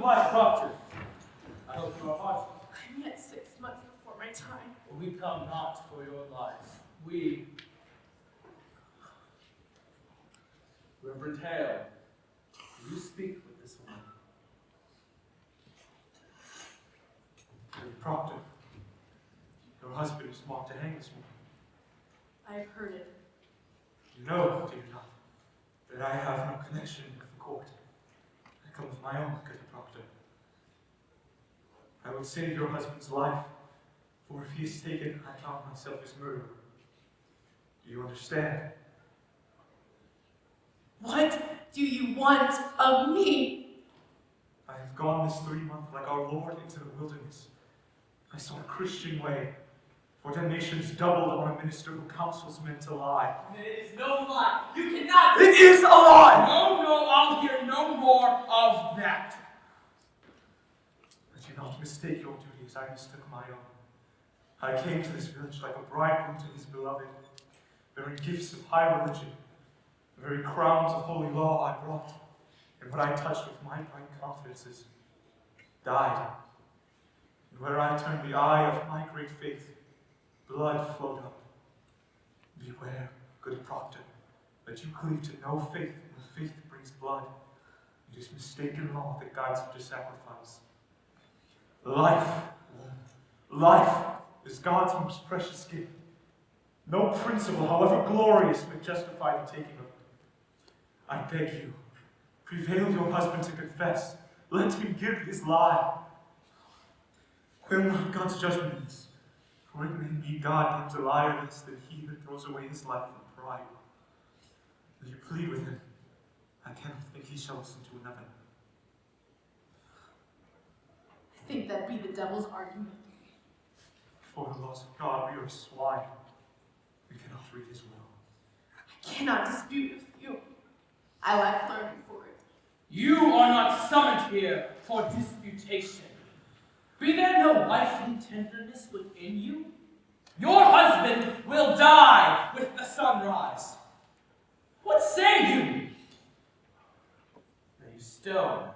wise, Proctor. I hope you are hearty. I'm yet 6 months before my time. We come not for your life. We... Reverend Hale, will you speak with this woman? Proctor, your husband is marked to hang this morning. I've heard it. You know, do you not, that I have no connection with the court. I come of my own, good Proctor. I would save your husband's life, for if he is taken, I count myself his murderer. Do you understand? What do you want of me? I have gone this 3 months like our Lord into the wilderness. I saw a Christian way, for damnation's doubled on a minister who counsels men to lie. It is no lie. You cannot. It is a lie! No, I'll hear no more of that. Let you not mistake your duty as I mistook my own. I came to this village like a bridegroom to his beloved, bearing gifts of high religion. The very crowns of holy law I brought, and what I touched with my bright confidences died. And where I turned the eye of my great faith, blood flowed up. Beware, good Proctor, that you cleave to no faith when faith brings blood. It is mistaken law that guides you to sacrifice. Life is God's most precious gift. No principle, however glorious, may justify the taking of it. I beg you, prevail your husband to confess. Let him give his lie. Quail not God's judgment in this, for it may be God names a liar less than he that throws away his life from pride. Will you plead with him? I cannot think he shall listen to another. I think that be the devil's argument. For the laws of God, we are swine. We cannot read his will. I cannot dispute with you. I lack learning for it. You are not summoned here for disputation. Be there no wifely tenderness within you? Your husband will die with the sunrise. What say you? Now you stone.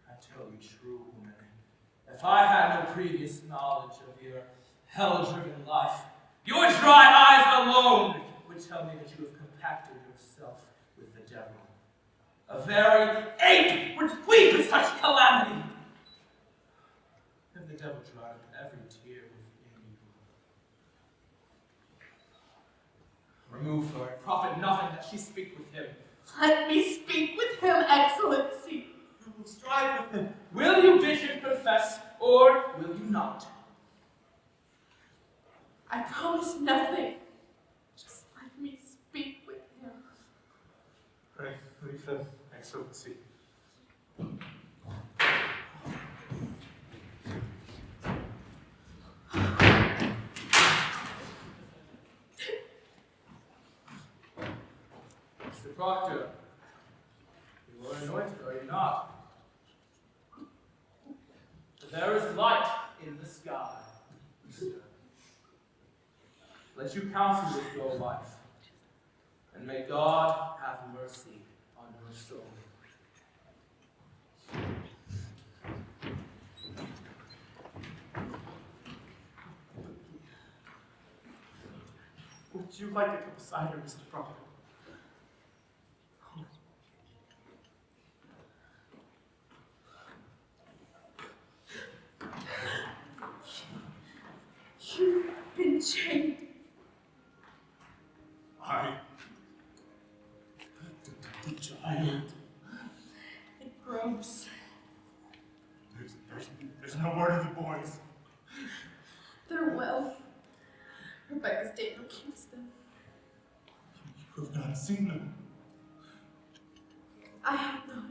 I tell you true, woman. If I had no previous knowledge of your hell-driven life, your dry eyes alone would tell me that you have compacted yourself with the devil. A very ape would weep at such calamity. Have the devil dried up every tear within you? Remove her, and profit nothing that she speak with him. Let me speak with him, Excellency. You will strive with him. Will you bid him confess, or will you not? I promise nothing. Just let me speak with him. Pray, leave them, Excellency. Mr. Proctor, you are anointed, are you not? There is light in the sky. Let you counsel with your life, and may God have mercy on your soul. Would you like to come beside her, Mr. Proctor? You've been chained. The child. It gropes. There's no word of the boys. They're well. Rebecca's Daniel keeps them. You have not seen them. I have not.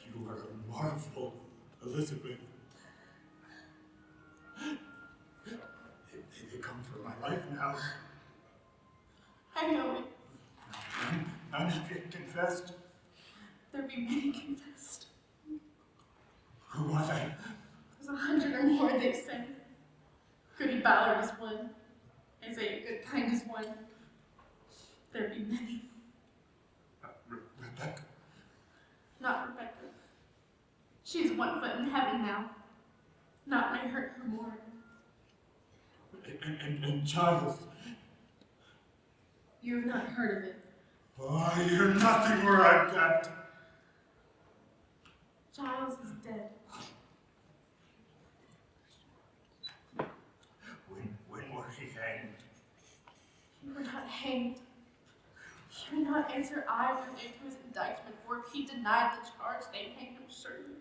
You are a marvel, Elizabeth. They come for my life now. I know it. None have yet confessed. There be many confessed. Who are they? There's 100 or more, they say. Goody Ballard is one. They say a good kind is one. There be many. Rebecca. Not Rebecca. She's 1 foot in heaven now. Naught may hurt her more. And Giles. You have not heard of it. I hear nothing where I'm at. Giles is dead. When were he hanged? He were not hanged. He would not answer aye or nay to his indictment, for if he denied the charge, they'd hang him surely.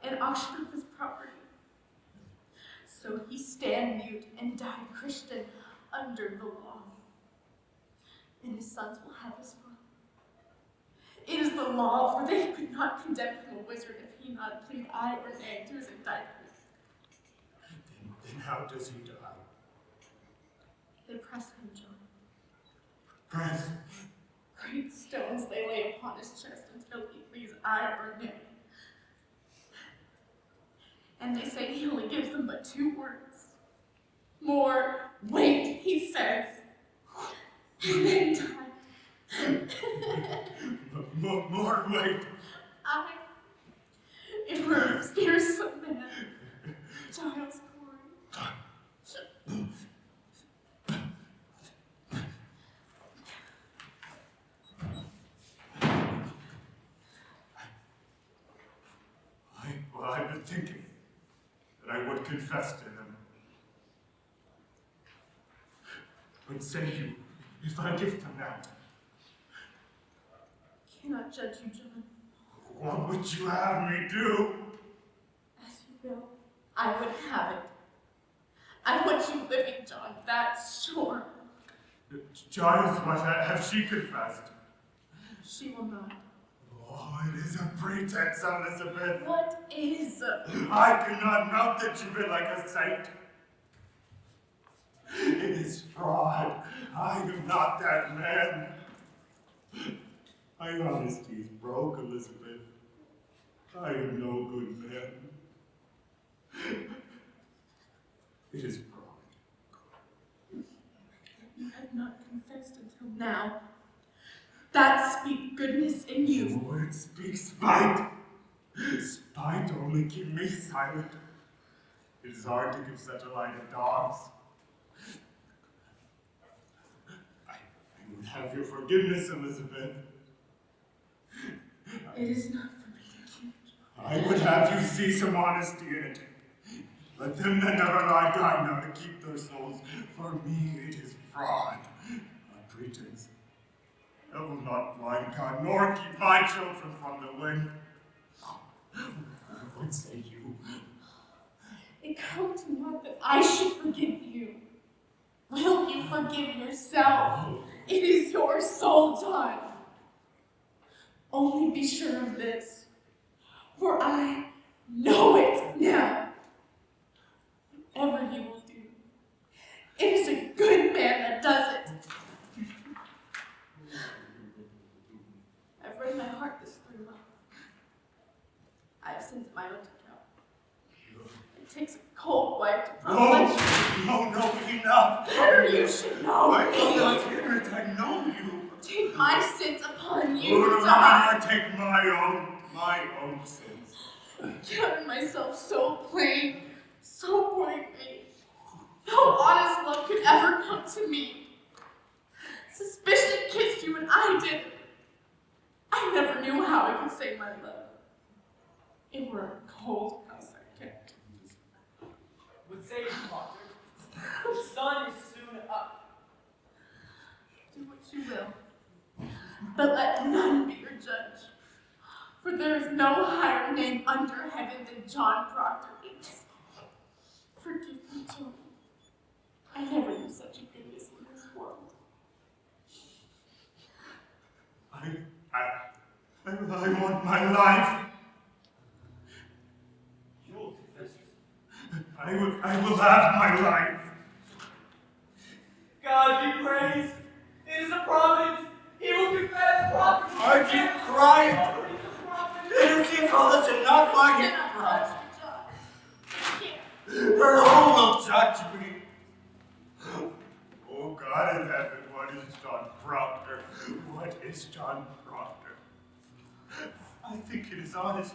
And auction of his property. So he stand mute and died Christian under the law. And his sons will have his fun. It is the law, for they could not condemn him a wizard if he not plead aye or nay to his indictment. Then how does he die? They press him, John. Press? Great stones they lay upon his chest until he pleads aye or nay. And they say he only gives them but 2 words. More weight, he says. And then time. More weight. It were a fearsome man. Giles Corey. I've been thinking that I would confess to him. But say you, if I give him that, Cannot judge you, John. what would you have me do? As you will. I would have it. I want you living, John, that's sure. Giles, what have she confessed? She will not. Oh, it is a pretense, Elizabeth. What is? I cannot melt the gibbet like a saint. It is fraud. I am not that man. My honesty is broke, Elizabeth. I am no good man. It is fraud. You have not confessed until now. That speak goodness in you. The word speaks spite. Spite only keep me silent. It is hard to give such a light of dogs. I would have your forgiveness, Elizabeth. It is not for me to keep. I would have you see some honesty in it. Let them that never lie die now to keep their souls. For me it is fraud, a pretense. I will not blind God, nor keep my children from the wind. What say you? It comes to naught that I should forgive you. Will you forgive yourself? It is your soul, John. Only be sure of this, for I know it now. Whatever you will do, it is a good man that does it. I've read my heart this through. I have sinned at my own account. It takes a cold wife to promise. No, enough. Better you should know I me. will not hear it. I know you. Take my sins upon you, John. John. I take my own sins. Counted myself so plain, so poorly made. No honest love could ever come to me. Suspicion kissed you and I didn't. I never knew how I could say my love. It were a cold house I kept. What say you, Proctor? The sun is soon up. Do what you will, but let none be your judge. For there is no higher name under heaven than John Proctor is. Forgive me, John. I never knew such a goodness in this world. I want my life. You will confess yourself. I will have my life. God be praised. It is a providence. He will confess property. I keep crying. It is evil, listen, not my hit cry. Her home will judge me. this, John Proctor. I think it is honest.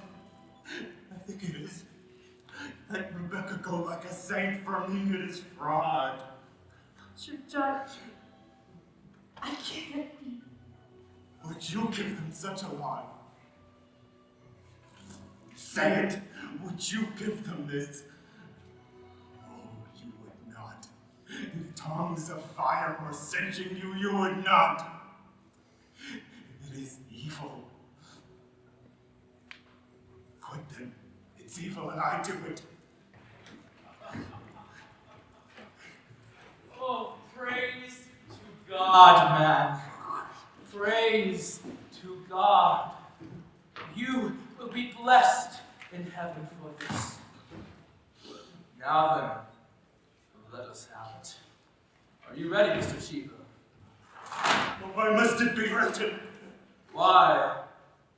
I think it is. Let Rebecca go like a saint. For me, it is fraud. Sir Judge, I can't be. Would you give them such a lie? Say it! Would you give them this? Oh, you would not. If tongues of fire were singeing you, you would not. It is evil. Good then. It's evil and I do it. Oh, praise to God, man. Praise to God. You will be blessed in heaven for this. Now then, let us have it. Are you ready, Mr. Cheever? Why must it be written? Why?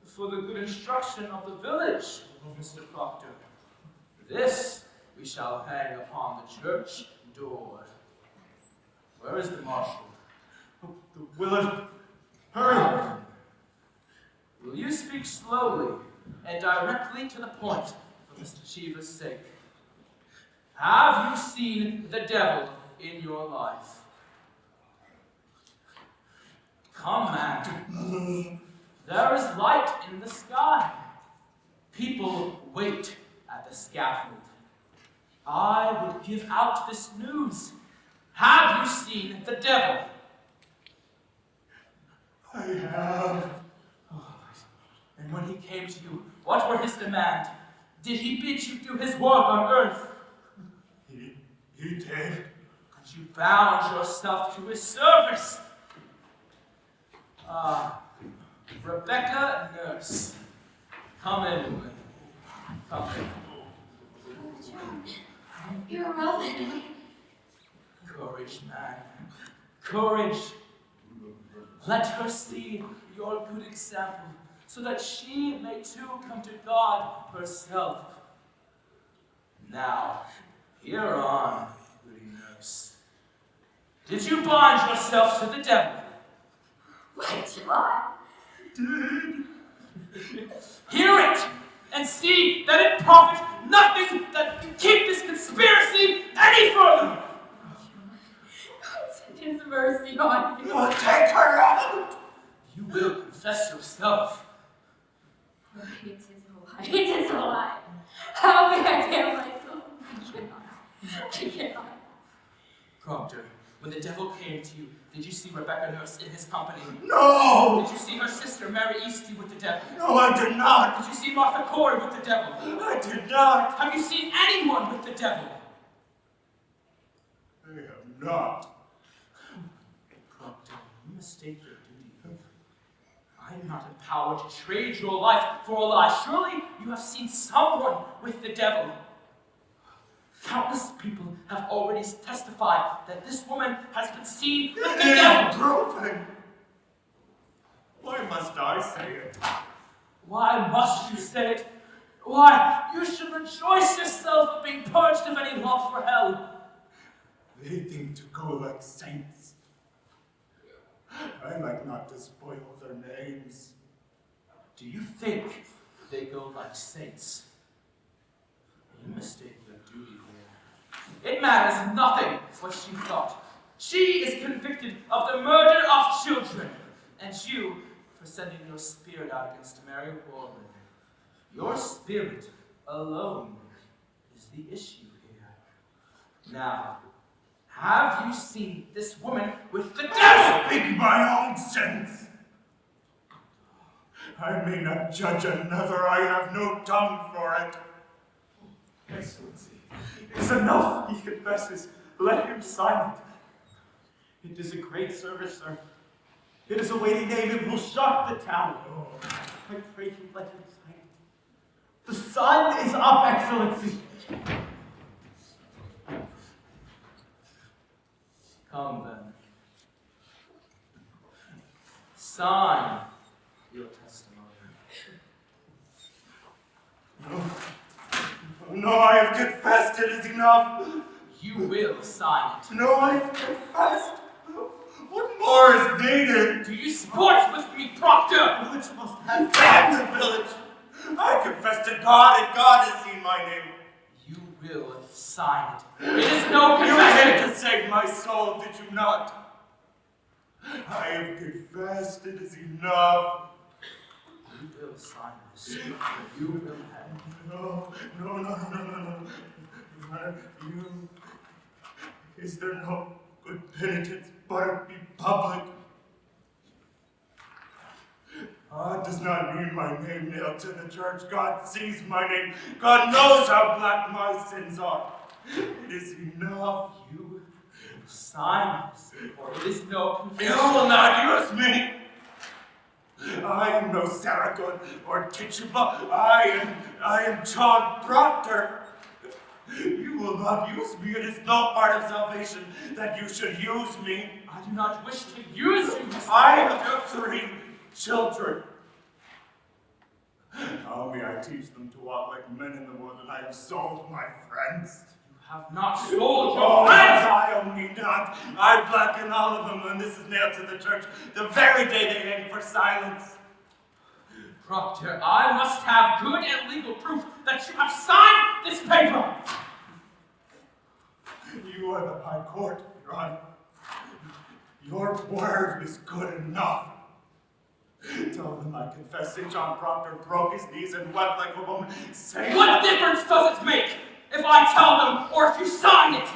For the good instruction of the village, Mr. Proctor. This we shall hang upon the church door. Where is the marshal? Willard, hurry! Will you speak slowly and directly to the point for Mr. Cheever's sake? Have you seen the devil in your life? Come, man. There is light in the sky. People wait at the scaffold. I would give out this news. Have you seen the devil? I have. And when he came to you, what were his demands? Did he bid you do his work on earth? He did. But you bound yourself to his service. Rebecca Nurse. Come in, woman. Come in. John, you're irrelevant. Courage, man. Courage. Let her see your good example, so that she may too come to God herself. Now, hear on, goody nurse. Did you bind yourself to the devil? Why, John? Did. Hear it, and see that it profits nothing that you keep this conspiracy any further. His mercy on you. Well, take her out! You will confess yourself. It is a lie. It is a lie. How may I damn myself? I cannot. Proctor, when the devil came to you, did you see Rebecca Nurse in his company? No! Did you see her sister Mary Easty with the devil? No, I did not! Did you see Martha Corey with the devil? I did not! Have you seen anyone with the devil? I have not. Proctor, you mistake your duty. I am not empowered to trade your life for a lie. Surely you have seen someone with the devil. Countless people have already testified that this woman has been seen with the devil. Proven. Why must I say it? Why must you say it? Why, you should rejoice yourself of being purged of any love for hell. They think to go like saints. I like not to spoil their names. Do you think they go like saints? You mistake your duty here. It matters nothing what she thought. She is convicted of the murder of children, and you for sending your spirit out against Mary Warren. Your spirit alone is the issue here. Now, have you seen this woman with the devil? Speak my own sense. I may not judge another. I have no tongue for it. Excellency, it's enough. He confesses. Let him sign it. It is a great service, sir. It is a weighty name. It will shock the town. I pray you let him sign it. The sun is up, Excellency. Come then. Sign your testimony. No, I have confessed. It is enough. You will sign it. No, I have confessed. What more is needed? Do you sport with me, Proctor? Village must have damn the village. I confess to God, and God has seen my name. You will sign it. It is no You confession. came to save my soul, did you not? I have confessed, it is enough. You will sign this. You will have. No. You. Is there no good penitence but it be public? God does not need my name nailed to the church. God sees my name. God knows how black my sins are. It is enough. You sign this, or it is no confession. You will not use me. I am no Saragood or Tituba. I am John Proctor. You will not use me. It is no part of salvation that you should use me. I do not wish to use you, Mr. I have 3 children. How may I teach them to walk like men in the world that I have sold my friends? You have not sold your Oh, friends! I only not. I blacken all of them, and this is nailed to the church the very day they hang for silence. Proctor, I must have good and legal proof that you have signed this paper. You are the High Court, Your Honor. Your word is good enough. Tell them I confess St. John Proctor broke his knees and wept like a woman. Say what difference does it make if I tell them or if you sign it?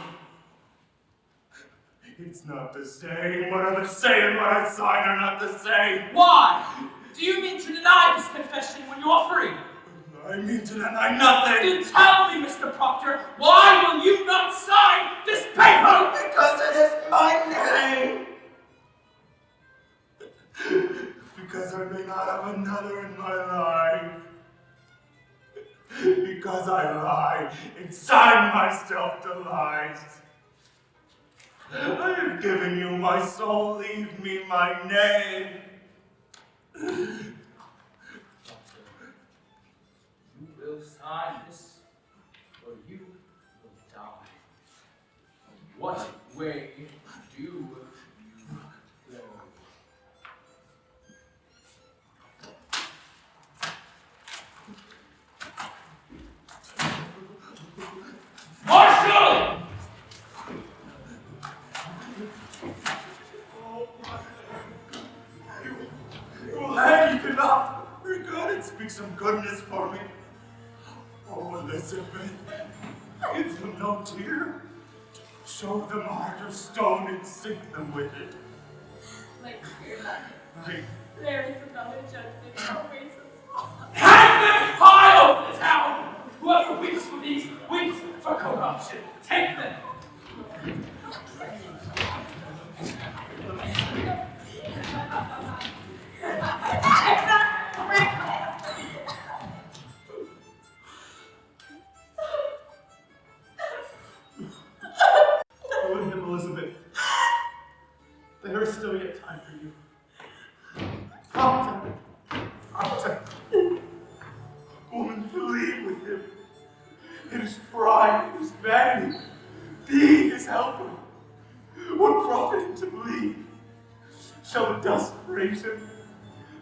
It's not the same. What others say and what I sign are not the same. Why? Do you mean to deny this confession when you are free? I mean to deny nothing. Then tell me, Mr. Proctor, why will you not sign this paper? Because it is my name. Because I may not have another in my life. Because I lie and sign myself to lies. I have given you my soul, leave me my name. You will sign this, or you will die. What way do you go? Marshal! You will hang it up. Very good, and speak some goodness for me. Oh, Elizabeth, give them no tear. Show them a heart of stone and sink them with it. Like, fear not. Like, There is another judgment that awaits us. Hang them high over the town! Whoever weeps for these, weeps for corruption. Take them! Go to him, Elizabeth. There is still yet time for you. Proctor. Woman, believe with him. It is pride, it is vanity. Be his helper. What profit him to believe? Shall the dust praise him?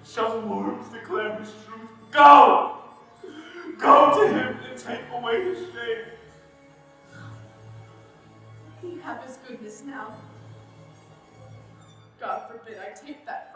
Shall the worms declare his truth? Go! Go to him and take away his shame. You have his goodness now. God forbid I take that